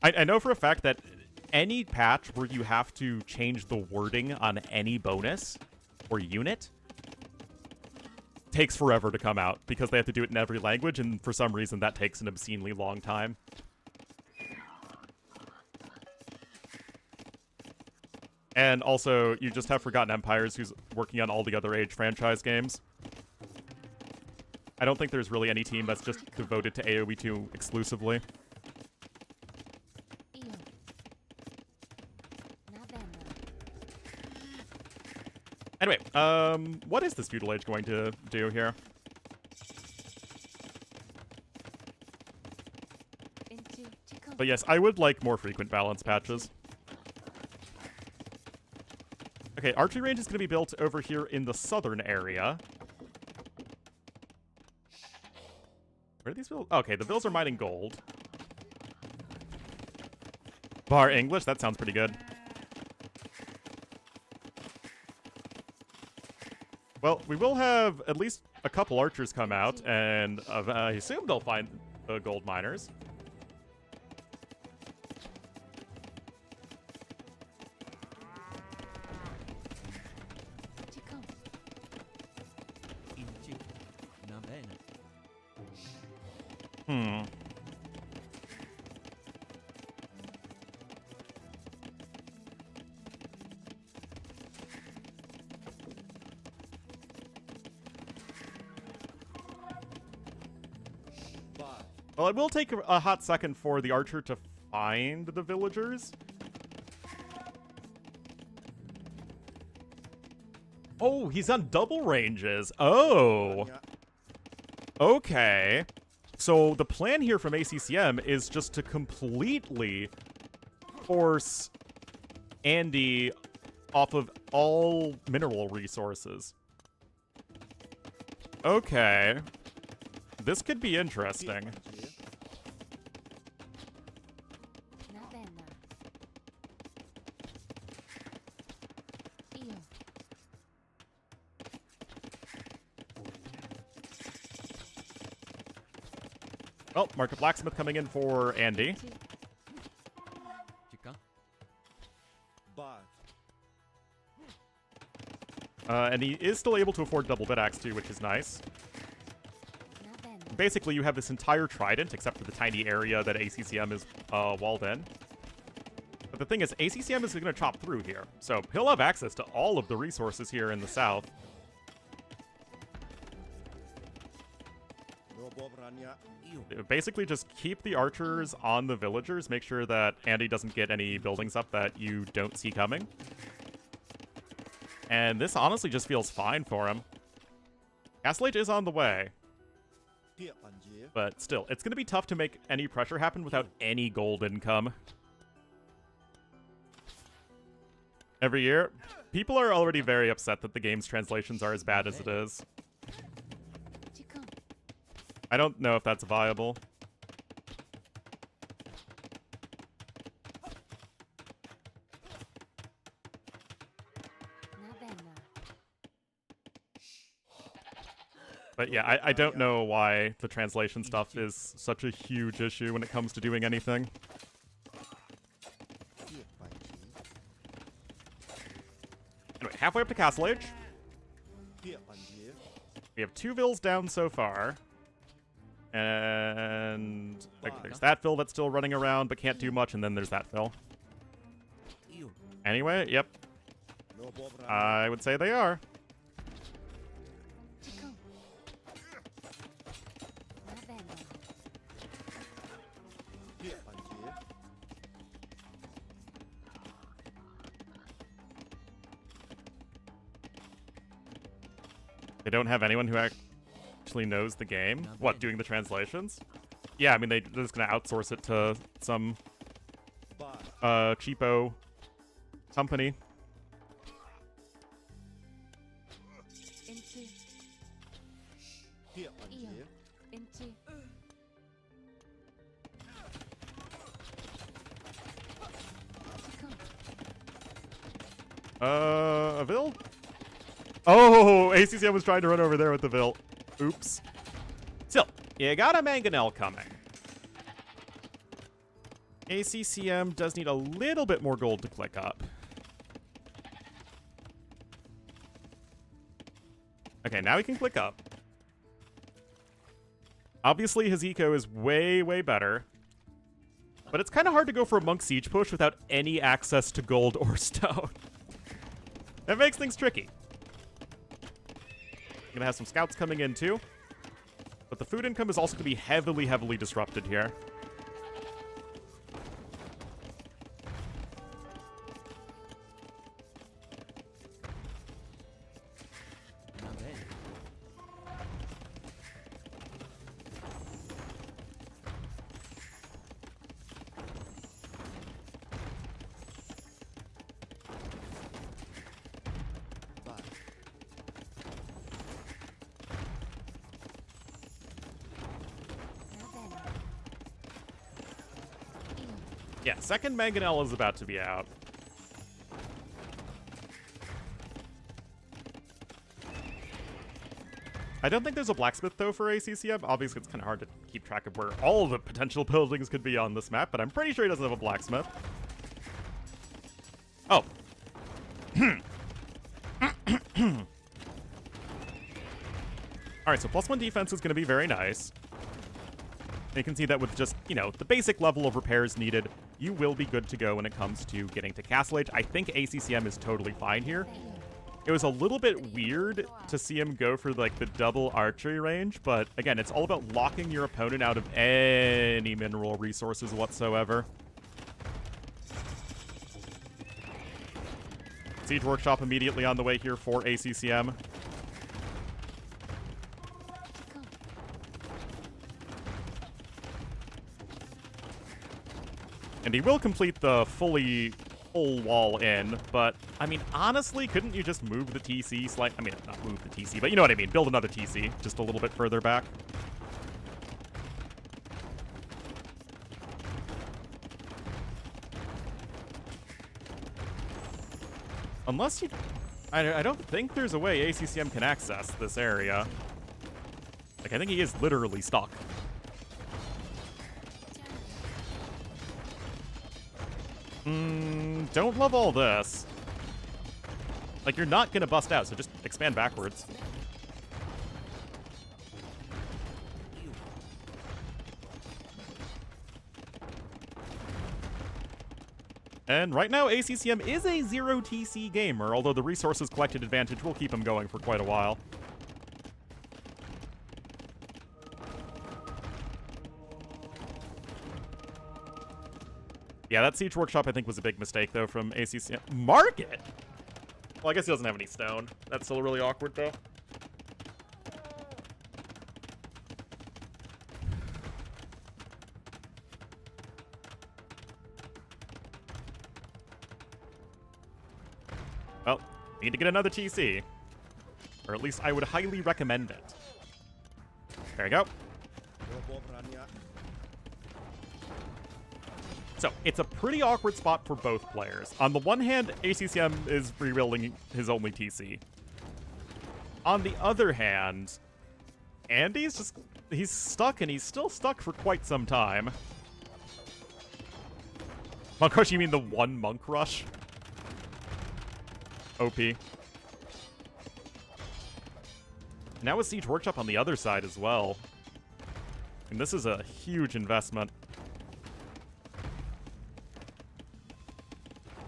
I know for a fact that any patch where you have to change the wording on any bonus or unit takes forever to come out because they have to do it in every language, and for some reason that takes an obscenely long time. And also, you just have Forgotten Empires, who's working on all the other Age franchise games. I don't think there's really any team that's just devoted to AoE 2 exclusively. Anyway, what is this feudal age going to do here? But yes, I would like more frequent balance patches. Okay, archery range is going to be built over here in the southern area. Where are these bills? Okay, the bills are mining gold. Bar English? That sounds pretty good. Well, we will have at least a couple archers come out, and I assume they'll find the gold miners. Inci. Na bene. Hmm. Five. Well, it will take a hot second for the archer to find the villagers. Oh, he's on double ranges. Oh. Okay. So the plan here from ACCM is just to completely force Andy off of all mineral resources. Okay. This could be interesting. Well, Market Blacksmith coming in for Andy. Chica. Five. And he is still able to afford double bit axe too, which is nice. Basically, you have this entire trident, except for the tiny area that ACCM is walled in. But the thing is, ACCM is going to chop through here, so he'll have access to all of the resources here in the south. Basically, just keep the archers on the villagers. Make sure that Andy doesn't get any buildings up that you don't see coming. And this honestly just feels fine for him. Castle Age is on the way. But still, it's going to be tough to make any pressure happen without any gold income. Every year, people are already very upset that the game's translations are as bad as it is. I don't know if that's viable. But yeah, I don't know why the translation stuff is such a huge issue when it comes to doing anything. Anyway, halfway up to Castle Age. We have 2 vills down so far. And there's that Phil that's still running around but can't do much, and then there's that Phil. Anyway, yep. I would say they are. They don't have anyone who actually knows the game. What, doing the translations? Yeah, I mean, they're just gonna outsource it to some cheapo company. A Vil? Oh, ACCM was trying to run over there with the Vil. Oops. Still, you got a Mangonel coming. ACCM does need a little bit more gold to click up. Okay, now he can click up. Obviously, his eco is way, way better. But it's kind of hard to go for a Monk Siege push without any access to gold or stone. That makes things tricky. Gonna have some scouts coming in too. But the food income is also gonna be heavily, heavily disrupted here. Yeah, second Mangonel is about to be out. I don't think there's a blacksmith, though, for ACCM. Obviously, it's kind of hard to keep track of where all the potential buildings could be on this map, but I'm pretty sure he doesn't have a blacksmith. Oh. Alright, so +1 defense is going to be very nice. And you can see that with just, you know, the basic level of repairs needed, you will be good to go when it comes to getting to Castle Age. I think ACCM is totally fine here. It was a little bit weird to see him go for, like, the double archery range, but, again, it's all about locking your opponent out of any mineral resources whatsoever. Siege Workshop immediately on the way here for ACCM. And he will complete the full wall in, but, I mean, honestly, couldn't you just move the TC slightly? I mean, not move the TC, but you know what I mean. Build another TC, just a little bit further back. Unless you... I don't think there's a way ACCM can access this area. Like, I think he is literally stuck. Don't love all this. Like, you're not gonna bust out, so just expand backwards. And right now, ACCM is a 0 TC gamer, although the resources collected advantage will keep him going for quite a while. Yeah, that Siege Workshop, I think, was a big mistake, though, from ACCM. Market? Well, I guess he doesn't have any stone. That's still really awkward, though. Well, need to get another TC. Or at least I would highly recommend it. There we go. So, it's a pretty awkward spot for both players. On the one hand, ACCM is rebuilding his only TC. On the other hand, Andy's just... he's stuck, and he's still stuck for quite some time. Monk Rush, you mean the one Monk Rush? OP. Now with Siege Workshop on the other side as well. And this is a huge investment.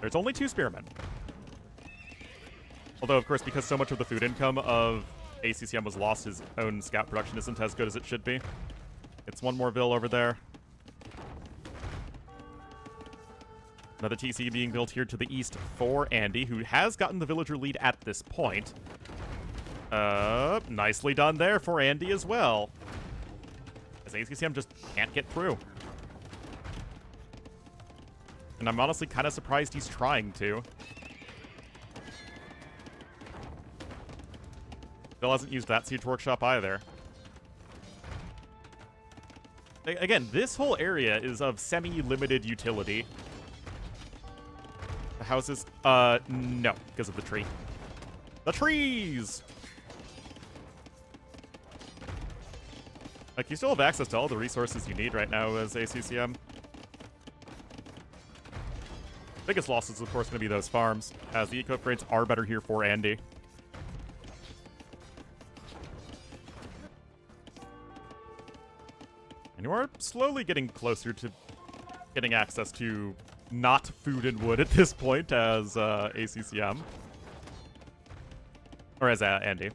There's only 2 spearmen. Although, of course, because so much of the food income of ACCM was lost, his own scout production isn't as good as it should be. It's one more Ville over there. Another TC being built here to the east for Andy, who has gotten the villager lead at this point. Nicely done there for Andy as well. As ACCM just can't get through. And I'm honestly kind of surprised he's trying to. Bill hasn't used that Siege Workshop either. Again, this whole area is of semi-limited utility. The houses, no, because of the tree. The trees! Like, you still have access to all the resources you need right now as ACCM. Biggest loss is, of course, going to be those farms, as the eco upgrades are better here for Andy. And you are slowly getting closer to getting access to not food and wood at this point as ACCM. Or as Andy.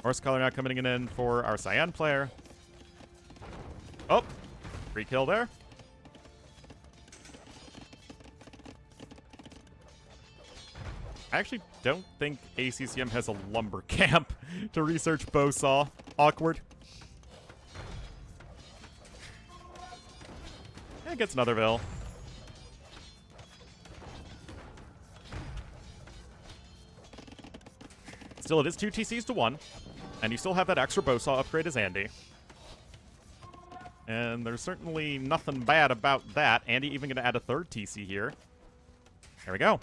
Horse color now coming in for our Cyan player. Oh! Free kill there. I actually don't think ACCM has a lumber camp to research bowsaw. Awkward. And gets another Ville. Still, it is 2 TCs to 1. And you still have that extra bowsaw upgrade as Andy. And there's certainly nothing bad about that. Andy even going to add a 3rd TC here. There we go.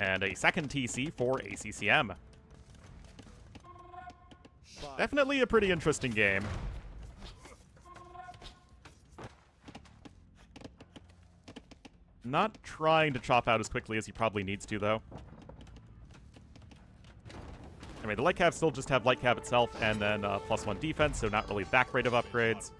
And a second TC for ACCM. Bye. Definitely a pretty interesting game. Not trying to chop out as quickly as he probably needs to, though. I mean, the light cav still just have light cav itself and then +1 defense, so not really that great of upgrades.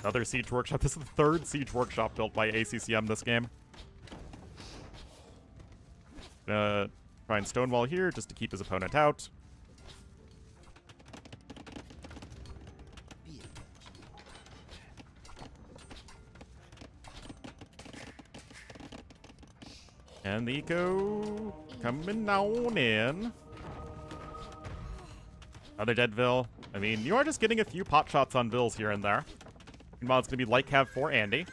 Another Siege Workshop. This is the third Siege Workshop built by ACCM this game. Gonna try and Stonewall here just to keep his opponent out. And the eco coming on in. Another dead Vil. I mean, you are just getting a few pot shots on Vils here and there. Meanwhile, it's going to be light cav for Andy.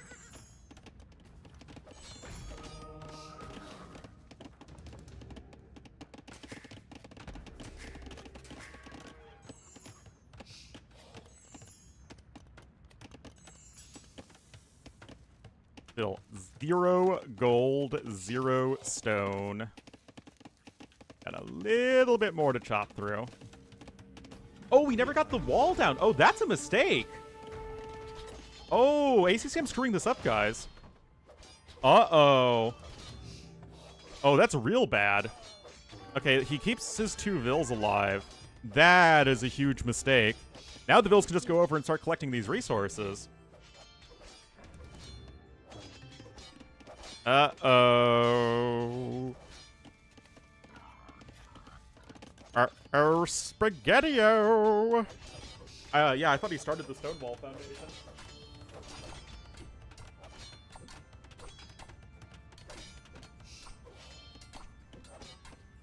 Still 0 gold, 0 stone. Got a little bit more to chop through. Oh, we never got the wall down. Oh, that's a mistake. Oh, ACCM screwing this up, guys. Uh-oh. Oh, that's real bad. Okay, he keeps his 2 Vils alive. That is a huge mistake. Now the Vils can just go over and start collecting these resources. Uh-oh. Uh-oh, Spaghetti-O. Yeah, I thought he started the Stonewall Foundation.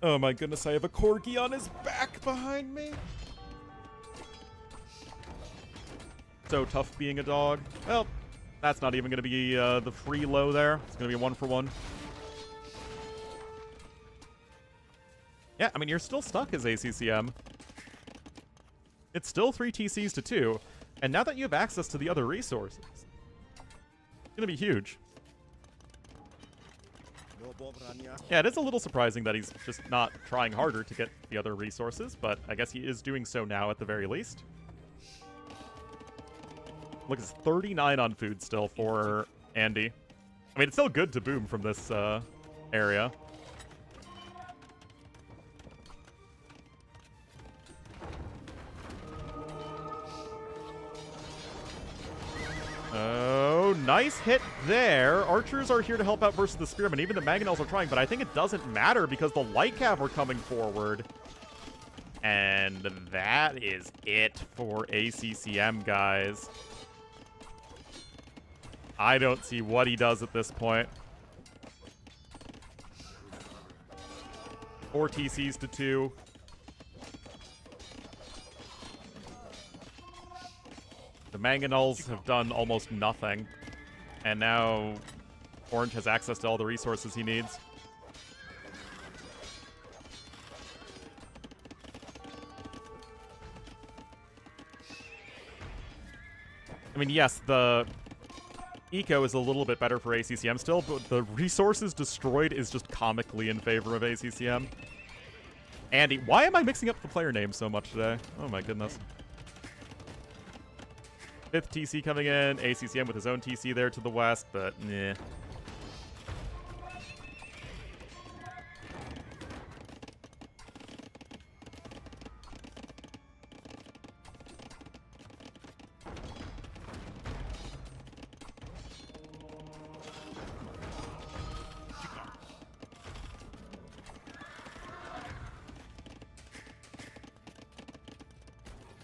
Oh my goodness, I have a corgi on his back behind me. So tough being a dog. Well, that's not even going to be the free low there. It's going to be a 1-for-1. Yeah, I mean, you're still stuck as ACCM. It's still 3 TCs to 2. And now that you have access to the other resources, it's going to be huge. Yeah, it is a little surprising that he's just not trying harder to get the other resources, but I guess he is doing so now at the very least. Look, it's 39 on food still for Andy. I mean, it's still good to boom from this area. Oh, nice hit there. Archers are here to help out versus the Spearmen. Even the Mangonels are trying, but I think it doesn't matter because the Light Cav are coming forward. And that is it for ACCM, guys. I don't see what he does at this point. 4 TCs to 2. The Mangonels have done almost nothing. And now Orange has access to all the resources he needs. I mean, yes, the eco is a little bit better for ACCM still, but the resources destroyed is just comically in favor of ACCM. Andy, why am I mixing up the player names so much today? Oh my goodness. 5th TC coming in, ACCM with his own TC there to the west, but nah.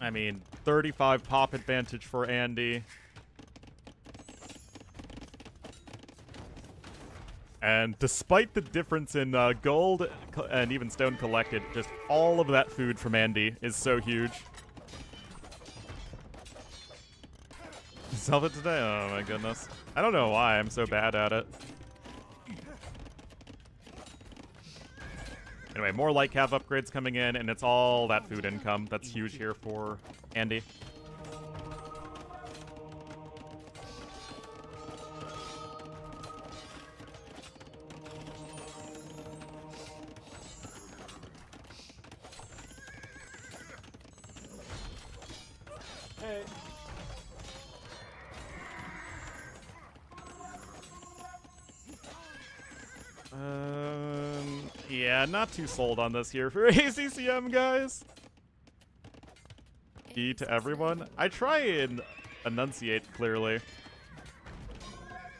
I mean, 35 pop advantage for Andy. And despite the difference in gold and even stone collected, just all of that food from Andy is so huge. Solve it today? Oh my goodness. I don't know why I'm so bad at it. Anyway, more light cav upgrades coming in, and it's all that food income. That's huge here for Andy. Okay. Yeah, not too sold on this here for ACCM, guys. E to everyone. I try and enunciate clearly.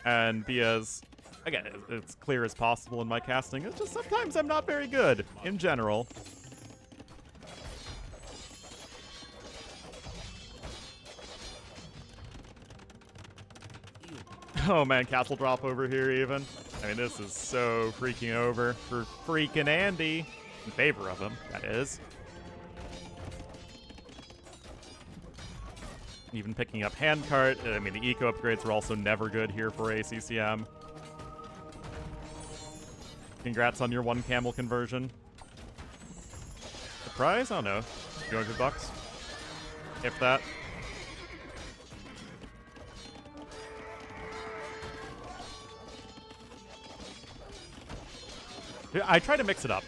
And be as, again, as clear as possible in my casting. It's just sometimes I'm not very good, in general. Oh man, castle drop over here even. I mean, this is so freaking over for FreakinAndy. In favor of him, that is. Even picking up handcart. I mean, the eco upgrades are also never good here for ACCM. Congrats on your 1 camel conversion. The prize? I don't know. $200? If that. I try to mix it up.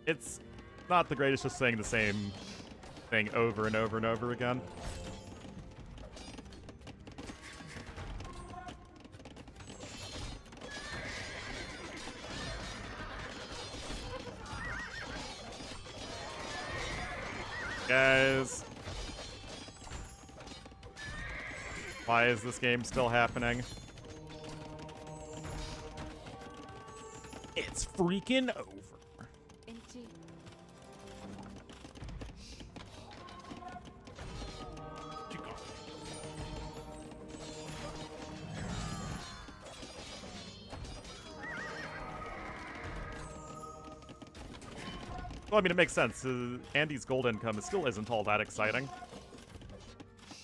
It's not the greatest just saying the same thing over and over and over again. Guys. Why is this game still happening? It's freaking over. Well, I mean, it makes sense. Andy's gold income still isn't all that exciting.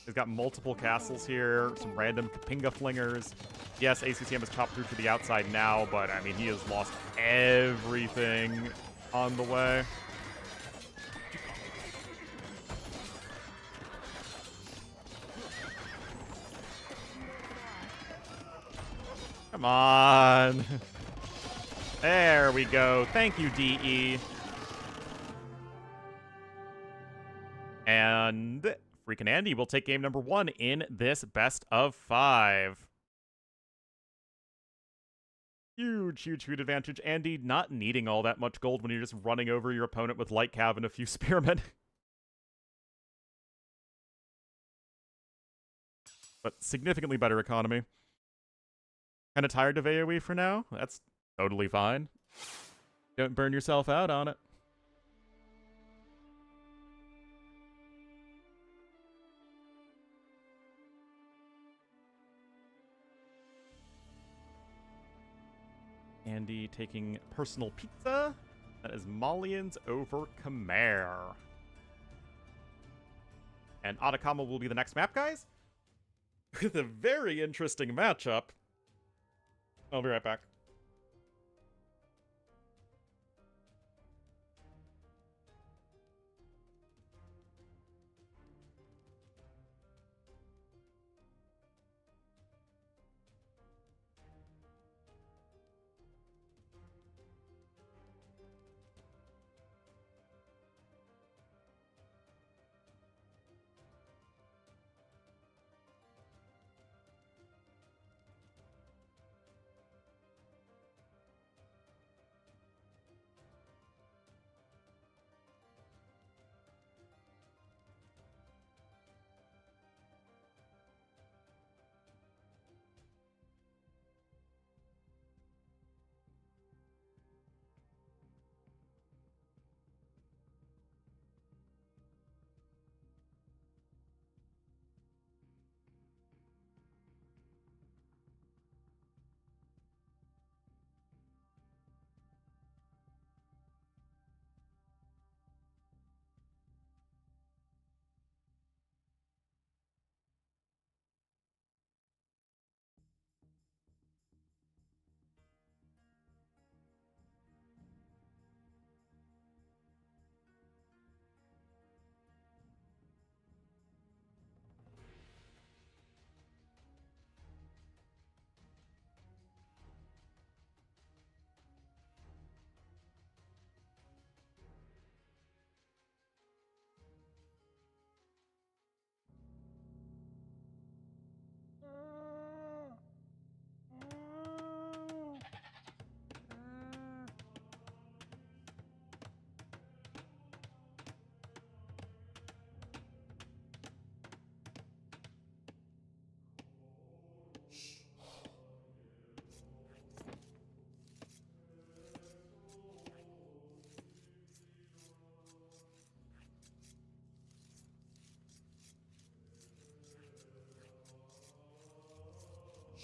He's got multiple castles here, some random Kapinga flingers. Yes, ACCM has chopped through to the outside now, but I mean, he has lost everything on the way. Come on. There we go. Thank you, DE. And FreakinAndy will take game number 1 in this best of 5. Huge, huge food advantage. Andy not needing all that much gold when you're just running over your opponent with light cav and a few spearmen. But significantly better economy. Kind of tired of AoE for now? That's totally fine. Don't burn yourself out on it. Andy taking personal pizza. That is Malians over Khmer. And Atacama will be the next map, guys. With a very interesting matchup. I'll be right back.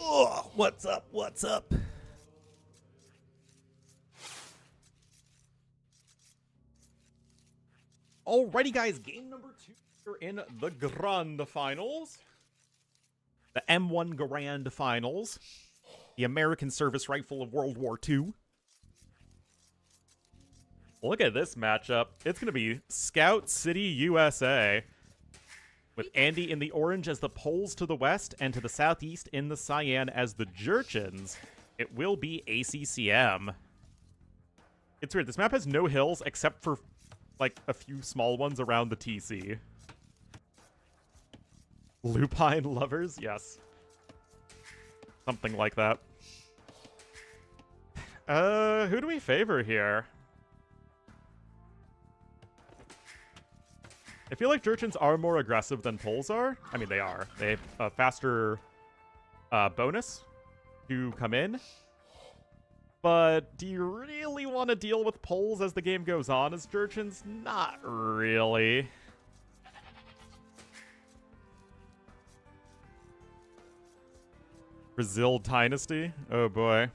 Oh, what's up? What's up? Alrighty, guys, game number 2 here in the Grand Finals. The M1 Grand Finals. The American Service Rifle of World War II. Look at this matchup. It's going to be Scout City, USA. With Andy in the orange as the Poles to the west, and to the southeast in the cyan as the Jurchens. It will be ACCM. It's weird. This map has no hills except for, like, a few small ones around the TC. Lupine lovers? Yes. Something like that. Who do we favor here? I feel like Jurchens are more aggressive than Poles are. I mean, they are. They have a faster bonus to come in. But do you really want to deal with Poles as the game goes on as Jurchens? Not really. Brazil Dynasty? Oh boy.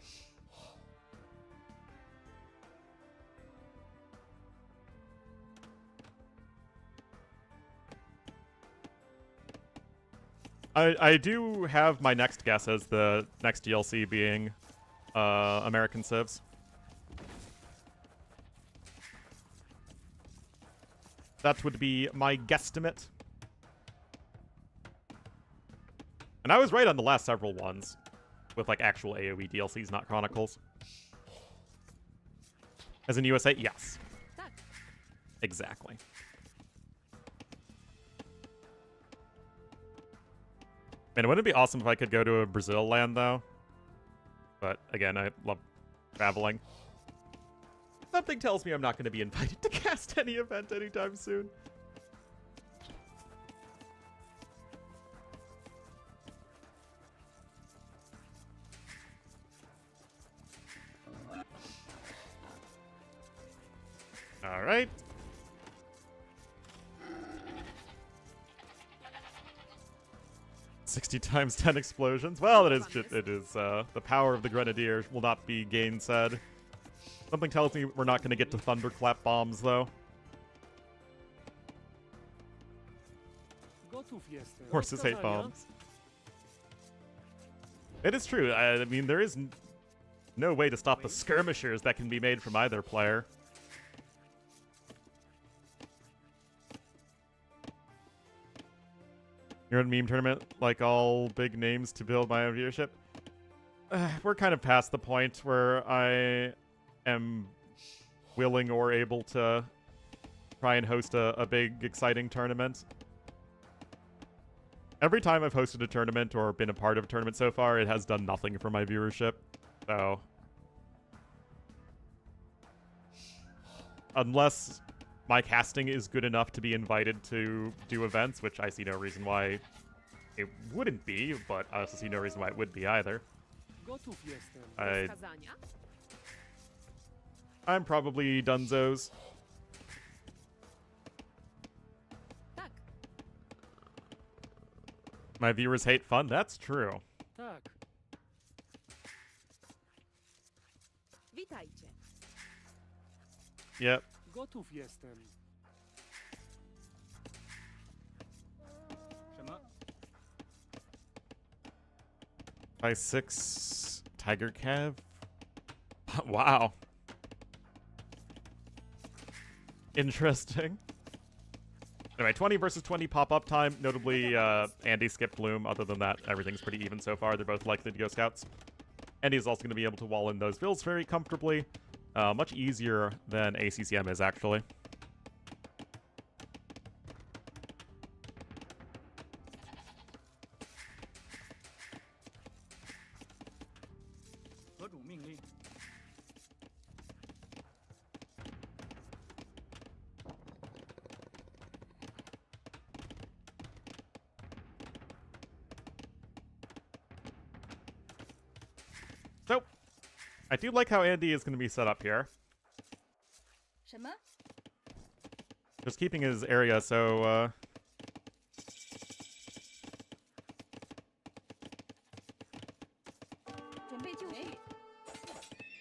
I do have my next guess as the next DLC being American Civs. That would be my guesstimate. And I was right on the last several ones with like actual AoE DLCs, not Chronicles. As in USA, yes. Exactly. Man, wouldn't it be awesome if I could go to a Brazil land, though? But, again, I love traveling. Something tells me I'm not going to be invited to cast any event anytime soon. All right. "60 times 10 explosions." Well, it is the power of the Grenadier will not be gainsaid. Something tells me we're not going to get to thunderclap bombs, though. Horses hate bombs. It is true. I mean, there is no way to stop the skirmishers that can be made from either player. You're in meme tournament, like all big names to build my own viewership. We're kind of past the point where I am willing or able to try and host a big, exciting tournament. Every time I've hosted a tournament or been a part of a tournament so far, it has done nothing for my viewership. So, unless my casting is good enough to be invited to do events, which I see no reason why it wouldn't be, but I also see no reason why it would be either. I'm probably Dunzos. My viewers hate fun? That's true. Yep. Gotów jestem. By 6 Tiger Cav? Wow. Interesting. Anyway, 20 versus 20 pop-up time. Notably, Andy skipped Bloom. Other than that, everything's pretty even so far. They're both likely to go Scouts. Andy's also going to be able to wall in those builds very comfortably. Much easier than ACCM is, actually. So, I do like how Andy is going to be set up here. Just keeping his area so,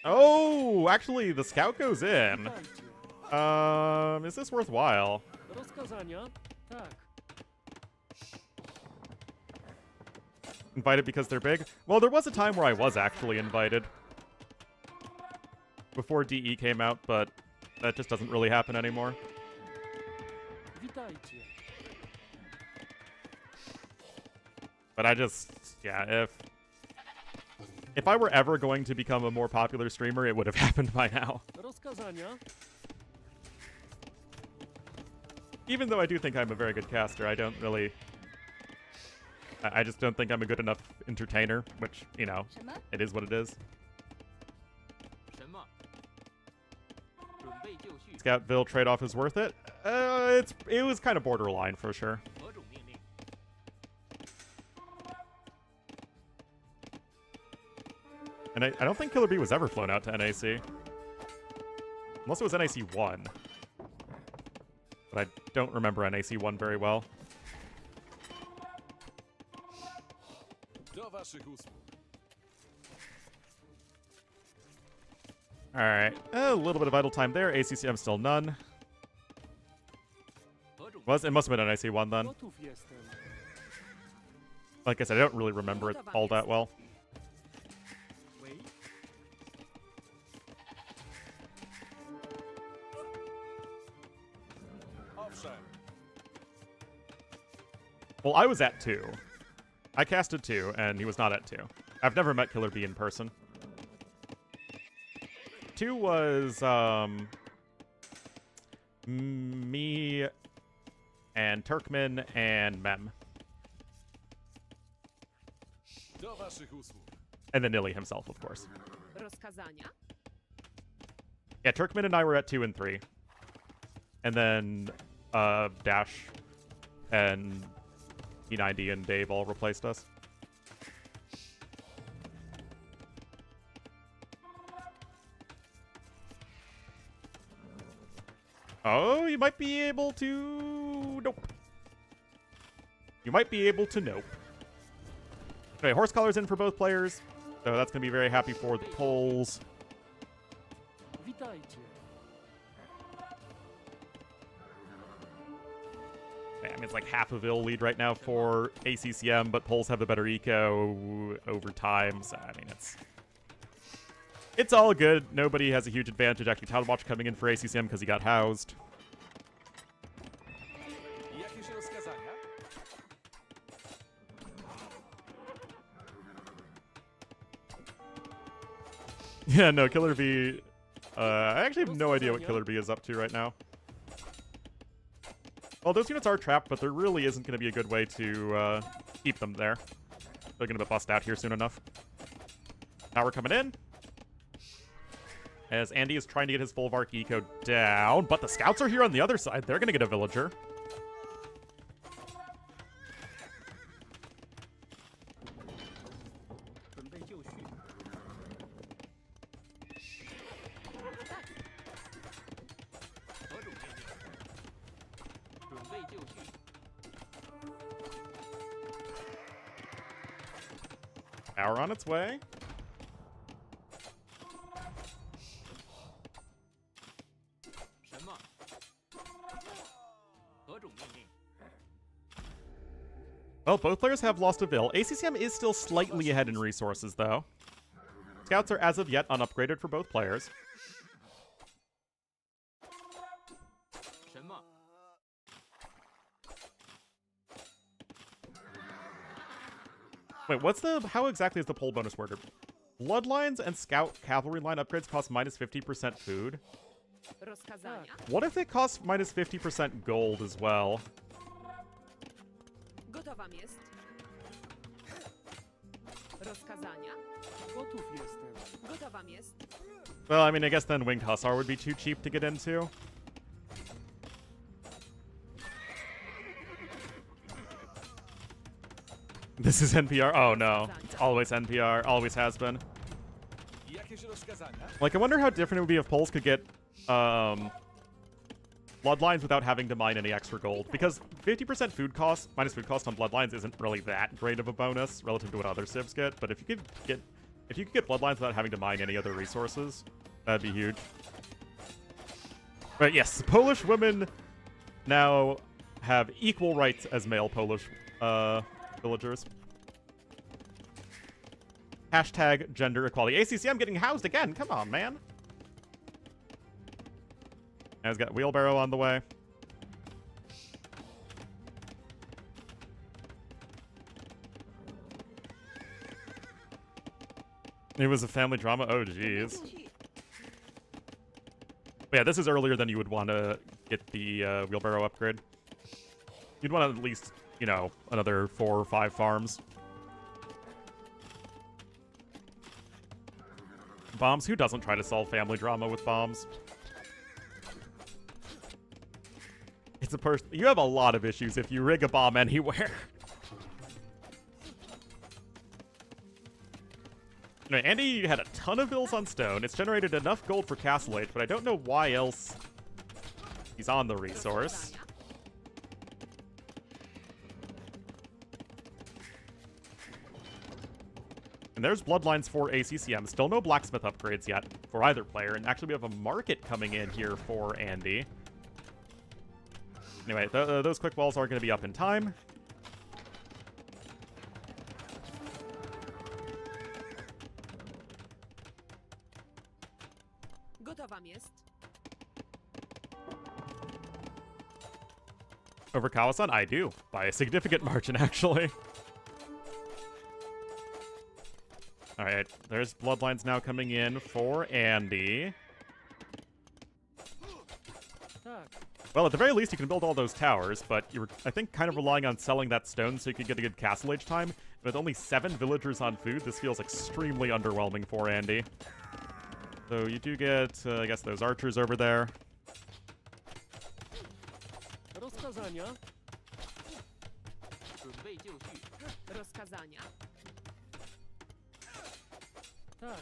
Oh, actually, the scout goes in. Is this worthwhile? Rozkazania? Tak. Invited because they're big? Well, there was a time where I was actually invited. Before DE came out, but that just doesn't really happen anymore. Witajcie. But I just, yeah, if I were ever going to become a more popular streamer, it would have happened by now. Rozkazania? Even though I do think I'm a very good caster, I don't really... I just don't think I'm a good enough entertainer, which, you know, 什么？ it is what it is. 什么？准备就绪。 Scoutville trade-off is worth it? It was kind of borderline for sure. 何种命令？ And I don't think Killer Bee was ever flown out to NAC. Unless it was NAC 1. But I don't remember NAC 1 very well. Do waszych usług. Alright, a little bit of idle time there. ACCM still none. 何种？ It must have been NAC 1 then. Gotów jestem. Like I said, I don't really remember it all that well. Wait. Owszem. Well, I was at 2. I casted 2, and he was not at 2. I've never met Killer Bee in person. 2 was, me and Turkman and Mem. Do waszych usług. And then Nilly himself, of course. Rozkazania? Yeah, Turkman and I were at 2 and 3. And then, Dash and E90 and Dave all replaced us. Oh, you might be able to... Nope. You might be able to nope. Okay, horse collar's in for both players. So that's going to be very happy for the polls. Witajcie. I mean, it's like half of ill lead right now for ACCM, but polls have the better eco over time. So, I mean, it's all good. Nobody has a huge advantage. Actually, Townwatch coming in for ACCM because he got housed. Jakieś rozkazania? Yeah, no, Killer Bee... I actually have no idea what Killer Bee is up to right now. Well, those units are trapped, but there really isn't going to be a good way to keep them there. They're going to bust out here soon enough. Now we're coming in. As Andy is trying to get his full Vark eco down, but the scouts are here on the other side. They're going to get a villager. Power on its way. Well, both players have lost a Vil. ACCM is still slightly ahead in resources, though. Scouts are as of yet unupgraded for both players. Wait, how exactly is the poll bonus worded? Bloodlines and Scout Cavalry line upgrades cost minus 50% food. Rozkazania? What if it costs minus 50% gold as well? Gotowam jest. Rozkazania? Gotów jestem. Gotowam jest. Well, I mean, I guess then Winged Hussar would be too cheap to get into. This is NPR? Oh no, it's always NPR, always has been. Jakieś rozkazania? Like, I wonder how different it would be if polls could get, Bloodlines without having to mine any extra gold. Because 50% food cost, minus food cost on Bloodlines isn't really that great of a bonus relative to what other civs get. But if you could get If you could get bloodlines without having to mine any other resources, that'd be huge. But yes, Polish women now have equal rights as male Polish villagers. Hashtag gender equality. ACCM getting housed again. Come on, man. Now he's got wheelbarrow on the way. It was a family drama. Oh, jeez. But yeah, this is earlier than you would want to get the wheelbarrow upgrade. You'd want at least, you know, another 4 or 5 farms. Bombs? Who doesn't try to solve family drama with bombs? It's a person. You have a lot of issues if you rig a bomb anywhere. Anyway, Andy had a ton of bills on stone. It's generated enough gold for Castle Age, but I don't know why else he's on the resource. And there's bloodlines for ACCM. Still no blacksmith upgrades yet for either player. And actually, we have a market coming in here for Andy. Anyway, those quick walls aren't going to be up in time. Gotowa jest. Over Kawasan? I do. By a significant margin, actually. Alright, there's bloodlines now coming in for Andy. Well, at the very least, you can build all those towers, but you're, I think, kind of relying on selling that stone so you could get a good Castle Age time. With only 7 villagers on food, this feels extremely underwhelming for Andy. So you do get, I guess, those archers over there. Rozkazania. Rozkazania. Tak.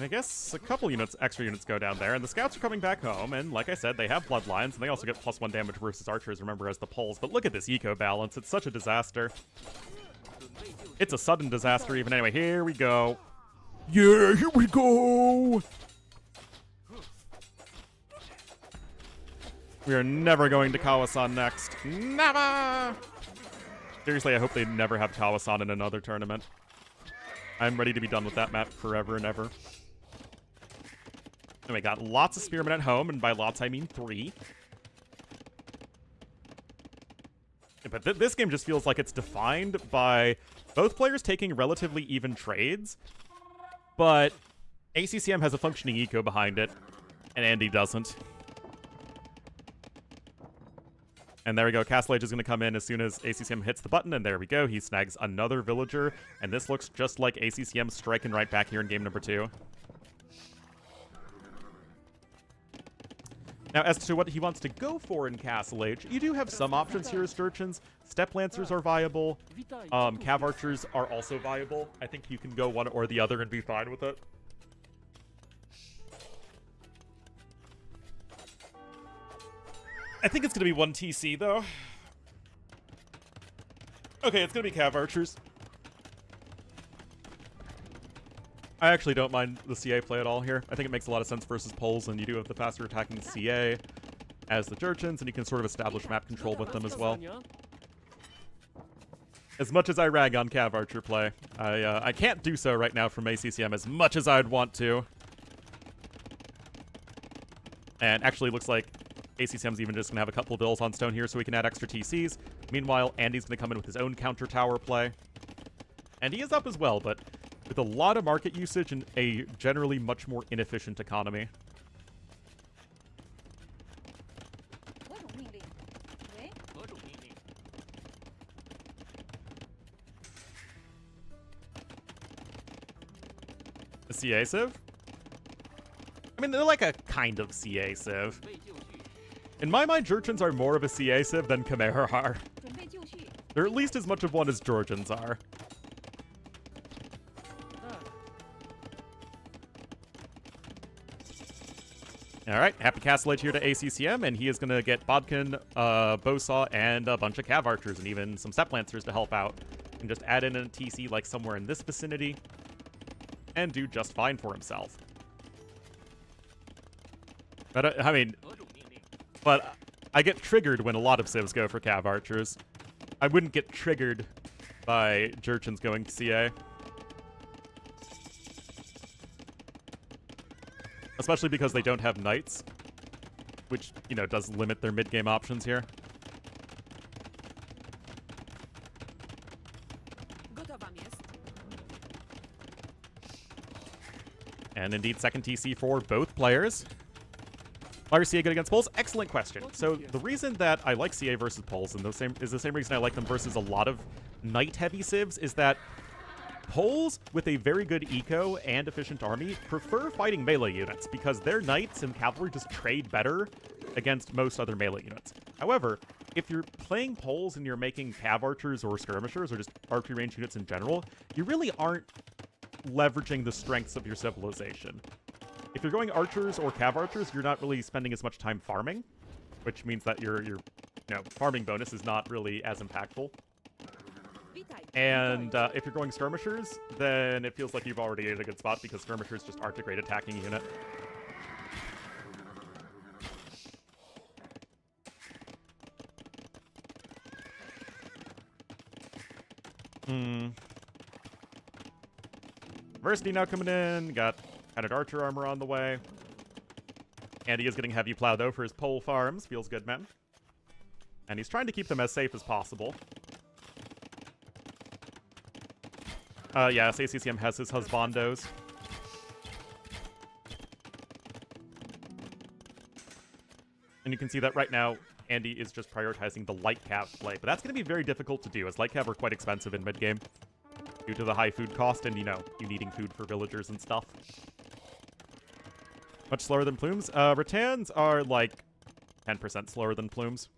I guess a couple extra units go down there, and the scouts are coming back home, and like I said, they have bloodlines, and they also get +1 damage versus archers, remember, as the pulls. But look at this eco balance. It's such a disaster. It's a sudden disaster even. Anyway, here we go. Yeah, here we go! We are never going to Kawasan next. Never! Seriously, I hope they never have Kawasan in another tournament. I'm ready to be done with that map forever and ever. And we got lots of spearmen at home, and by lots I mean 3. But this game just feels like it's defined by both players taking relatively even trades, but ACCM has a functioning eco behind it, and Andy doesn't. And there we go. Castle Age is going to come in as soon as ACCM hits the button, and there we go. He snags another villager, and this looks just like ACCM striking right back here in game number 2. Now, as to what he wants to go for in Castle Age, you do have some options here as Sturgeons. Step Lancers are viable. Cav Archers are also viable. I think you can go one or the other and be fine with it. I think it's going to be 1 TC, though. Okay, it's going to be Cav Archers. I actually don't mind the CA play at all here. I think it makes a lot of sense versus Poles, and you do have the faster attacking CA as the Jurchens, and you can sort of establish map control with them as well. As much as I rag on Cav Archer play, I can't do so right now from ACCM as much as I'd want to. And actually looks like ACCM's even just going to have a couple of bills on stone here so we can add extra TCs. Meanwhile, Andy's going to come in with his own counter tower play. And he is up as well, but with a lot of market usage and a generally much more inefficient economy. A CA Civ? I mean, they're like a kind of CA Civ. In my mind, Jurchens are more of a CA Civ than Chimera are. They're at least as much of one as Georgians are. All right, Happy Castle Age here to ACCM, and he is going to get Bodkin, Bowsaw, and a bunch of Cav Archers, and even some Step Lancers to help out. And just add in a TC like somewhere in this vicinity, and do just fine for himself. But, I mean, but I get triggered when a lot of civs go for Cav Archers. I wouldn't get triggered by Jurchens going CA. Especially because they don't have knights, which, you know, does limit their mid-game options here. Gotowa jest. And indeed, second TC for both players. Why are CA good against Poles? Excellent question. So the reason that I like CA versus Poles is the same reason I like them versus a lot of knight-heavy civs, is that Poles with a very good eco and efficient army prefer fighting melee units because their knights and cavalry just trade better against most other melee units. However, if you're playing Poles and you're making Cav Archers or Skirmishers or just archery range units in general, you really aren't leveraging the strengths of your civilization. If you're going Archers or Cav Archers, you're not really spending as much time farming, which means that your farming bonus is not really as impactful. And if you're going Skirmishers, then it feels like you've already hit a good spot because Skirmishers just aren't a great attacking unit. Diversity now coming in. Got added Archer armor on the way. And he is getting heavy plow, though, for his pole farms. Feels good, man. And he's trying to keep them as safe as possible. Yes, ACCM has his husbandos. And you can see that right now, Andy is just prioritizing the light cav play. But that's going to be very difficult to do, as light cav are quite expensive in mid-game due to the high food cost and, you know, you needing food for villagers and stuff. Much slower than Plumes. Rattans are, like, 10% slower than Plumes.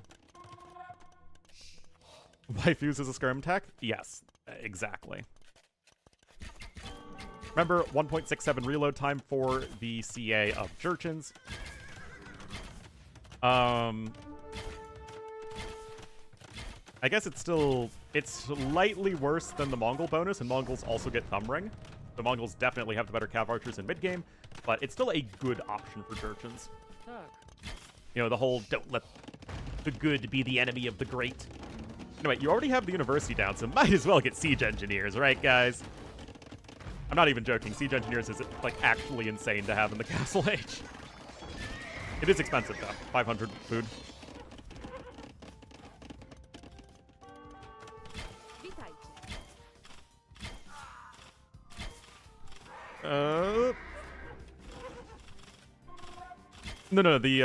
Waifus is a skirm tech? Yes, exactly. Remember, 1.67 reload time for the CA of Jurchens. I guess it's slightly worse than the Mongol bonus, and Mongols also get Thumb Ring. The Mongols definitely have the better Cav Archers in mid-game, but it's still a good option for Jurchens. You know, the whole don't let the good be the enemy of the great. Anyway, you already have the university down, so might as well get Siege Engineers, right, guys? I'm not even joking. Siege Engineers is, like, actually insane to have in the Castle Age. It is expensive, though. 500 food. No, you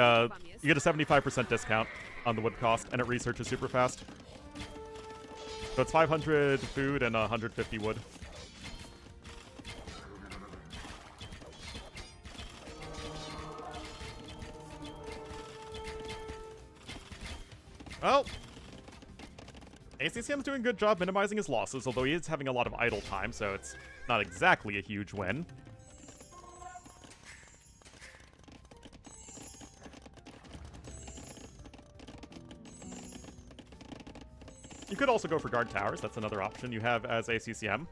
get a 75% discount on the wood cost, and it researches super fast. So it's 500 food and 150 wood. Well, ACCM's doing a good job minimizing his losses, although he is having a lot of idle time, so it's not exactly a huge win. You could also go for guard towers. That's another option you have as ACCM.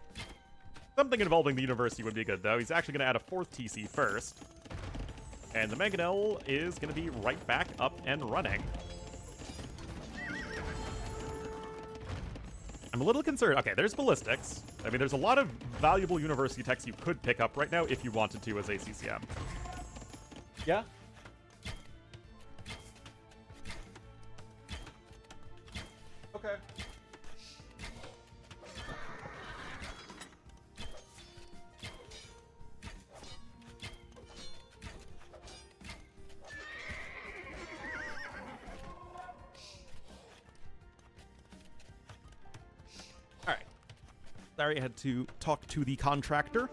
Something involving the university would be good, though. He's actually going to add a 4th TC first. And the Mangonel is going to be right back up and running. I'm a little concerned. Okay, there's ballistics. I mean, there's a lot of valuable university techs you could pick up right now if you wanted to as ACCM. Yeah? Okay. All right. Sorry, I had to talk to the contractor.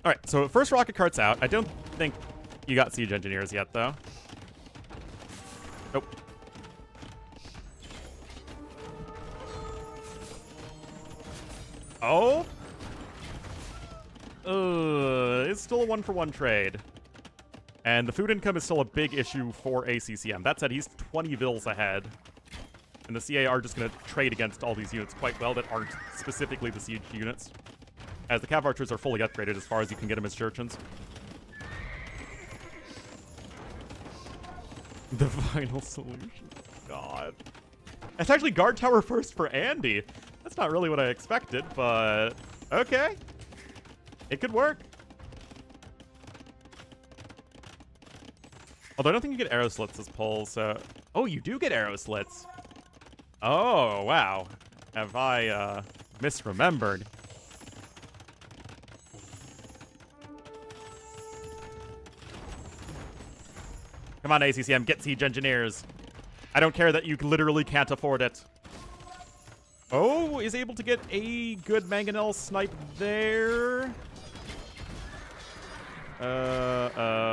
All right, so first rocket cart's out. I don't think you got siege engineers yet, though. Nope. Oh. It's still a 1-for-1 trade. And the food income is still a big issue for ACCM. That said, he's 20 vils ahead. And the CA are just going to trade against all these units quite well that aren't specifically the siege units. As the Cav Archers are fully upgraded as far as you can get them as Churchins. The final solution. God. It's actually guard tower first for Andy. That's not really what I expected, but okay. It could work. Although I don't think you get arrow slits as pulls, so... Oh, you do get arrow slits. Oh, wow. Have I, misremembered? Come on, ACCM, get siege engineers. I don't care that you literally can't afford it. Oh, is able to get a good mangonel snipe there. Oh.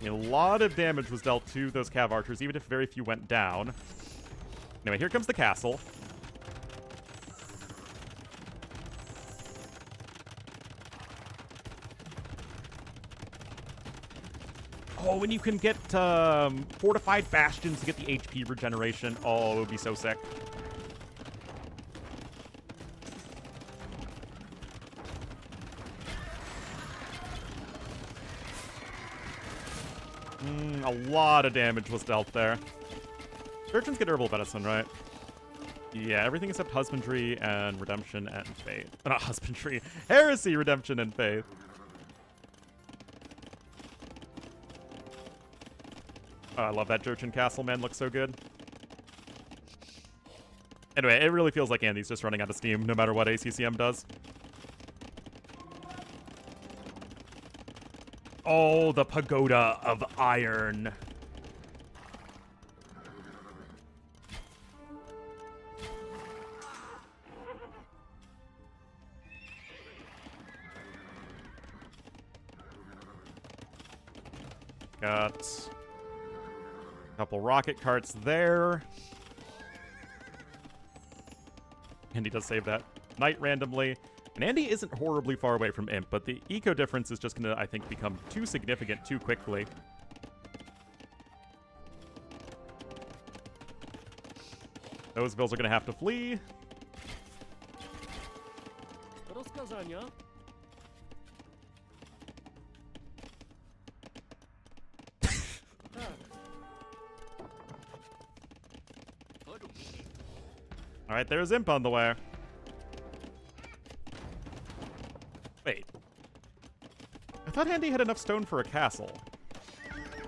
A lot of damage was dealt to those Cav Archers, even if very few went down. Anyway, here comes the castle. Oh, and you can get fortified bastions to get the HP regeneration. Oh, it would be so sick. A lot of damage was dealt there. Urchins get herbal medicine, right? Yeah, everything except husbandry and redemption and faith. Not husbandry. Heresy, redemption, and faith. Oh, I love that Jurchin castle, man. Looks so good. Anyway, it really feels like Andy's just running out of steam no matter what ACCM does. Oh, the Pagoda of Iron. Got a couple rocket carts there. Andy does save that knight randomly. And Andy isn't horribly far away from Imp, but the eco difference is just going to, I think, become too significant too quickly. Those bills are going to have to flee. Rozkazania. All right, there's Imp on the way. Wait. I thought Andy had enough stone for a castle.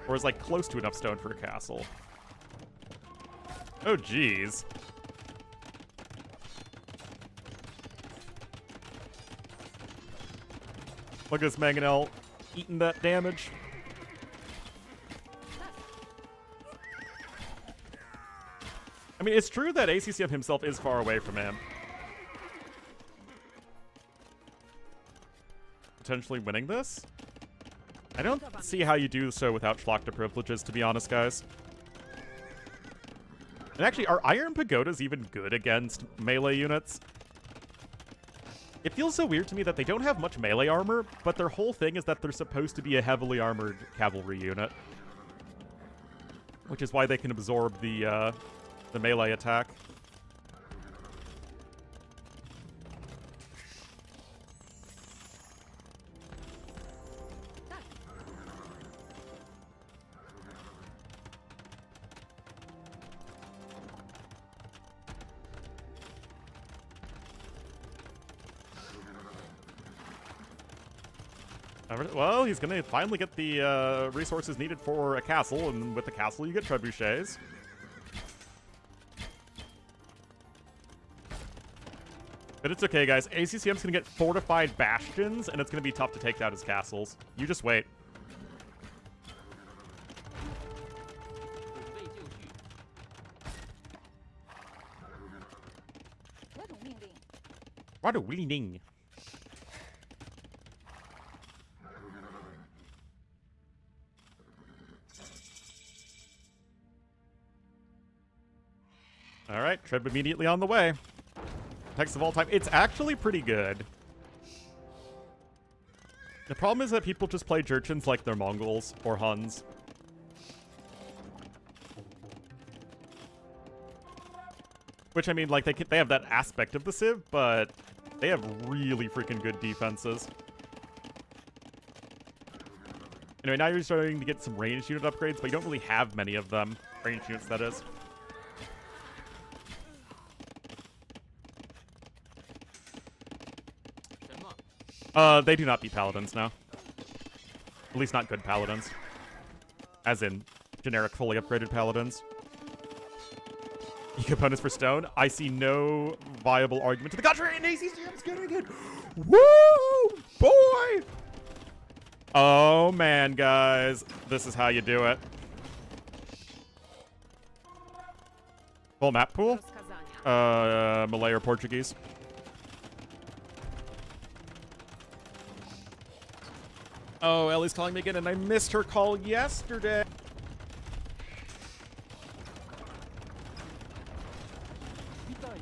Or is like close to enough stone for a castle. Oh, geez. Look at this Mangonel eating that damage. I mean, it's true that ACCM himself is far away from him. Potentially winning this? I don't see how you do so without Schlachta privileges, to be honest, guys. And actually, are Iron Pagodas even good against melee units? It feels so weird to me that they don't have much melee armor, but their whole thing is that they're supposed to be a heavily armored cavalry unit. Which is why they can absorb the melee attack. Well, he's going to finally get the resources needed for a castle, and with the castle you get trebuchets. But it's okay, guys. ACCM's going to get fortified bastions, and it's going to be tough to take down his castles. You just wait. What a winning. All right, Treb immediately on the way. Text of all time. It's actually pretty good. The problem is that people just play Jurchens like they're Mongols or Huns. Which, I mean, like, they have that aspect of the Civ, but they have really freaking good defenses. Anyway, now you're starting to get some ranged unit upgrades, but you don't really have many of them. Ranged units, that is. They do not beat Paladins now. At least not good Paladins. As in, generic, fully upgraded Paladins. Components for stone. I see no viable argument to the contrary, and ACCM's getting it! Woo! Boy! Oh, man, guys. This is how you do it. Full map pool? Rozkazania. Malay or Portuguese? Oh, Ellie's calling me again, and I missed her call yesterday. Witajcie. Tak.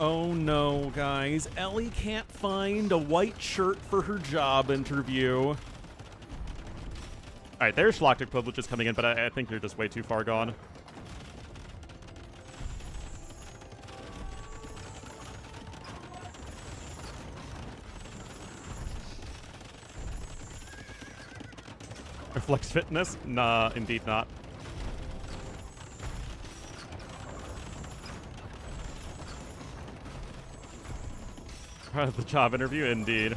Oh no, guys. Ellie can't find a white shirt for her job interview. Alright, there's Schlachtic privileges coming in, but I think you're just way too far gone. Reflex fitness? Nah, indeed not. The job interview, indeed.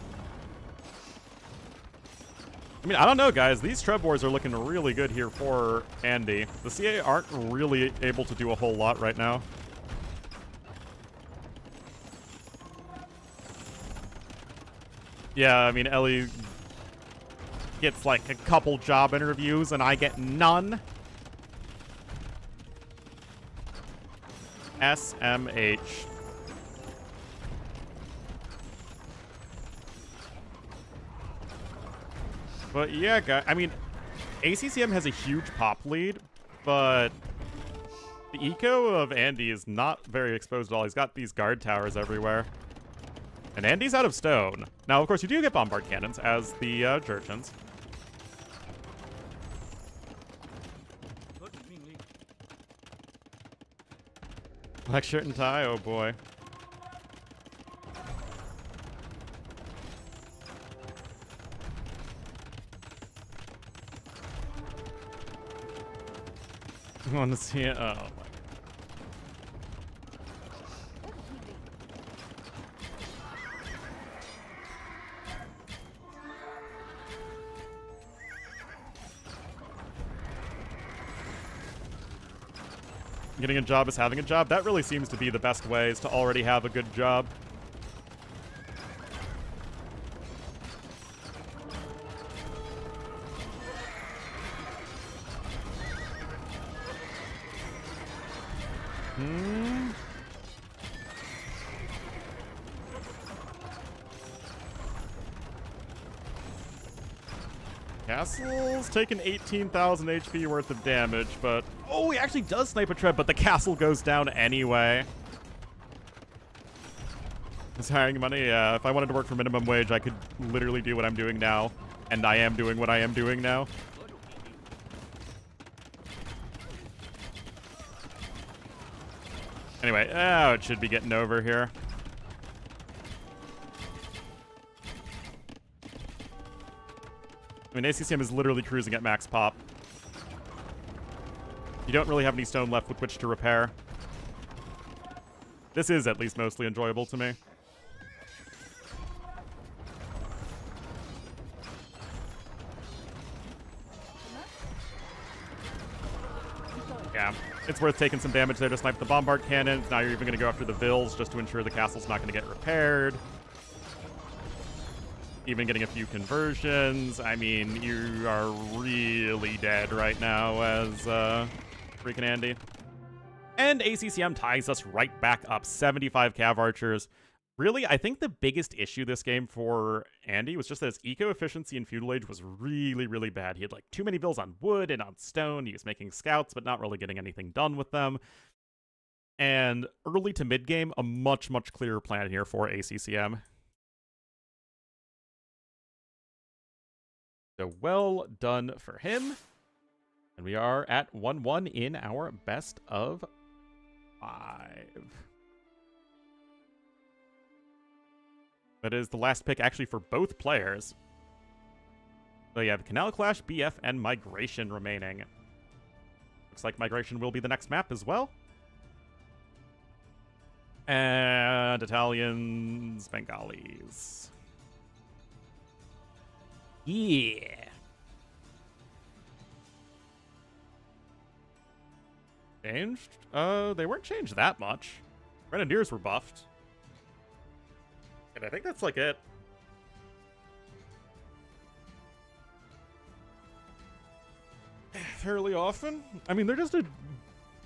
I mean, I don't know, guys. These Treb wars are looking really good here for Andy. The CA aren't really able to do a whole lot right now. Yeah, I mean, Ellie gets like a couple job interviews and I get none. SMH. But yeah, guys, I mean, ACCM has a huge pop lead, but the eco of Andy is not very exposed at all. He's got these guard towers everywhere. And Andy's out of stone. Now, of course, you do get bombard cannons as the Jurchens. Black shirt and tie, oh boy. I want to see it. Oh my. Getting a job is having a job. That really seems to be the best way, is to already have a good job. Castle's taking 18,000 HP worth of damage, but... Oh, he actually does snipe a Treb, but the castle goes down anyway. Is hiring money? Yeah, if I wanted to work for minimum wage, I could literally do what I'm doing now. And I am doing what I am doing now. Anyway, oh, it should be getting over here. I mean, ACCM is literally cruising at max pop. You don't really have any stone left with which to repair. This is at least mostly enjoyable to me. Yeah, it's worth taking some damage there to snipe the bombard cannons. Now you're even going to go after the vills just to ensure the castle's not going to get repaired. Even getting a few conversions. I mean, you are really dead right now as FreakinAndy. And ACCM ties us right back up. 75 Cav Archers. Really, I think the biggest issue this game for Andy was just that his eco efficiency in Feudal Age was really, really bad. He had like too many bills on wood and on stone. He was making scouts, but not really getting anything done with them. And early to mid game, a much, much clearer plan here for ACCM. So well done for him. And we are at 1-1 in our best of 5. That is the last pick actually for both players. So you have Canal Clash, BF, and Migration remaining. Looks like Migration will be the next map as well. And Italians, Bengalis. Yeah. Changed? They weren't changed that much. Grenadiers were buffed. And I think that's like it. Fairly often. I mean, they're just a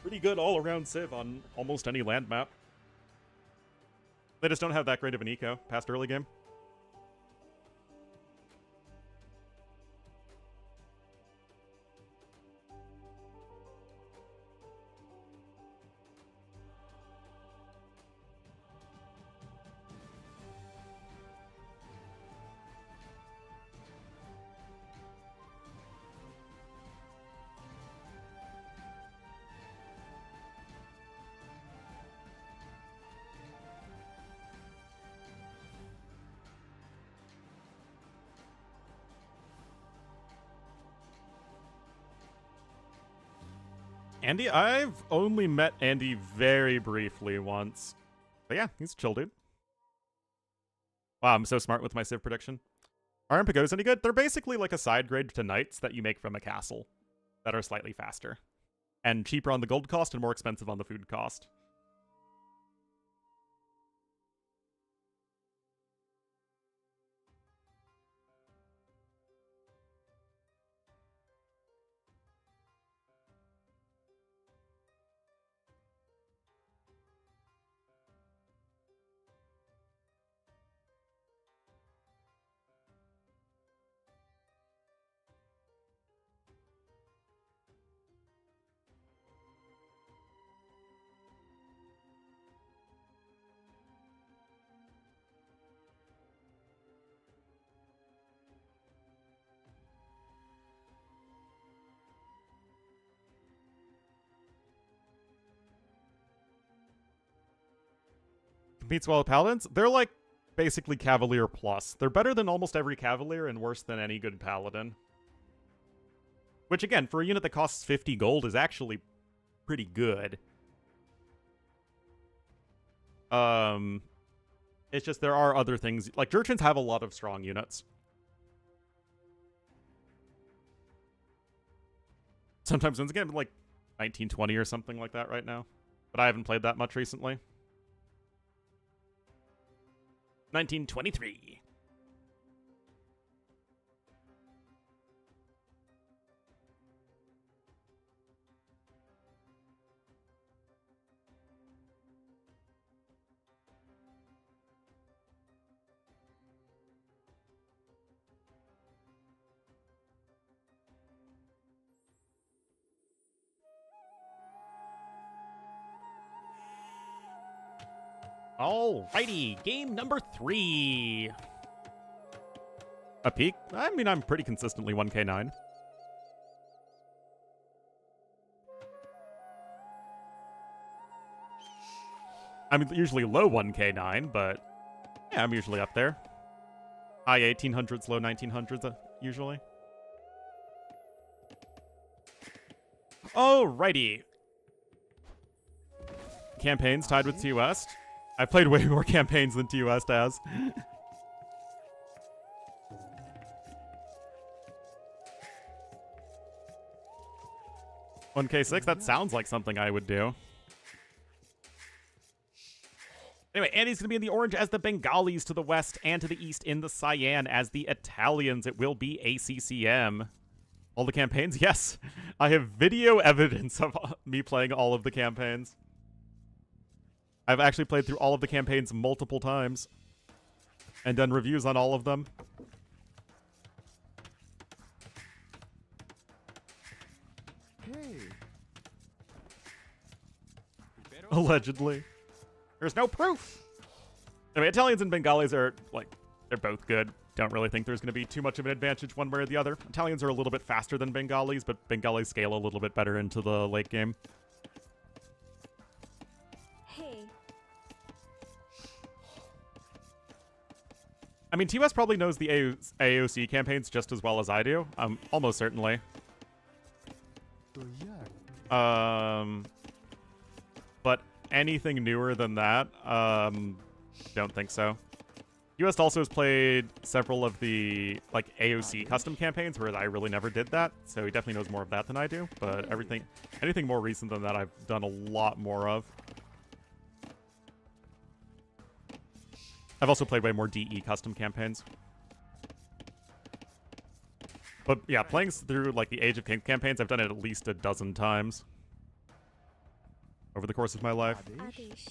pretty good all-around civ on almost any land map. They just don't have that great of an eco past early game. Andy, I've only met Andy very briefly once. But yeah, he's a chill dude. Wow, I'm so smart with my civ prediction. Are Pagodas any good? They're basically like a side grade to knights that you make from a castle that are slightly faster. And cheaper on the gold cost and more expensive on the food cost. Competes well with paladins. They're like basically Cavalier plus. They're better than almost every Cavalier and worse than any good paladin. Which again, for a unit that costs 50 gold is actually pretty good. It's just there are other things. Like, Jurchens have a lot of strong units. Sometimes wins again, like 1920 or something like that right now. But I haven't played that much recently. 1923. Alrighty, game number 3. A peak? I mean, I'm pretty consistently 1k9. I'm usually low 1k9, but yeah, I'm usually up there. High 1800s, low 1900s, usually. Alrighty. Campaigns tied with T West. I've played way more campaigns than T West has. 1K6, that sounds like something I would do. Anyway, Andy's going to be in the orange as the Bengalis to the west, and to the east in the cyan as the Italians. It will be ACCM. All the campaigns? Yes. I have video evidence of me playing all of the campaigns. I've actually played through all of the campaigns multiple times and done reviews on all of them. Hey. Allegedly. There's no proof. Anyway, Italians and Bengalis are, like, they're both good. Don't really think there's going to be too much of an advantage one way or the other. Italians are a little bit faster than Bengalis, but Bengalis scale a little bit better into the late game. Hey. I mean, TWS probably knows the AOC campaigns just as well as I do. Almost certainly. But anything newer than that, don't think so. US also has played several of the, like, AOC custom campaigns, whereas I really never did that, so he definitely knows more of that than I do. But anything more recent than that, I've done a lot more of. I've also played way more DE custom campaigns. But yeah, playing through, like, the Age of Kings campaigns, I've done it at least a dozen times over the course of my life. Ateş.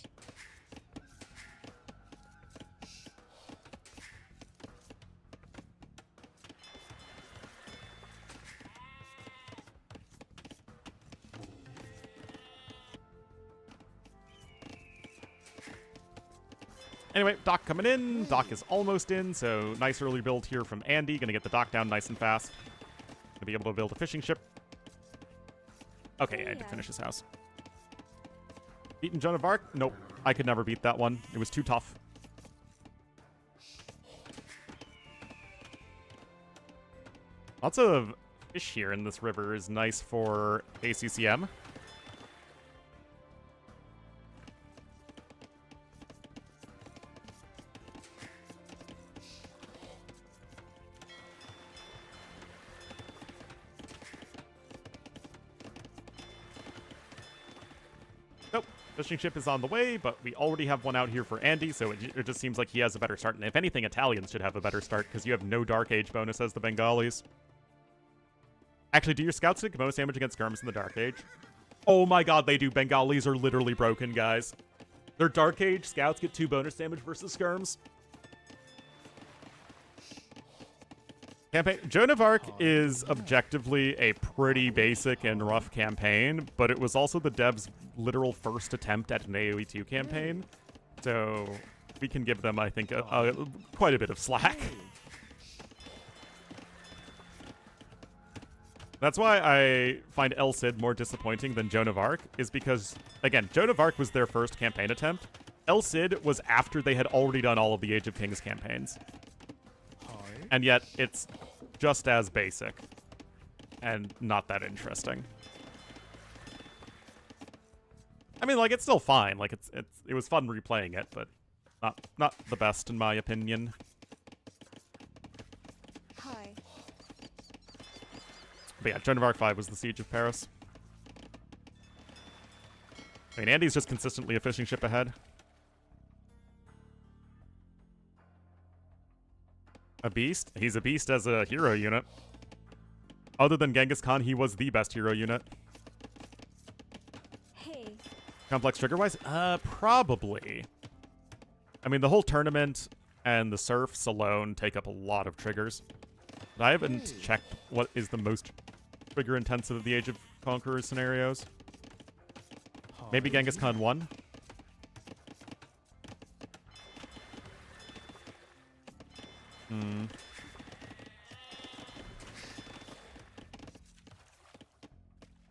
Anyway, Doc coming in. Doc is almost in, so nice early build here from Andy. Gonna get the Doc down nice and fast. Gonna be able to build a fishing ship. Okay, I had to finish his house. Beaten Joan of Arc? Nope. I could never beat that one. It was too tough. Lots of fish here in this river is nice for ACCM. Nope. Fishing ship is on the way, but we already have one out here for Andy, so it just seems like he has a better start. And if anything, Italians should have a better start, because you have no Dark Age bonus as the Bengalis. Actually, do your scouts take bonus damage against skirms in the Dark Age? Oh my god, they do. Bengalis are literally broken, guys. Their Dark Age scouts get 2 bonus damage versus skirms. Campaign. Joan of Arc is objectively a pretty basic and rough campaign, but it was also the devs' literal first attempt at an AoE2 campaign, so we can give them, I think, quite a bit of slack. That's why I find El Cid more disappointing than Joan of Arc, is because, again, Joan of Arc was their first campaign attempt. El Cid was after they had already done all of the Age of Kings campaigns. And yet, it's just as basic and not that interesting. I mean, like, it's still fine. Like, it was fun replaying it, but not the best in my opinion. Hi. But yeah, Joan of Arc 5 was the Siege of Paris. I mean, Andy's just consistently a fishing ship ahead. A beast? He's a beast as a hero unit. Other than Genghis Khan, he was the best hero unit. Hey. Complex trigger-wise? Probably. I mean, the whole tournament and the serfs alone take up a lot of triggers. But I haven't checked what is the most trigger-intensive of the Age of Conquerors scenarios. Maybe Genghis Khan 1?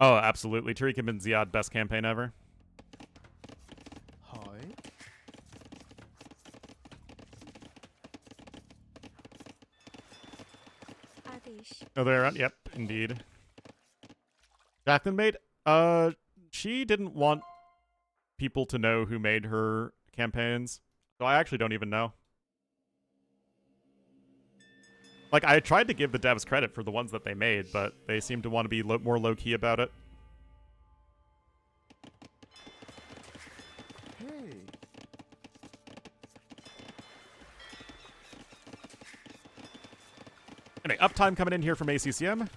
Oh, absolutely. Tariq ibn Ziyad, best campaign ever. Ateş. Oh, they're on. Yep, indeed. Jacqueline made? She didn't want people to know who made her campaigns, so I actually don't even know. Like, I tried to give the devs credit for the ones that they made, but they seem to want to be more low-key about it. Hey. Anyway, uptime coming in here from ACCM.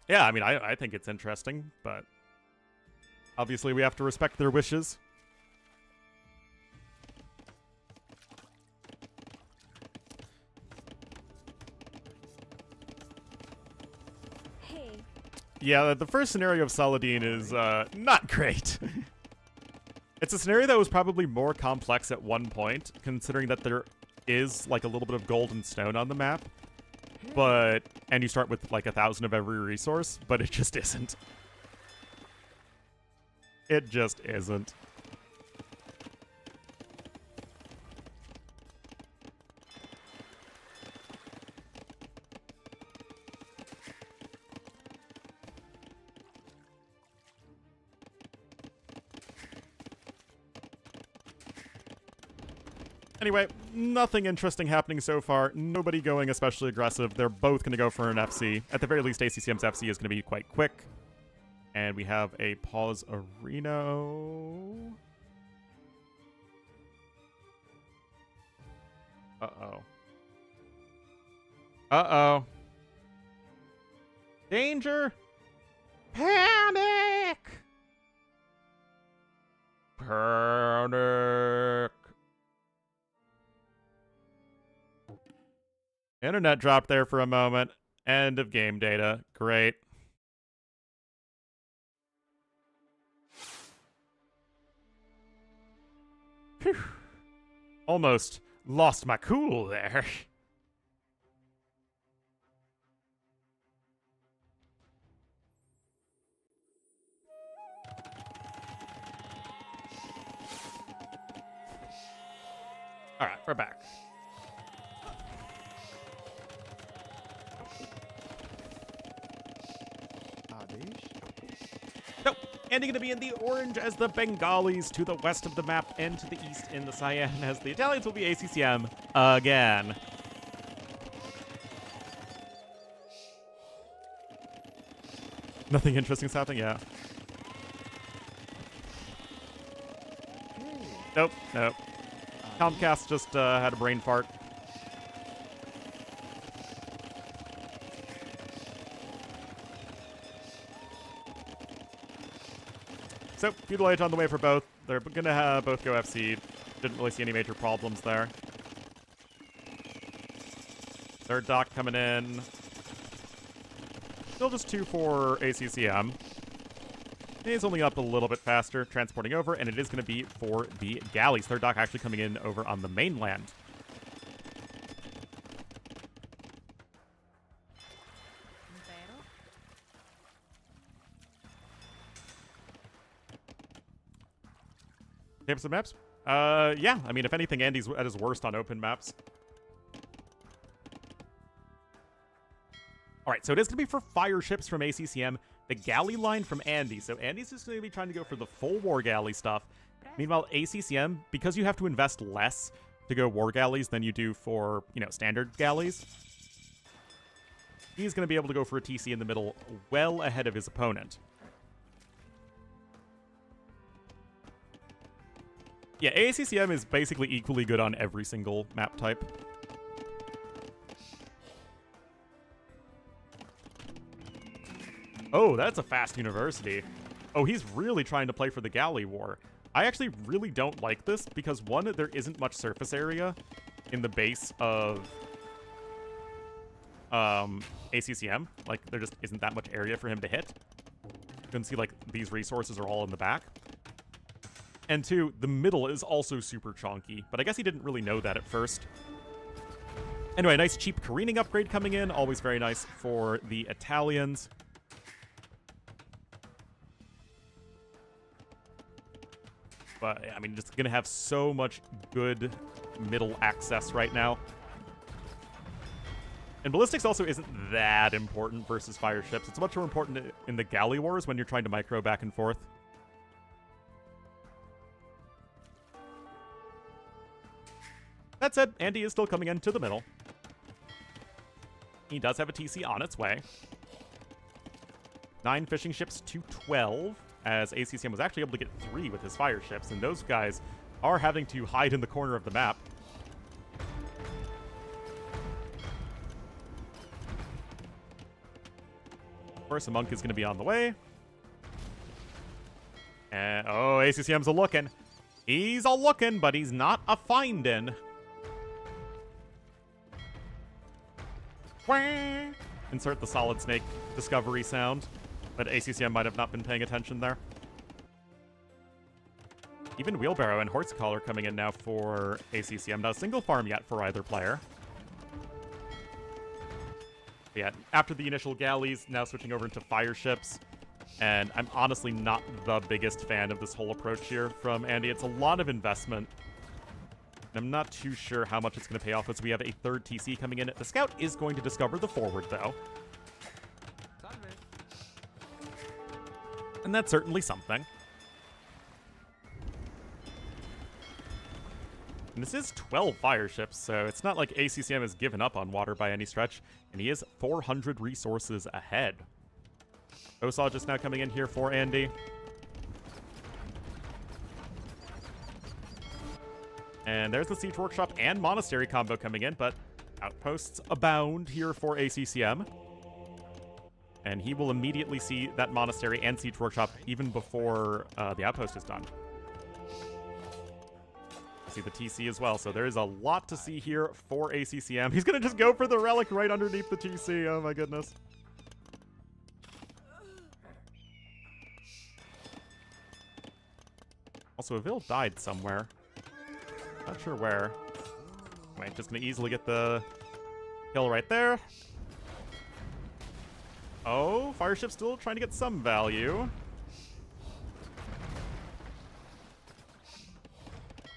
Yeah, I mean, I think it's interesting, but obviously we have to respect their wishes. Hey, Yeah, the first scenario of Saladin is not great. It's a scenario that was probably more complex at one point, considering that there is like a little bit of gold and stone on the map. And you start with like 1,000 of every resource, but it just isn't. It just isn't. Anyway, nothing interesting happening so far. Nobody going especially aggressive. They're both going to go for an FC. At the very least, ACCM's FC is going to be quite quick. And we have a pause arena. Uh-oh. Uh-oh. Danger! Panic! Panic! Internet dropped there for a moment. End of game data. Great. Phew. Almost lost my cool there. All right, we're back. Nope. Andy going to be in the orange as the Bengalis to the west of the map, and to the east in the cyan as the Italians will be ACCM again. Nothing interesting is happening? Yeah. Nope, nope. Comcast just had a brain fart. So, feudal age on the way for both. They're going to both go FC. Didn't really see any major problems there. Third dock coming in. Still just 2 for ACCM. He's only up a little bit faster, transporting over, and it is going to be for the galleys. Third dock actually coming in over on the mainland. Tips and maps? Yeah. I mean, if anything, Andy's at his worst on open maps. All right, so it is going to be for fire ships from ACCM, the galley line from Andy. So Andy's just going to be trying to go for the full war galley stuff. Meanwhile, ACCM, because you have to invest less to go war galleys than you do for, standard galleys, he's going to be able to go for a TC in the middle well ahead of his opponent. Yeah, ACCM is basically equally good on every single map type. Oh, that's a fast university. Oh, he's really trying to play for the galley war. I actually really don't like this because, one, there isn't much surface area in the base of ACCM. Like, there just isn't that much area for him to hit. You can see, like, these resources are all in the back. And 2, the middle is also super chonky, but I guess he didn't really know that at first. Anyway, nice cheap careening upgrade coming in. Always very nice for the Italians. But, I mean, just going to have so much good middle access right now. And ballistics also isn't that important versus fire ships. It's much more important in the galley wars when you're trying to micro back and forth. That said, Andy is still coming into the middle. He does have a TC on its way. 9 fishing ships to 12, as ACCM was actually able to get 3 with his fire ships, and those guys are having to hide in the corner of the map. Of course, a monk is going to be on the way. And, oh, ACCM's a-looking. He's a-looking, but he's not a-findin'. Insert the Solid Snake discovery sound, but ACCM might have not been paying attention there. Even Wheelbarrow and Horsecollar coming in now for ACCM. Not a single farm yet for either player. But yeah, after the initial galleys, now switching over into fire ships. And I'm honestly not the biggest fan of this whole approach here from Andy. It's a lot of investment. I'm not too sure how much it's going to pay off as we have a third TC coming in. The scout is going to discover the forward, though. And that's certainly something. And this is 12 fire ships, so it's not like ACCM has given up on water by any stretch. And he is 400 resources ahead. Osaw just now coming in here for Andy. And there's the Siege Workshop and Monastery combo coming in, but outposts abound here for ACCM. And he will immediately see that Monastery and Siege Workshop even before the outpost is done. See the TC as well, so there is a lot to see here for ACCM. He's going to just go for the relic right underneath the TC. Oh my goodness. Also, Avil died somewhere. Not sure where. Wait, just gonna easily get the kill right there. Oh, Fireship still trying to get some value.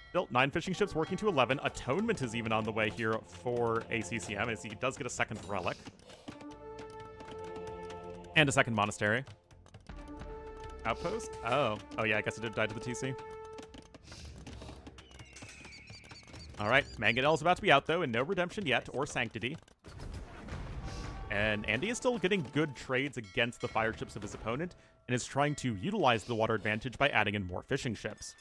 Still, 9 fishing ships working to 11. Atonement is even on the way here for ACCM, as he does get a second relic. And a second monastery. Outpost? Oh. Oh yeah, I guess it did die to the TC. Alright, Mangonel's about to be out, though, and no redemption yet, or sanctity. And Andy is still getting good trades against the fire ships of his opponent, and is trying to utilize the water advantage by adding in more fishing ships.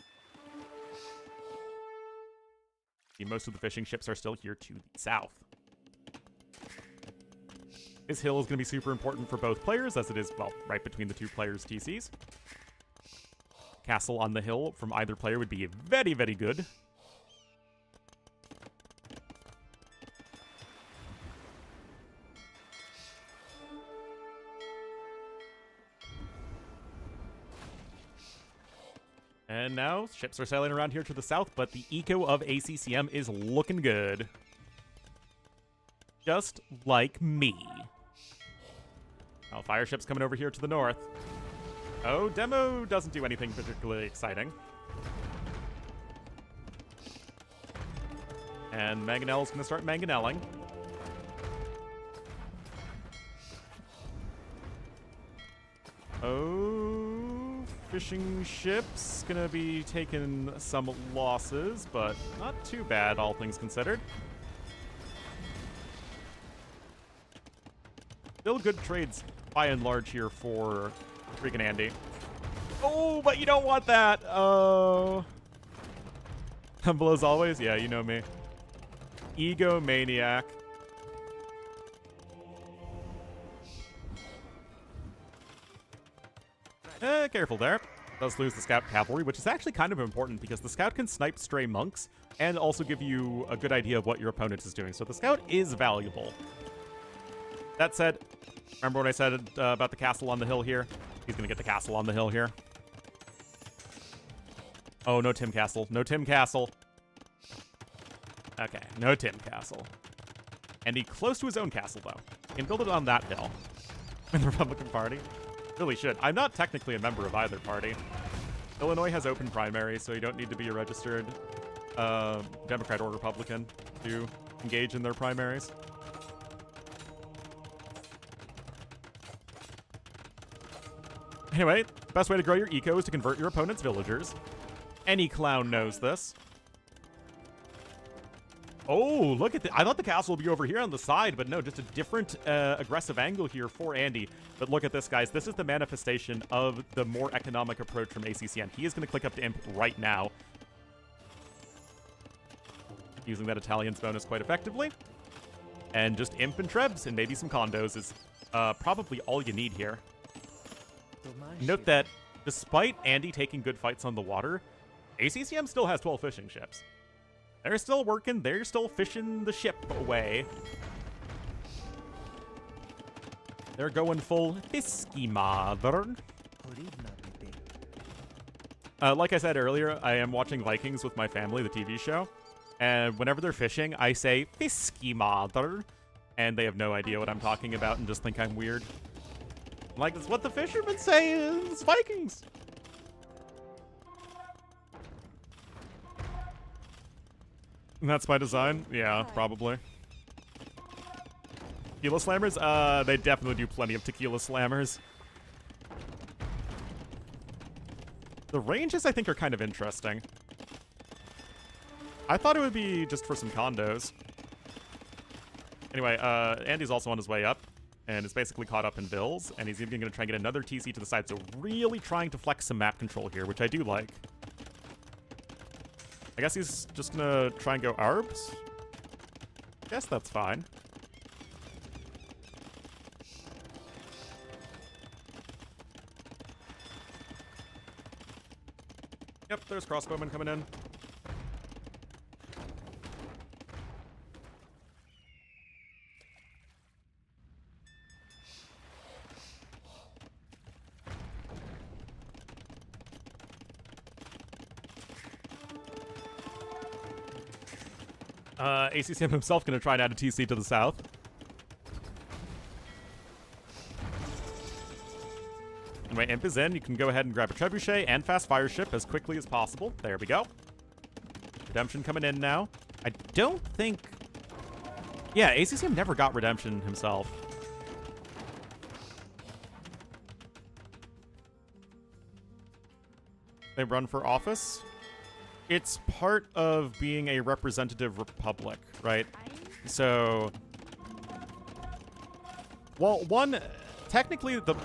Most of the fishing ships are still here to the south. This hill is going to be super important for both players, as it is, well, right between the two players' TCs. Castle on the hill from either player would be very, very good. And now, ships are sailing around here to the south, but the eco of ACCM is looking good. Just like me. Oh, fire ship's coming over here to the north. Oh, demo doesn't do anything particularly exciting. And Mangonel's going to start mangonelling. Oh, fishing ship's going to be taking some losses, but not too bad, all things considered. Still good trades, by and large, here for FreakinAndy. Oh, but you don't want that. Oh. Humble as always? Yeah, you know me. Egomaniac. Careful there. Does lose the Scout Cavalry, which is actually kind of important because the Scout can snipe stray monks and also give you a good idea of what your opponent is doing. So the Scout is valuable. That said, remember what I said about the castle on the hill here? He's going to get the castle on the hill here. Oh, no Tim Castle. No Tim Castle. Okay, no Tim Castle. And he close to his own castle, though. He can build it on that hill. In the Republican Party. Really should. I'm not technically a member of either party. Illinois has open primaries, so you don't need to be a registered Democrat or Republican to engage in their primaries. Anyway, best way to grow your eco is to convert your opponent's villagers. Any clown knows this. Oh, look at I thought the castle would be over here on the side, but no, just a different aggressive angle here for Andy. But look at this, guys. This is the manifestation of the more economic approach from ACCN. He is going to click up to Imp right now, using that Italian's bonus quite effectively. And just Imp and Trebs and maybe some condos is probably all you need here. Note that despite Andy taking good fights on the water, ACCM still has 12 fishing ships. They're still working. They're still fishing the ship away. They're going full fisky mother. Like I said earlier, I am watching Vikings with my family, the TV show. And whenever they're fishing, I say fisky mother. And they have no idea what I'm talking about and just think I'm weird. I'm like, that's what the fishermen say. It's Vikings. And that's by design? Yeah, probably. Tequila slammers? They definitely do plenty of tequila slammers. The ranges, I think, are kind of interesting. I thought it would be just for some condos. Anyway, Andy's also on his way up, and is basically caught up in Bills, and he's even going to try and get another TC to the side, so really trying to flex some map control here, which I do like. I guess he's just gonna try and go Arbs? Guess that's fine. Yep, there's crossbowmen coming in. ACCM himself going to try and add a TC to the south. Anyway, Imp is in. You can go ahead and grab a Trebuchet and Fast Fire Ship as quickly as possible. There we go. Redemption coming in now. I don't think... Yeah, ACCM never got Redemption himself. They run for office. It's part of being a representative republic, right? So, well, one, technically the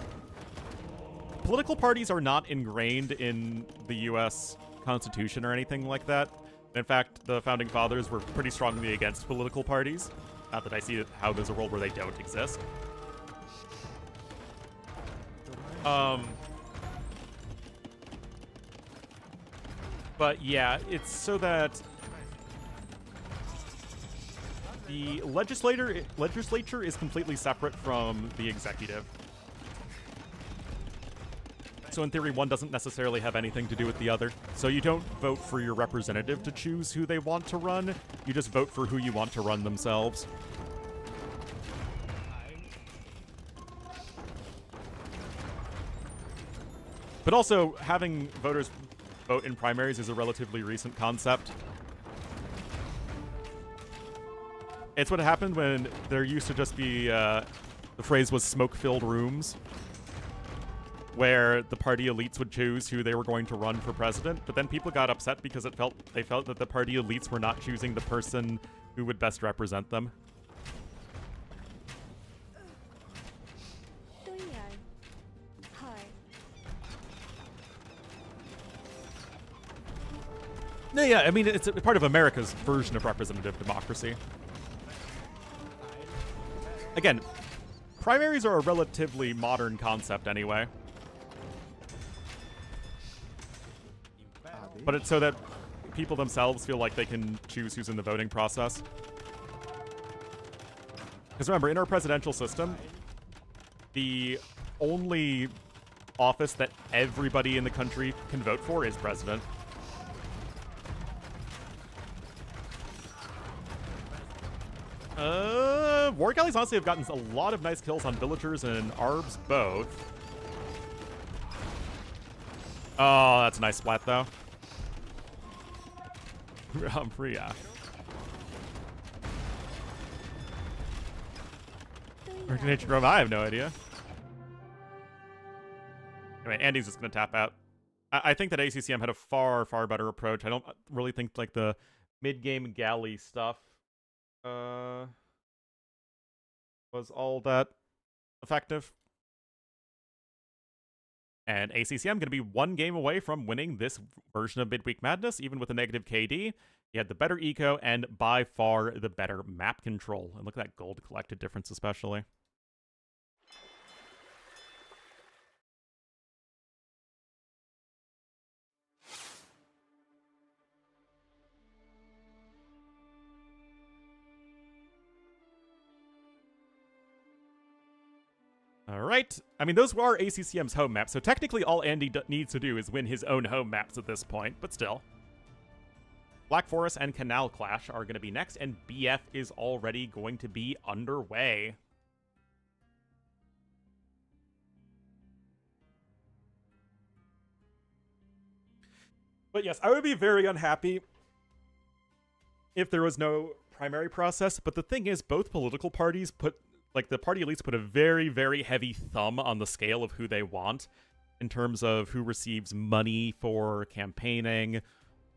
political parties are not ingrained in the U.S. Constitution or anything like that. In fact, the Founding Fathers were pretty strongly against political parties. Not that I see how there's a world where they don't exist. But yeah, it's so that the legislature is completely separate from the executive. So in theory, one doesn't necessarily have anything to do with the other. So you don't vote for your representative to choose who they want to run. You just vote for who you want to run themselves. But also, having voters vote in primaries is a relatively recent concept. It's what happened when there used to just be, the phrase was smoke-filled rooms, where the party elites would choose who they were going to run for president, but then people got upset because they felt that the party elites were not choosing the person who would best represent them. No, yeah, I mean, it's a part of America's version of representative democracy. Again, primaries are a relatively modern concept anyway. But it's so that people themselves feel like they can choose who's in the voting process. Because remember, in our presidential system, the only office that everybody in the country can vote for is president. War Galleys honestly have gotten a lot of nice kills on villagers and Arbs both. Oh, that's a nice splat though. Freya. Nature Grove, I have no idea. Anyway, Andy's just going to tap out. I think that ACCM had a far, far better approach. I don't really think like the mid-game galley stuff was all that effective. And ACCM going to be one game away from winning this version of Midweek Madness, even with a negative KD. He had the better eco and by far the better map control. And look at that gold collected difference especially. Alright, I mean, those were ACCM's home maps, so technically all Andy needs to do is win his own home maps at this point, but still. Black Forest and Canal Clash are going to be next, and BF is already going to be underway. But yes, I would be very unhappy if there was no primary process, but the thing is, both political parties put... Like, the party elites put a very, very heavy thumb on the scale of who they want in terms of who receives money for campaigning,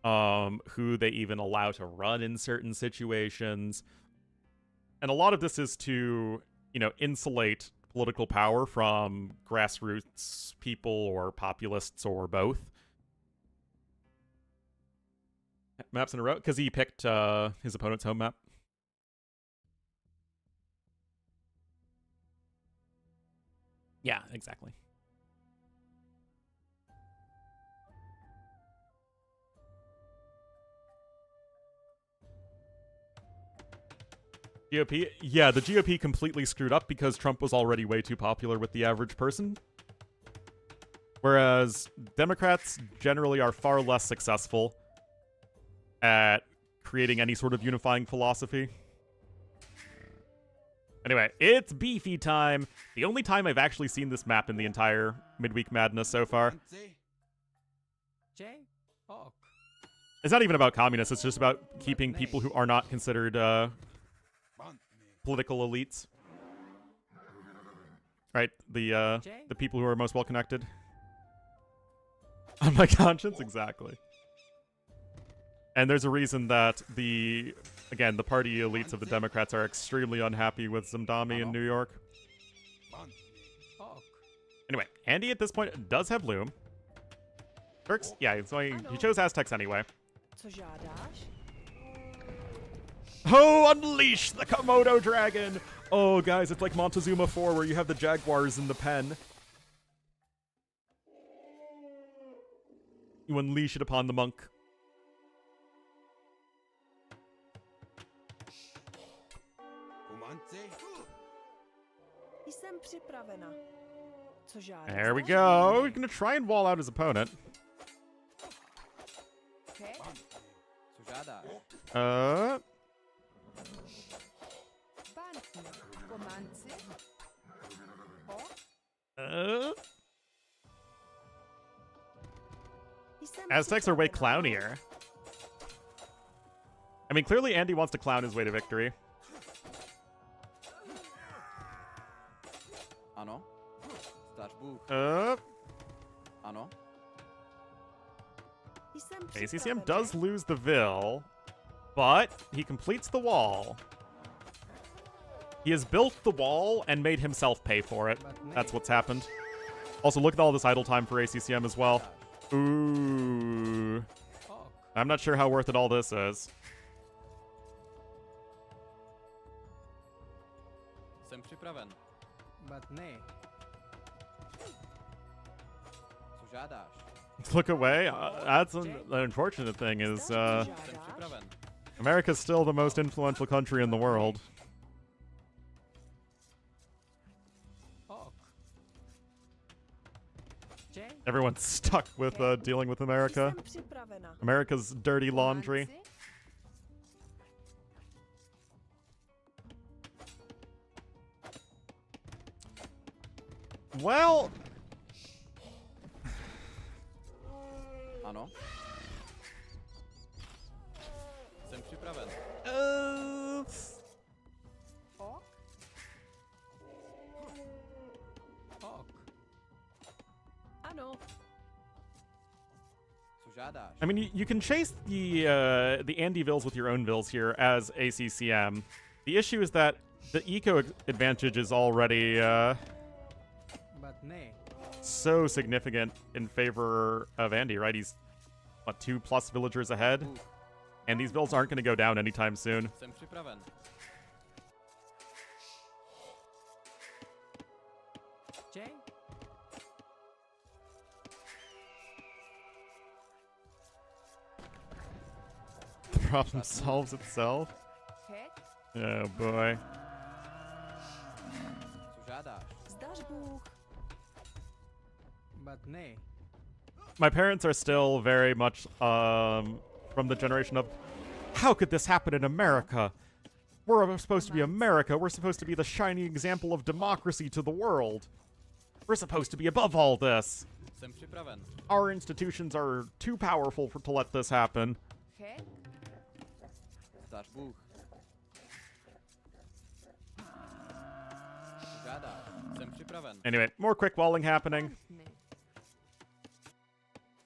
who they even allow to run in certain situations. And a lot of this is to, you know, insulate political power from grassroots people or populists or both. Maps in a row? Because he picked his opponent's home map. Yeah, exactly. GOP? Yeah, the GOP completely screwed up because Trump was already way too popular with the average person. Whereas Democrats generally are far less successful at creating any sort of unifying philosophy. Anyway, it's beefy time. The only time I've actually seen this map in the entire Midweek Madness so far. It's not even about communists, it's just about keeping people who are not considered political elites. Right? The people who are most well connected. On my conscience, exactly. And there's a reason that again, the party elites of the Democrats are extremely unhappy with Zamdami in New York. Anyway, Andy at this point does have Loom. Turks, yeah, so he chose Aztecs anyway. Oh, unleash the Komodo dragon! Oh, guys, it's like Montezuma 4 where you have the jaguars in the pen. You unleash it upon the monk. There we go. We're gonna try and wall out his opponent. Aztecs are way clownier. I mean, clearly Andy wants to clown his way to victory. ACCM does lose the Vil, but he completes the wall. He has built the wall and made himself pay for it. That's what's happened. Also, look at all this idle time for ACCM as well. Ooh. I'm not sure how worth it all this is. Look away. That's the unfortunate thing is America's still the most influential country in the world. Everyone's stuck with dealing with America. America's dirty laundry. Well... Ano. Jsem připraven. žádáš? I mean, you can chase the Andy Vills with your own Vills here as ACCM. The issue is that the eco advantage is already But nay. so significant in favor of Andy, right? He's, what, 2+ villagers ahead? And these Vills aren't going to go down anytime soon. Jsem připraven. Jay? The problem solves itself. Oh boy. Co žádáš? Zdaš Bůh. But nay. My parents are still very much from the generation of, how could this happen in America? We're supposed to be America. We're supposed to be the shining example of democracy to the world. We're supposed to be above all this. Jsem připraven. Our institutions are too powerful to let this happen. Zdaš Bůh. Co žádáš? Jsem připraven. Anyway, more quick walling happening.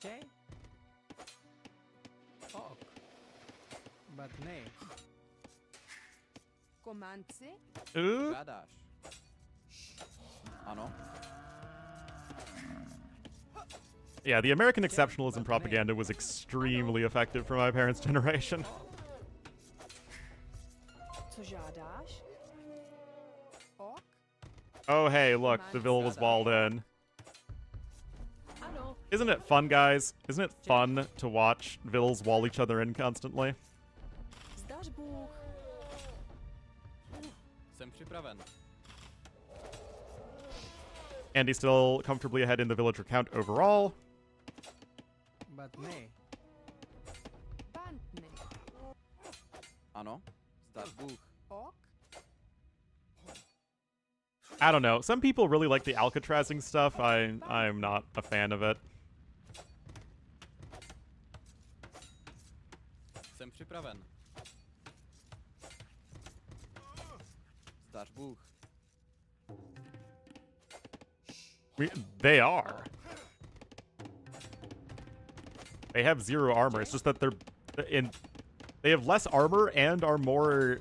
Jay? Ok. But nay. Komanci. Ooh. Žádáš? Ano. Yeah, the American exceptionalism propaganda was extremely effective for my parents' generation. Co žádáš? Ok. Oh, hey, look, the Ville was walled in. Ano. Isn't it fun, guys? Isn't it fun to watch Vills wall each other in constantly? Zdaš Bůh. Jsem připraven. Andy still comfortably ahead in the villager count overall. But nay. Bantny. Ano. Zdaš Bůh. Ok. I don't know. Some people really like the Alcatrazing stuff. I'm not a fan of it. Jsem připraven. Zdaš Bůh. They are. They have 0 armor. It's just that they have less armor and are more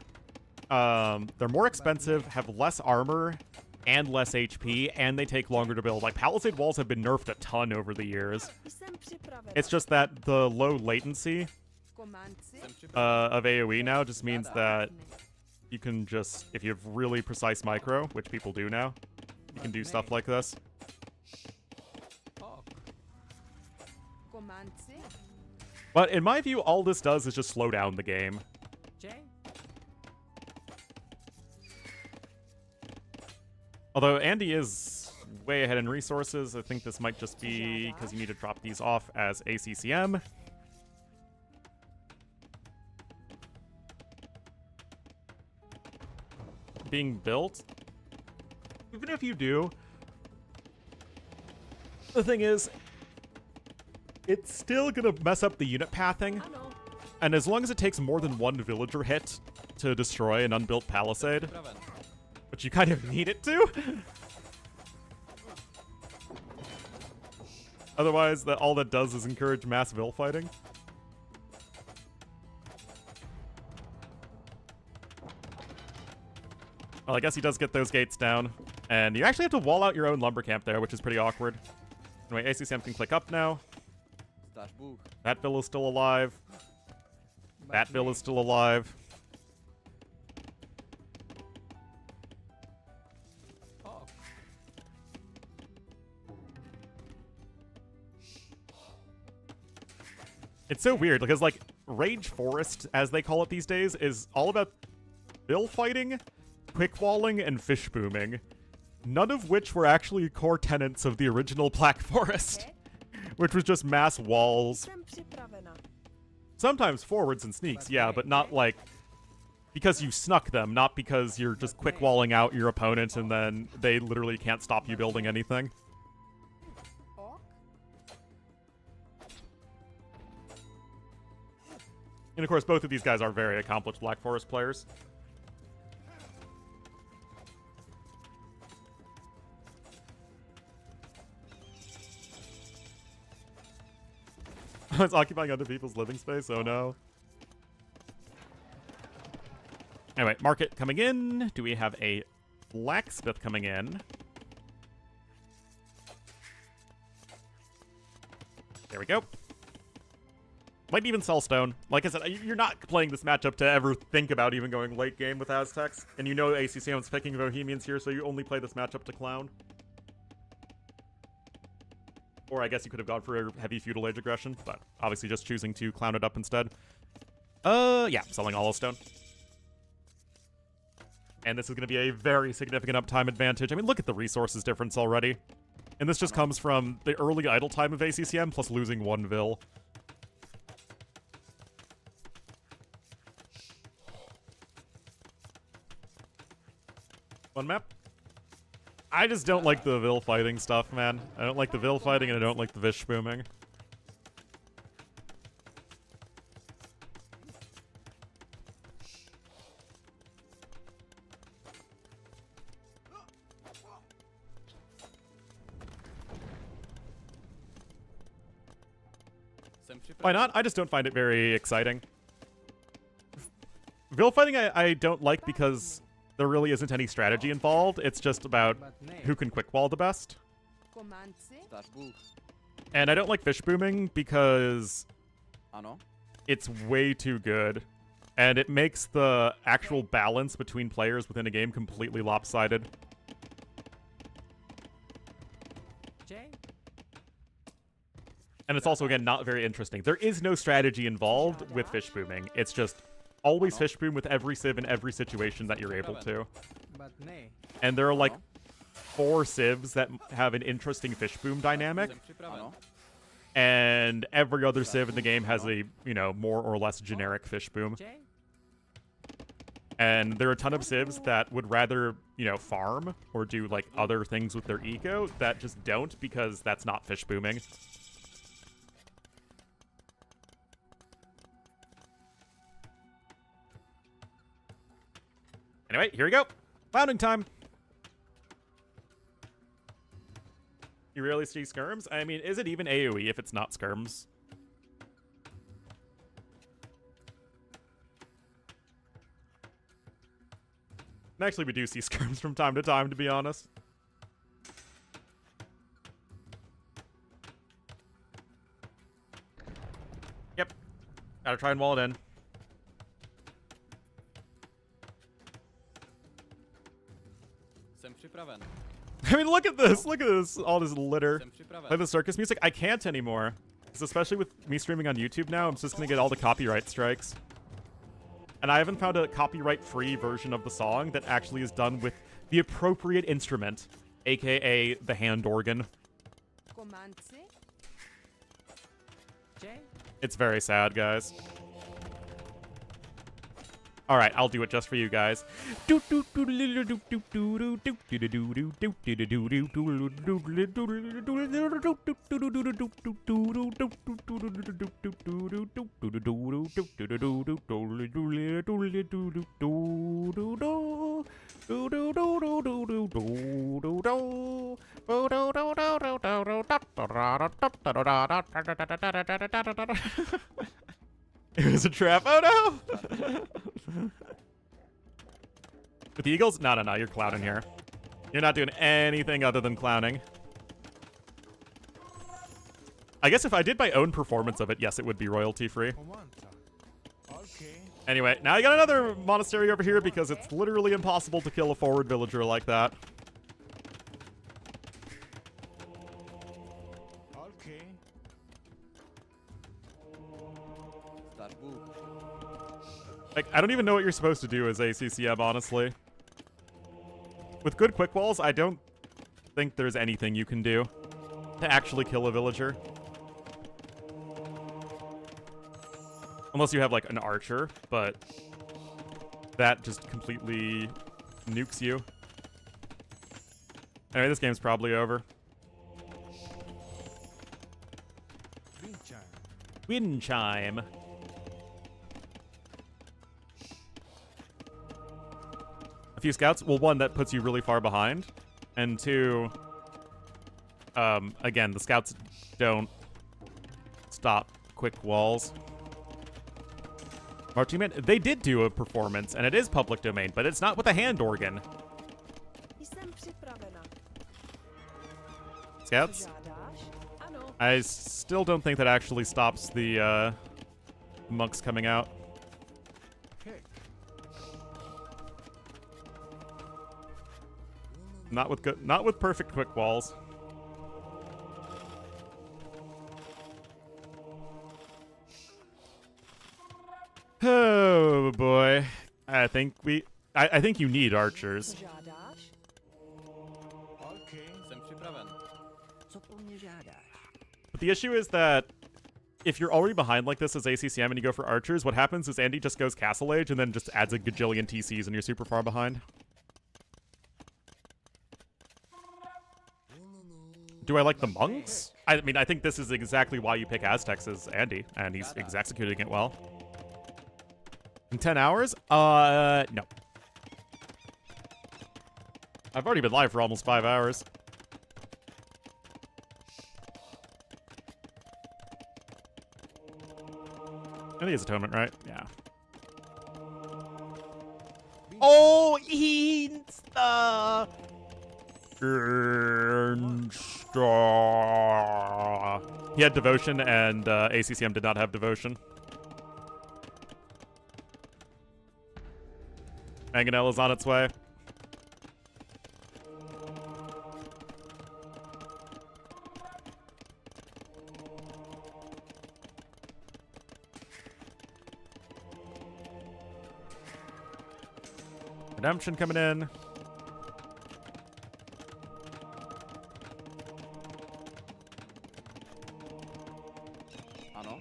they're more expensive, have less armor and less HP, and they take longer to build. Like, Palisade walls have been nerfed a ton over the years. Jsem připraven. It's just that the low latency Komanci. Jsem připraven. of AoE now just means that you can just, if you have really precise micro, which people do now, you can do stuff like this. Ok. Komanci. But in my view, all this does is just slow down the game. Jay? Although Andy is way ahead in resources, I think this might just be because you need to drop these off as ACCM. Being built. Even if you do, the thing is, it's still gonna mess up the unit pathing. Ano. And as long as it takes more than 1 villager hit to destroy an unbuilt palisade, Připraven. which you kind of need it to. Otherwise, all that does is encourage mass Vil fighting. Well, I guess he does get those gates down. And you actually have to wall out your own lumber camp there, which is pretty awkward. Anyway, ACCM can click up now. Zdaš Bůh. That Vil is still alive. That Vil is still alive. Ok. It's so weird because, like, Rage Forest, as they call it these days, is all about Vil fighting, quick walling, and fish booming. None of which were actually core tenets of the original Black Forest, which was just mass walls. Jsem připravena. Sometimes forwards and sneaks, yeah, but not like because you snuck them, not because you're just quick walling out your opponent and then they literally can't stop you building anything. Ok. And of course, both of these guys are very accomplished Black Forest players. It's occupying other people's living space. Oh no. Anyway, market coming in. Do we have a blacksmith coming in? There we go. Might even sell stone. Like I said, you're not playing this matchup to ever think about even going late game with Aztecs. And you know ACCM's picking Bohemians here, so you only play this matchup to clown. Or I guess you could have gone for a heavy feudal age aggression, but obviously just choosing to clown it up instead. Yeah, selling hollow stone. And this is going to be a very significant uptime advantage. I mean, look at the resources difference already. And this just comes from the early idle time of ACCM plus losing one Vil. One map. I just don't like the Vil fighting stuff, man. I don't like the Vil fighting and I don't like the Vish booming. Why not? I just don't find it very exciting. Vil fighting I don't like because there really isn't any strategy involved. It's just about who can quick wall the best. Zdáš Bůh. And I don't like fish booming because Ano. it's way too good. And it makes the actual balance between players within a game completely lopsided. Jay? And it's also, again, not very interesting. There is no strategy involved with fish booming. It's just always fish boom with every civ in every situation that you're able to. But nay. And there are like 4 civs that have an interesting fish boom dynamic. Jsem připraven. And every other civ in the game has a, you know, more or less generic fish boom. Jay? And there are a ton of civs that would rather, you know, farm or do like other things with their eco that just don't because that's not fish booming. Anyway, here we go. Founding time. You rarely see skirms? I mean, is it even AoE if it's not skirms? And actually, we do see skirms from time to time, to be honest. Yep. Gotta try and wall it in. Jsem připraven. I mean, look at this. Look at this. All this litter. Jsem připraven. Play the circus music. I can't anymore. 'Cause especially with me streaming on YouTube now, I'm just going to get all the copyright strikes. And I haven't found a copyright-free version of the song that actually is done with the appropriate instrument, aka the hand organ. Jay? It's very sad, guys. All right, I'll do it just for you guys. It was a trap. Oh no! With the Eagles? No, you're clowning here. You're not doing anything other than clowning. I guess if I did my own performance of it, yes, it would be royalty-free. Okay. Anyway, now I got another monastery over here because it's literally impossible to kill a forward villager like that. Okay. Zdáš Bůh. Like, I don't even know what you're supposed to do as ACCM, honestly. With good quick walls, I don't think there's anything you can do to actually kill a villager. Unless you have, like, an archer, but that just completely nukes you. Anyway, this game's probably over. Wind chime. Wind chime. A few scouts. Well, one, that puts you really far behind. And two, again, the scouts don't stop quick walls. Marching Band, they did do a performance, and it is public domain, but it's not with a hand organ. Jsem připravena. Scouts? Žádáš? Ano. I still don't think that actually stops the monks coming out. Kick. Not with perfect quick walls. Oh boy. I think you need archers. Žádáš? OK. Jsem připraven. Co po mně žádáš? But the issue is that if you're already behind like this as ACCM and you go for archers, what happens is Andy just goes Castle Age and then just adds a gajillion TCs and you're super far behind. Do I like the monks? I mean, I think this is exactly why you pick Aztecs as Andy, and he's executing it well. In 10 hours? No. I've already been live for almost 5 hours. I think it's Atonement, right? Yeah. Oh, Insta! He had Devotion, and ACCM did not have Devotion. Mangonel is on its way. Redemption coming in. Ano.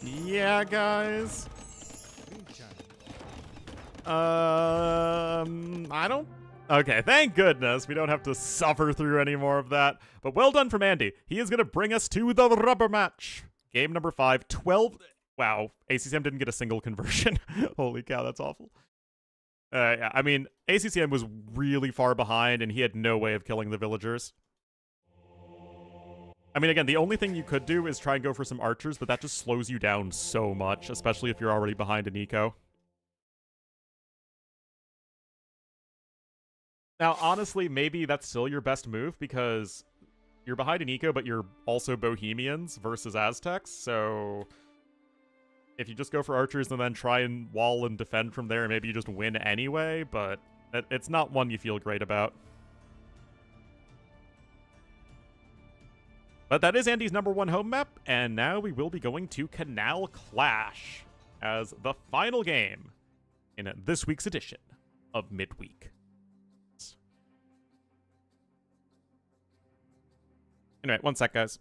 Yeah, guys. I don't... Okay, thank goodness we don't have to suffer through any more of that. But well done from Andy. He is going to bring us to the rubber match. Game number 5, 12... Wow, ACCM didn't get a single conversion. Holy cow, that's awful. Yeah, I mean, ACCM was really far behind, and he had no way of killing the villagers. I mean, again, the only thing you could do is try and go for some archers, but that just slows you down so much, especially if you're already behind an eco. Now, honestly, maybe that's still your best move, because you're behind an eco, but you're also Bohemians versus Aztecs, so... If you just go for archers and then try and wall and defend from there, maybe you just win anyway, but it's not one you feel great about. But that is Andy's #1 home map, and now we will be going to Canal Clash as the final game in this week's edition of Midweek. Anyway, one sec, guys.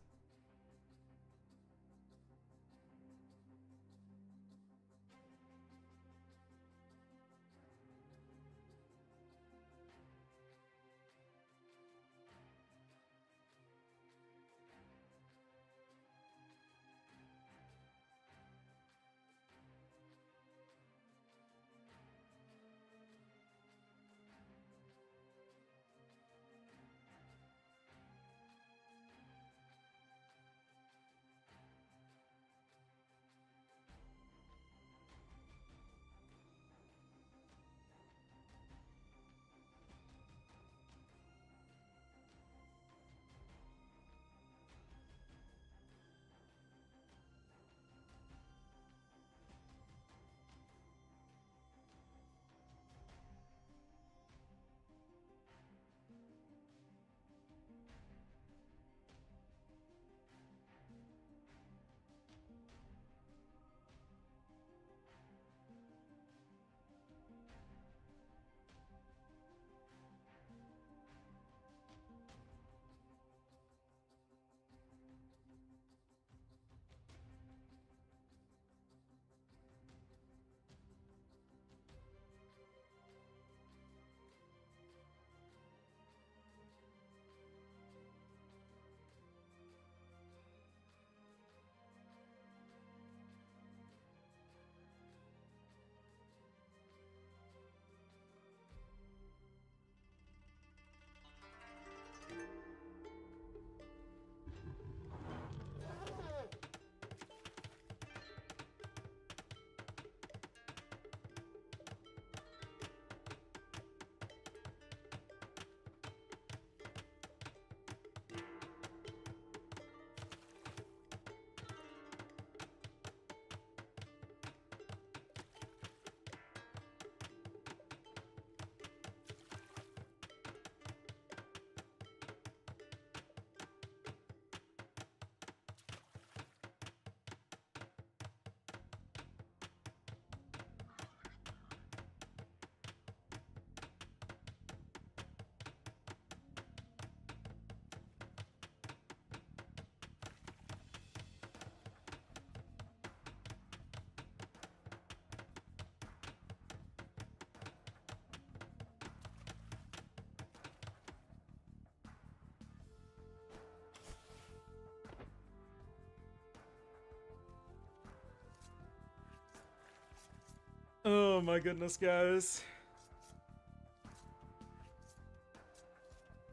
Oh my goodness, guys.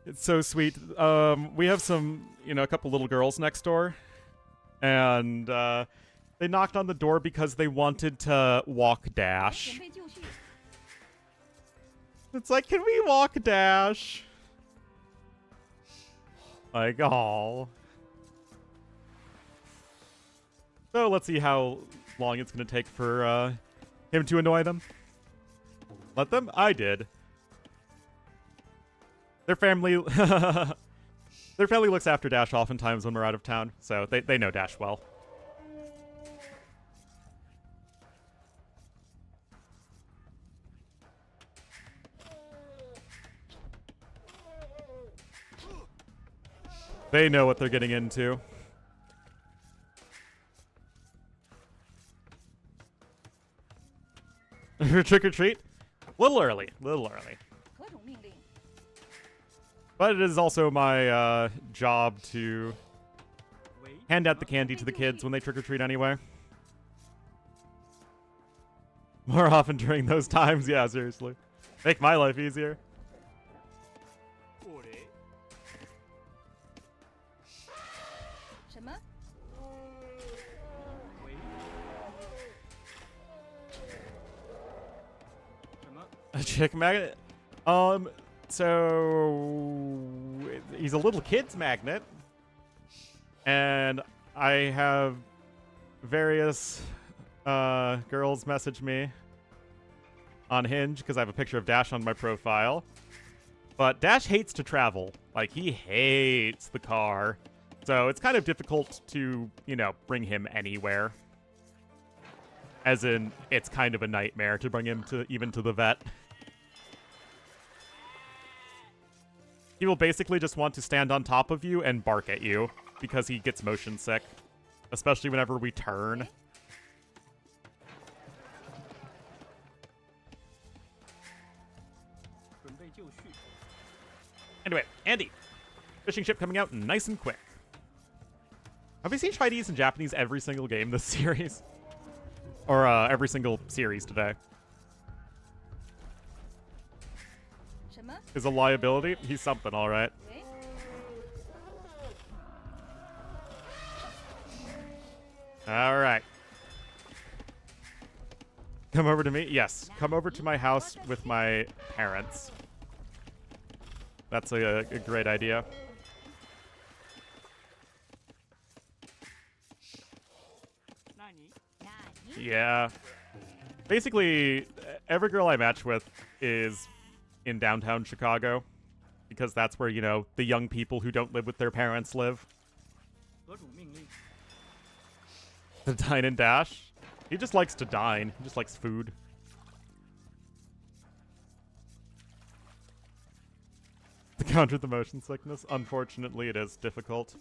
It's so sweet. We have some, a couple little girls next door. And, they knocked on the door because they wanted to walk Dash. It's like, can we walk Dash? Like, oh. So let's see how long it's going to take for him to annoy them. Let them? I did. Their family looks after Dash oftentimes when we're out of town, so they know Dash well. They know what they're getting into. Trick or treat? Little early. But it is also my job to hand out the candy to the kids when they trick or treat anyway. More often during those times, yeah, seriously. Make my life easier. A chick magnet? So he's a little kid's magnet. And I have various girls message me on Hinge because I have a picture of Dash on my profile. But Dash hates to travel. Like, he hates the car. So it's kind of difficult to, bring him anywhere. As in, it's kind of a nightmare to bring him even to the vet. He will basically just want to stand on top of you and bark at you because he gets motion sick, especially whenever we turn. Anyway, Andy, fishing ship coming out nice and quick. Have we seen Chinese and Japanese every single game this series? Or every single series today? Is a liability? He's something, all right. All right. Come over to me? Yes. Come over to my house with my parents. That's a great idea. Yeah. Basically, every girl I match with is in downtown Chicago, because that's where, the young people who don't live with their parents live. The dine and dash? He just likes to dine. He just likes food. To counter the motion sickness, unfortunately, it is difficult.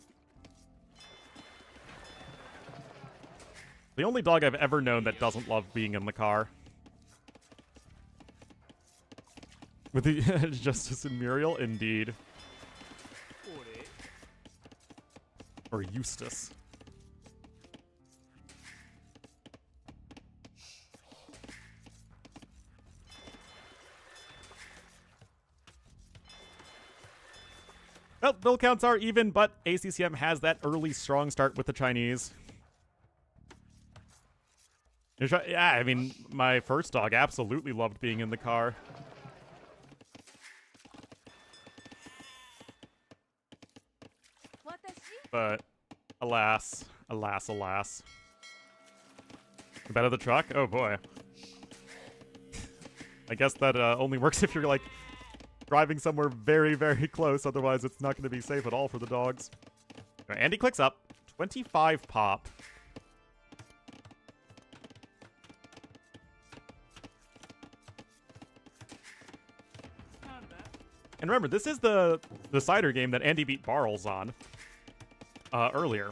The only dog I've ever known that doesn't love being in the car. With the Justice and Muriel, indeed. Or Eustace. Well, bill counts are even, but ACCM has that early strong start with the Chinese. Yeah, I mean, my first dog absolutely loved being in the car. But, alas. The bed of the truck? Oh boy. I guess that only works if you're, driving somewhere very, very close. Otherwise, it's not going to be safe at all for the dogs. Right, Andy clicks up. 25 pop. And remember, this is the cider game that Andy beat Barles on earlier.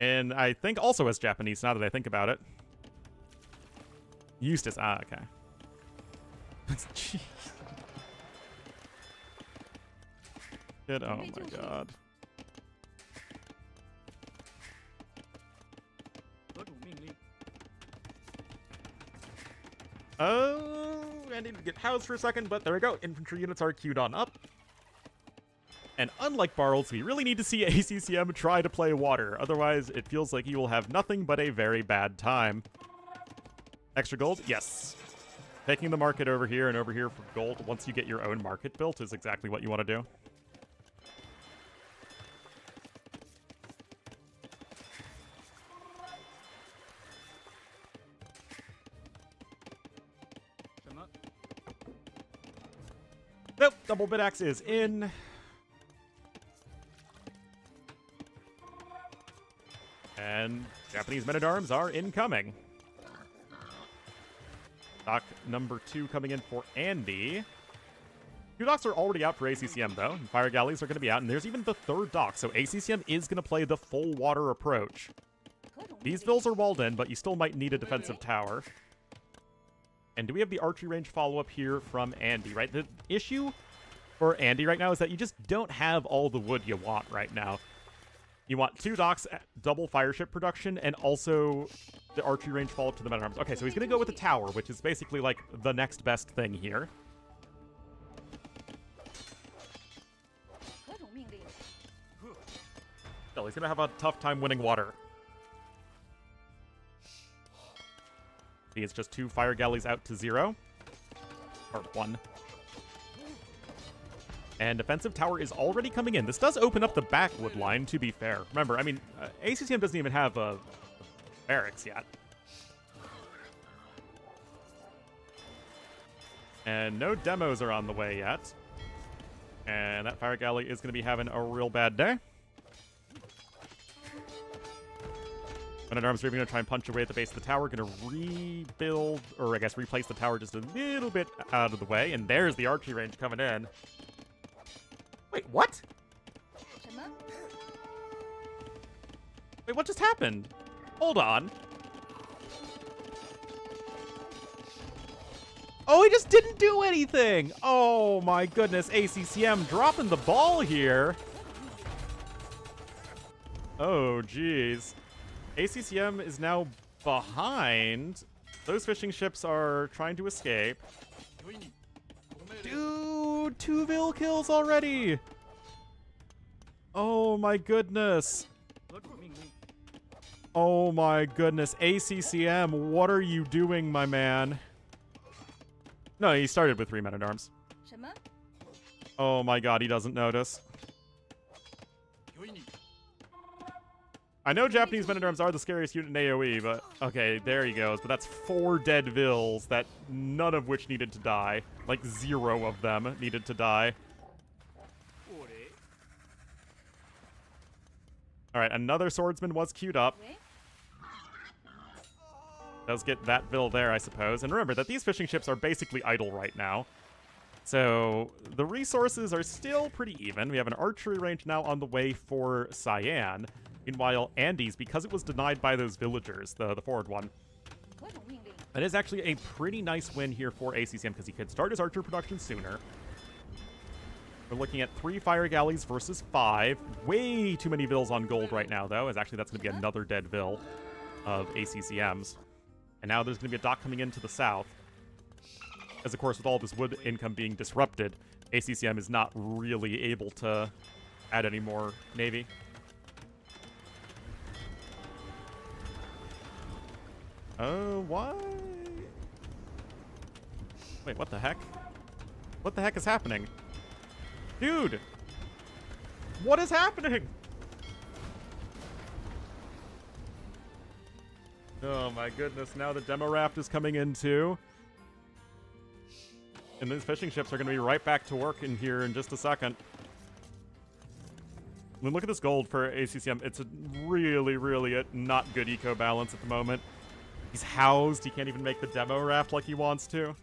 And I think also as Japanese, now that I think about it. Eustace. Ah, okay. Jeez. Kid, oh my god. Oh, I need to get housed for a second, but there we go. Infantry units are queued on up. And unlike Barles, we really need to see ACCM try to play water. Otherwise, it feels like he will have nothing but a very bad time. Extra gold? Yes. Taking the market over here and over here for gold once you get your own market built is exactly what you want to do. Nope, double bit axe is in. And Japanese men-at-arms are incoming. Dock number 2 coming in for Andy. 2 docks are already out for ACCM, though. And fire galleys are going to be out, and there's even the 3rd dock, so ACCM is going to play the full water approach. These vills are walled in, but you still might need a defensive tower. And do we have the archery range follow-up here from Andy, right? The issue for Andy right now is that you just don't have all the wood you want right now. You want 2 docks, double fireship production, and also the archery range follow-up to the men-at-arms. Okay, so he's going to go with the tower, which is basically like the next best thing here. Still, he's going to have a tough time winning water. He is just 2 fire galleys out to 0. Or 1. And defensive tower is already coming in. This does open up the backwood line, to be fair. Remember, I mean, ACCM doesn't even have a barracks yet. And no demos are on the way yet. And that fire galley is going to be having a real bad day. Men-at-arms are even going to try and punch away at the base of the tower. Going to rebuild, or I guess replace the tower just a little bit out of the way. And there's the archery range coming in. Wait, what? Wait, what just happened? Hold on. Oh, he just didn't do anything! Oh my goodness, ACCM dropping the ball here. Oh, geez. ACCM is now behind. Those fishing ships are trying to escape. Dude, 2 Vil kills already! Oh my goodness. Oh my goodness. ACCM, what are you doing, my man? No, he started with 3 men-at-arms. Oh my god, he doesn't notice. I know Japanese men-at-arms are the scariest unit in AoE, but okay, there he goes. But that's 4 dead Vils, that none of which needed to die. Like 0 of them needed to die. Alright, another swordsman was queued up. Does get that Vil there, I suppose. And remember that these fishing ships are basically idle right now. So the resources are still pretty even. We have an archery range now on the way for Cyan. Meanwhile, Andy's, because it was denied by those villagers, the forward one, that is actually a pretty nice win here for ACCM because he could start his archer production sooner. We're looking at 3 fire galleys versus 5. Way too many Vils on gold right now, though, as actually that's going to be another dead Vil of ACCM's. And now there's going to be a dock coming into the south. As, of course, with all this wood income being disrupted, ACCM is not really able to add any more navy. Oh, why? Wait, what the heck? What the heck is happening? Dude! What is happening? Oh my goodness, now the demo raft is coming in too. And these fishing ships are going to be right back to work in here in just a second. I mean, look at this gold for ACCM. It's a really, really not good eco balance at the moment. He's housed. He can't even make the demo raft like he wants to.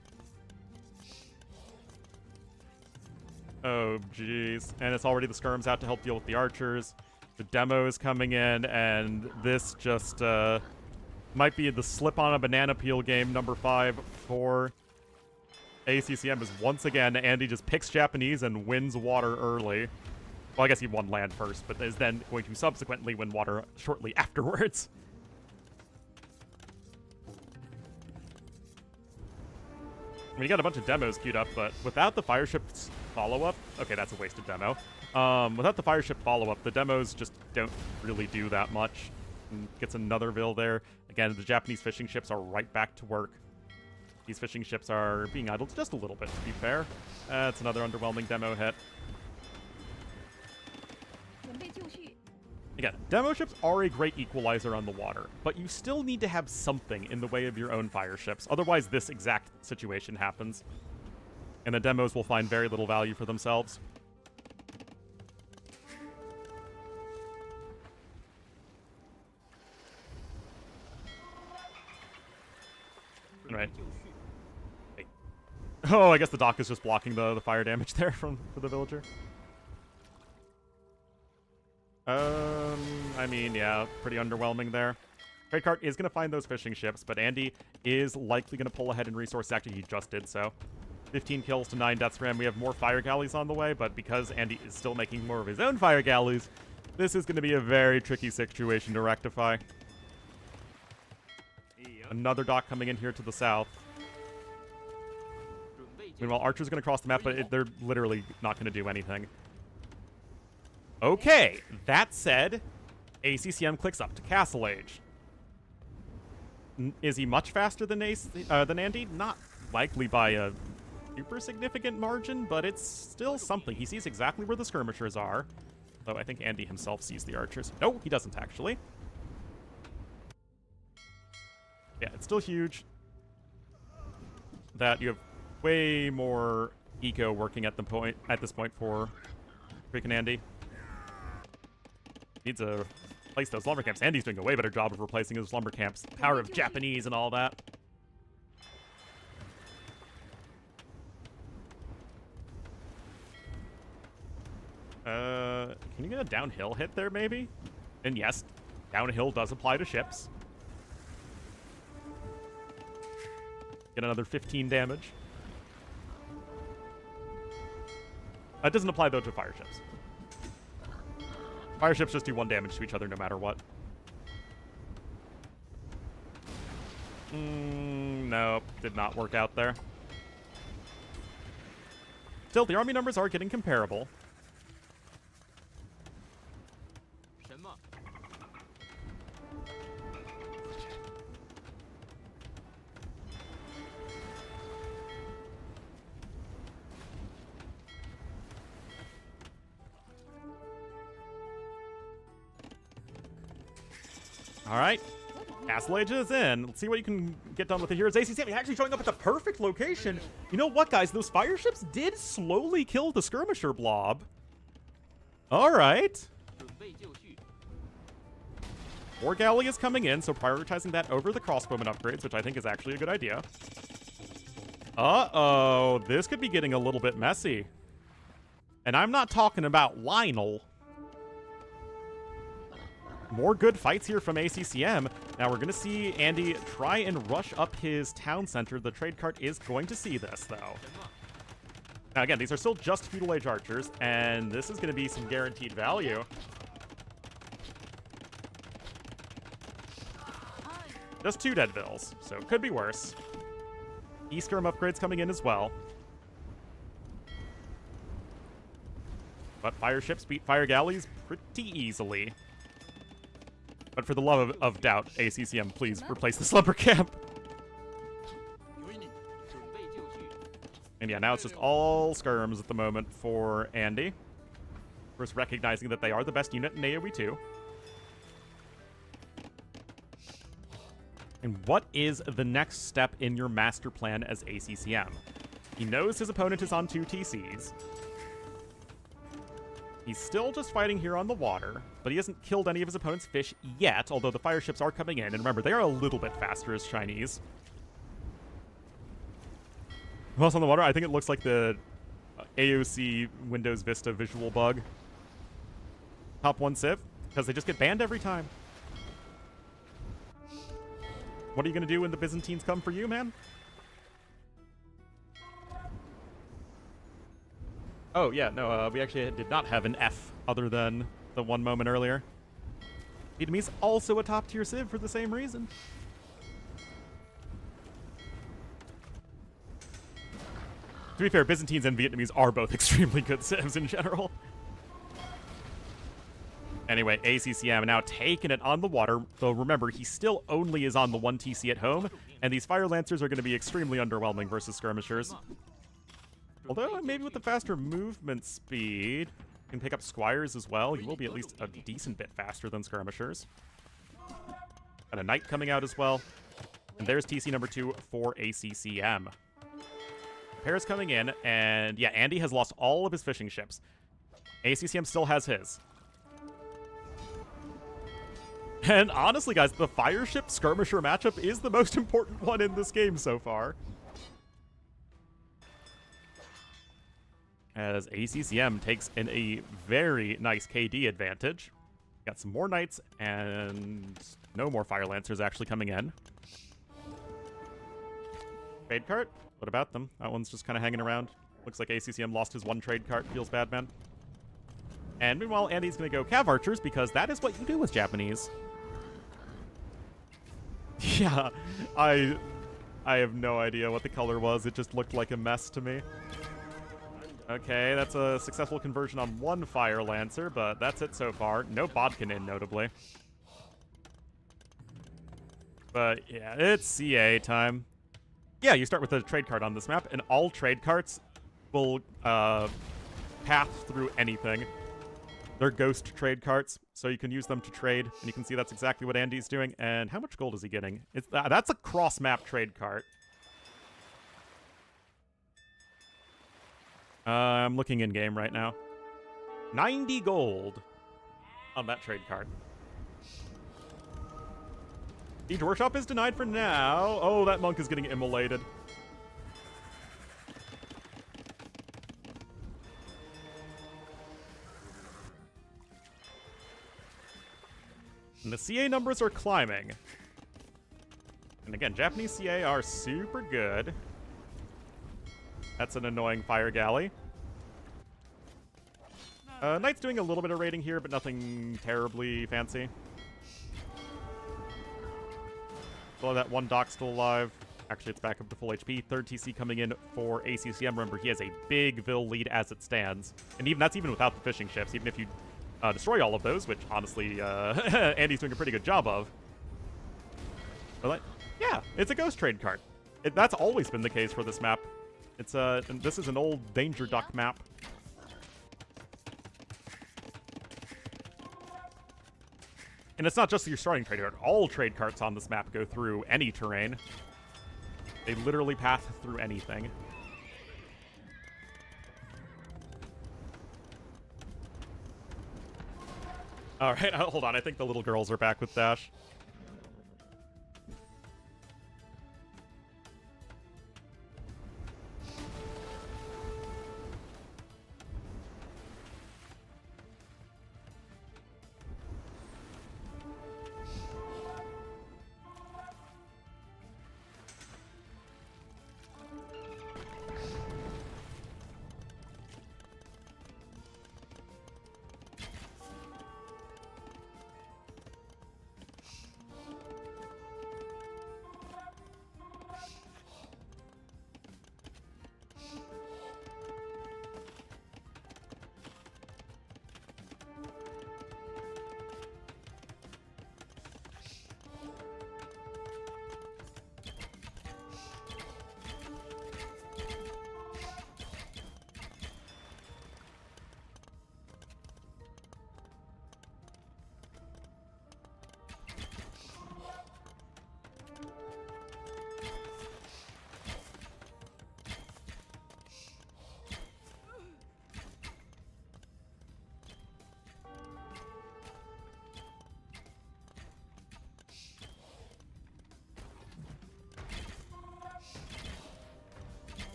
Oh, jeez. And it's already the skirms out to help deal with the archers. The demo is coming in, and this just might be the slip on a banana peel game number 5 for ACCM. Is once again, Andy just picks Japanese and wins water early. Well, I guess he won land first, but is then going to subsequently win water shortly afterwards. I mean, you got a bunch of demos queued up, but without the fire ship's follow-up... Okay, that's a wasted demo. Without the fire ship follow-up, the demos just don't really do that much. And gets another Vil there. Again, the Japanese fishing ships are right back to work. These fishing ships are being idled just a little bit, to be fair. That's another underwhelming demo hit. Again, demo ships are a great equalizer on the water, but you still need to have something in the way of your own fire ships. Otherwise, this exact situation happens. And the demos will find very little value for themselves. Right. Hey. Oh, I guess the dock is just blocking the fire damage there for the villager. I mean, yeah, pretty underwhelming there. Trade cart is going to find those fishing ships, but Andy is likely going to pull ahead in resource. Actually, he just did so. 15 kills to 9 deaths for him. We have more fire galleys on the way, but because Andy is still making more of his own fire galleys, this is going to be a very tricky situation to rectify. Another dock coming in here to the south. Meanwhile, Archer's going to cross the map, but they're literally not going to do anything. Okay, that said, ACCM clicks up to Castle Age. Is he much faster than Andy? Not likely by a super significant margin, but it's still something. He sees exactly where the skirmishers are. Though I think Andy himself sees the archers. No, he doesn't actually. Yeah, it's still huge that you have way more eco working at this point for FreakinAndy. Needs to replace those lumber camps. Andy's doing a way better job of replacing those lumber camps. Power of Japanese and all that. Can you get a downhill hit there, maybe? And yes, downhill does apply to ships. Get another 15 damage. That doesn't apply, though, to fire ships. Fire ships just do 1 damage to each other no matter what. Nope, did not work out there. Still, the army numbers are getting comparable. All right, Castle Age is in. Let's see what you can get done with it here. It's ACCM actually showing up at the perfect location. You know what, guys? Those fire ships did slowly kill the skirmisher blob. All right. War galley is coming in, so prioritizing that over the crossbowman upgrades, which I think is actually a good idea. Uh-oh, this could be getting a little bit messy. And I'm not talking about Lionel. More good fights here from ACCM. Now we're going to see Andy try and rush up his town center. The trade cart is going to see this, though. Now again, these are still just feudal age archers, and this is going to be some guaranteed value. Just 2 dead vills, so it could be worse. E-skirm upgrades coming in as well. But fire ships beat fire galleys pretty easily. But for the love of doubt, ACCM, please replace the slumber camp. And yeah, now it's just all skirms at the moment for Andy. First recognizing that they are the best unit in AoE 2. And what is the next step in your master plan as ACCM? He knows his opponent is on 2 TCs. He's still just fighting here on the water, but he hasn't killed any of his opponent's fish yet, although the fire ships are coming in. And remember, they are a little bit faster as Chinese. Who else on the water? I think it looks like the AOC Windows Vista visual bug. Top 1 Civ, because they just get banned every time. What are you going to do when the Byzantines come for you, man? Oh, yeah, no, we actually did not have an F other than the one moment earlier. Vietnamese also a top-tier Civ for the same reason. To be fair, Byzantines and Vietnamese are both extremely good civs in general. Anyway, ACCM now taking it on the water, though remember, he still only is on the 1 TC at home, and these Fire Lancers are going to be extremely underwhelming versus skirmishers. Although, maybe with the faster movement speed, you can pick up Squires as well. You will be at least a decent bit faster than skirmishers. Got a Knight coming out as well. And there's TC number 2 for ACCM. Pair's coming in, and yeah, Andy has lost all of his fishing ships. ACCM still has his. And honestly, guys, the fire ship skirmisher matchup is the most important one in this game so far. As ACCM takes in a very nice KD advantage. Got some more Knights, and no more Fire Lancers actually coming in. Trade cart? What about them? That one's just kind of hanging around. Looks like ACCM lost his 1 trade cart. Feels bad, man. And meanwhile, Andy's going to go Cav Archers, because that is what you do with Japanese. Yeah, I have no idea what the color was. It just looked like a mess to me. Okay, that's a successful conversion on 1 Fire Lancer, but that's it so far. No Bodkin in, notably. But yeah, it's CA time. Yeah, you start with a trade cart on this map, and all trade carts will path through anything. They're ghost trade carts, so you can use them to trade, and you can see that's exactly what Andy's doing. And how much gold is he getting? That's a cross-map trade cart. I'm looking in-game right now. 90 gold on that trade cart. Siege Workshop is denied for now. Oh, that monk is getting immolated. And the CA numbers are climbing. And again, Japanese CA are super good. That's an annoying fire galley. Knight's doing a little bit of raiding here, but nothing terribly fancy. Still have that 1 dock still alive. Actually, it's back up to full HP. 3rd TC coming in for ACCM. Remember, he has a big Vil lead as it stands. And that's even without the fishing ships. Even if you destroy all of those, which honestly Andy's doing a pretty good job of. But yeah, it's a ghost trade cart. That's always been the case for this map. It's and this is an old danger duck map. And it's not just your starting trade cart. All trade carts on this map go through any terrain. They literally path through anything. All right, hold on. I think the little girls are back with Dash.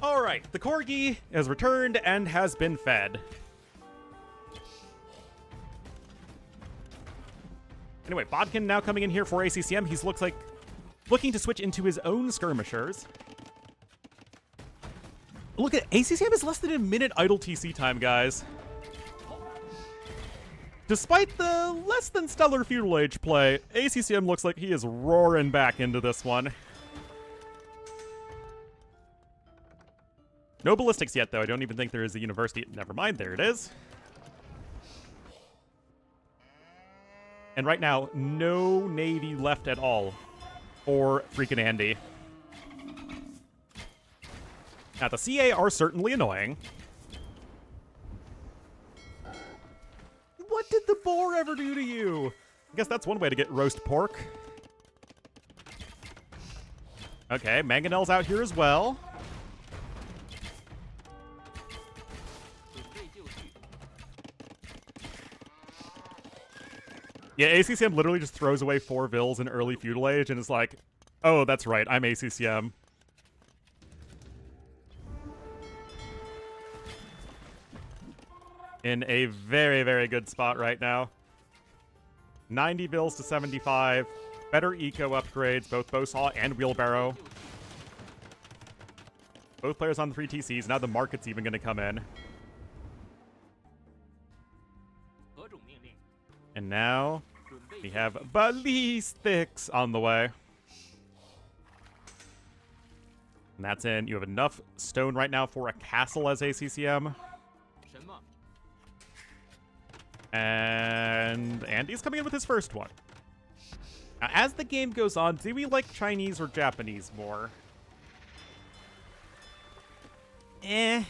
All right, the Corgi has returned and has been fed. Anyway, Bodkin now coming in here for ACCM. He's looking to switch into his own skirmishers. Look at ACCM is less than a minute idle TC time, guys. Despite the less than stellar Feudal Age play, ACCM looks like he is roaring back into this one. No ballistics yet, though. I don't even think there is a university. Never mind, there it is. And right now, no Navy left at all for FreakinAndy. Now, the CA are certainly annoying. What did the boar ever do to you? I guess that's one way to get roast pork. Okay, Mangonel's out here as well. Yeah, ACCM literally just throws away 4 vills in early Feudal Age and is like, oh, that's right, I'm ACCM. In a very, very good spot right now. 90 vills to 75. Better eco upgrades, both Bowsaw and Wheelbarrow. Both players on the 3 TCs. Now the market's even going to come in. And now we have ballistics on the way. And that's in. You have enough stone right now for a castle as ACCM. And Andy's coming in with his first one. Now, as the game goes on, do we like Chinese or Japanese more? Eh.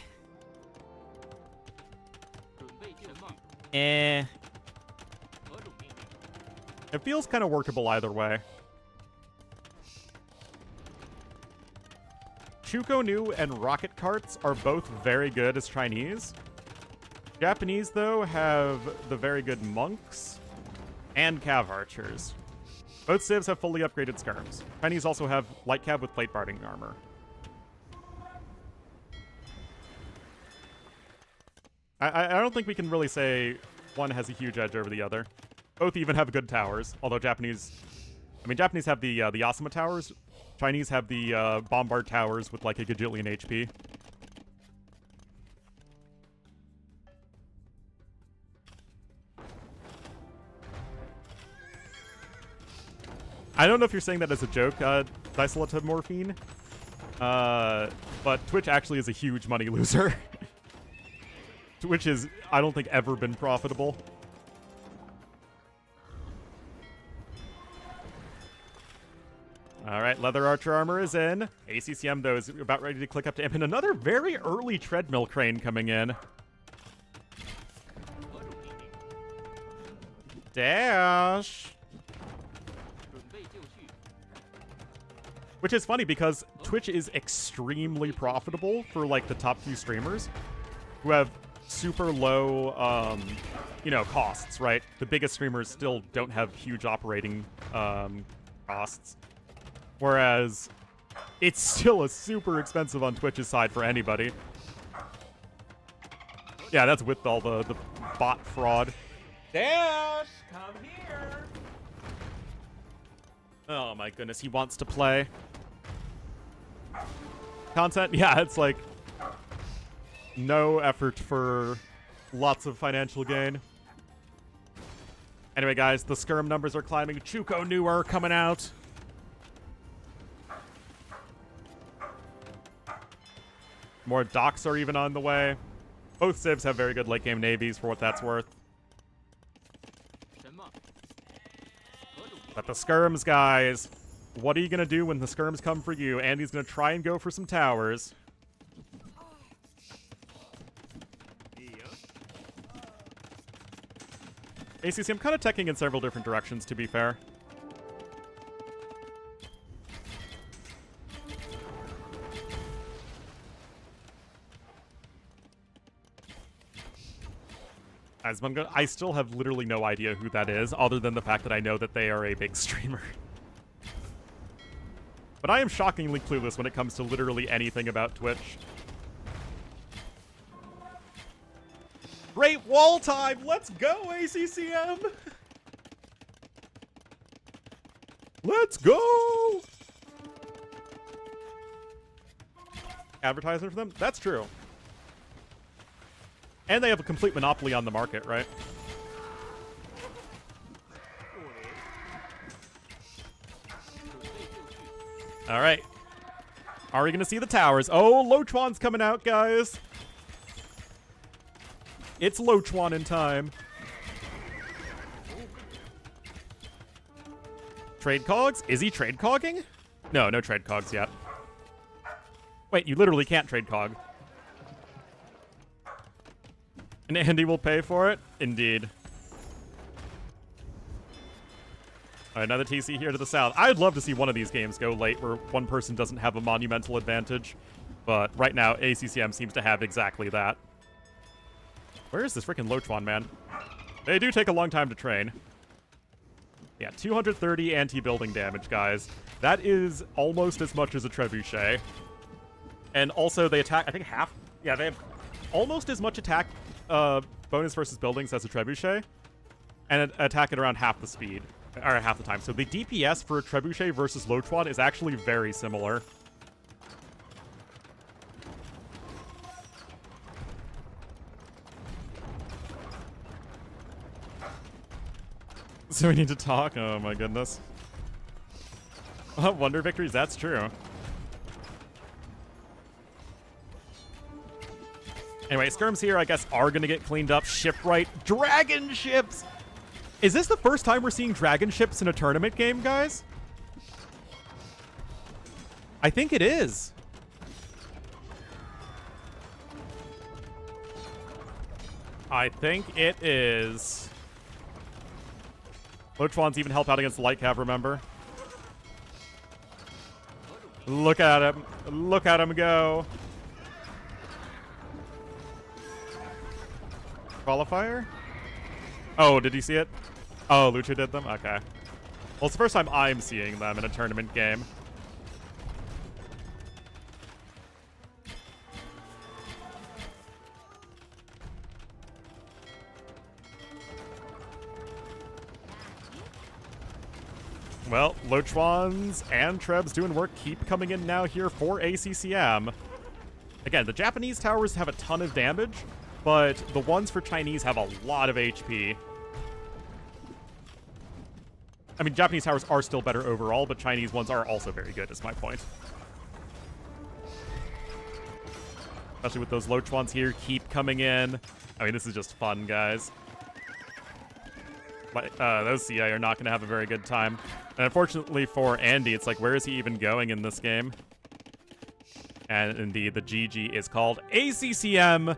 It feels kind of workable either way. Chuko-Nu and rocket carts are both very good as Chinese. Japanese, though, have the very good monks and cav archers. Both civs have fully upgraded skirms. Chinese also have light cav with plate barding armor. I don't think we can really say one has a huge edge over the other. Both even have good towers, although Japanese have the Yasuma towers. Chinese have the Bombard towers with like a gajillion HP. I don't know if you're saying that as a joke, Disolatomorphine, but Twitch actually is a huge money loser. Twitch has, I don't think, ever been profitable. All right, Leather Archer armor is in. ACCM, though, is about ready to click up to him. And another very early Treadmill Crane coming in. Dash. Which is funny because Twitch is extremely profitable for, like, the top few streamers who have super low, costs, right? The biggest streamers still don't have huge operating costs. Whereas it's still a super expensive on Twitch's side for anybody. Yeah, that's with all the bot fraud. Dash, come here. Oh my goodness, he wants to play. Content? Yeah, it's like no effort for lots of financial gain. Anyway, guys, the skirm numbers are climbing. Chuko-Nu are coming out. More docks are even on the way. Both civs have very good late game navies for what that's worth. But the skirms, guys, what are you going to do when the skirms come for you? Andy's going to try and go for some towers. ACC, I'm kind of teching in several different directions, to be fair. I still have literally no idea who that is, other than the fact that I know that they are a big streamer. But I am shockingly clueless when it comes to literally anything about Twitch. Great wall time! Let's go, ACCM! Let's go! Advertising for them? That's true. And they have a complete monopoly on the market, right? All right. Are we going to see the towers? Oh, Lochuan's coming out, guys. It's Lochuan in time. Trade cogs? Is he trade cogging? No, no trade cogs yet. Wait, you literally can't trade cog. And Andy will pay for it? Indeed. All right, another TC here to the south. I'd love to see one of these games go late where one person doesn't have a monumental advantage. But right now, ACCM seems to have exactly that. Where is this freaking Lochuan, man? They do take a long time to train. Yeah, 230 anti-building damage, guys. That is almost as much as a trebuchet. And also, they attack, I think, half. Yeah, they have almost as much attack bonus versus buildings as a trebuchet. And attack at around half the speed. Or half the time. So the DPS for a trebuchet versus Lochuan is actually very similar. So we need to talk? Oh my goodness. Wonder victories, that's true. Anyway, skirms here, I guess, are going to get cleaned up. Shipwright. Dragon ships! Is this the first time we're seeing dragon ships in a tournament game, guys? I think it is. I think it is. Lochuan's even help out against the Light Cav, remember? Look at him. Look at him go. Qualifier? Oh, did you see it? Oh, Lucha did them? Okay. Well, it's the first time I'm seeing them in a tournament game. Well, Lochuans and Trebs doing work keep coming in now here for ACCM. Again, the Japanese towers have a ton of damage, but the ones for Chinese have a lot of HP. I mean, Japanese towers are still better overall, but Chinese ones are also very good, is my point. Especially with those Lochuans here keep coming in. I mean, this is just fun, guys. But, those CI are not going to have a very good time. And unfortunately for Andy, it's like, where is he even going in this game? And indeed, the GG is called. ACCM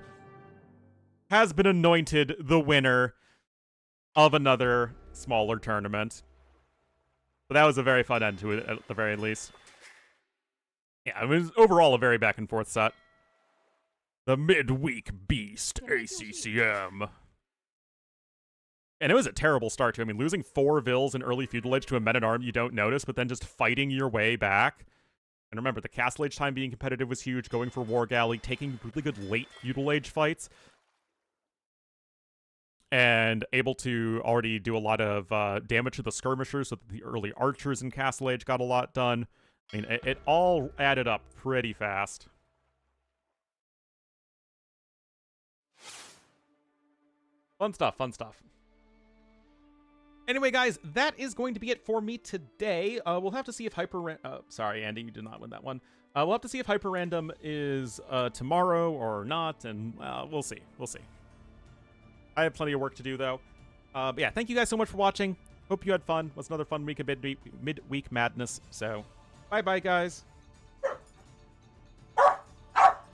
has been anointed the winner of another smaller tournament. But that was a very fun end to it, at the very least. Yeah, it was overall a very back and forth set. The Midweek Beast, ACCM. And it was a terrible start, too. I mean, losing 4 Vills in early Feudal Age to a Men-at-Arms you don't notice, but then just fighting your way back. And remember, the Castle Age time being competitive was huge, going for War Galley, taking really good late Feudal Age fights. And able to already do a lot of damage to the skirmishers, so that the early archers in Castle Age got a lot done. I mean, it all added up pretty fast. Fun stuff, fun stuff. Anyway, guys, that is going to be it for me today. We'll have to see if sorry, Andy, you did not win that one. We'll have to see if Hyper Random is tomorrow or not, and we'll see. We'll see. I have plenty of work to do, though. But yeah, thank you guys so much for watching. Hope you had fun. It was another fun week of Midweek Madness. So, bye-bye, guys.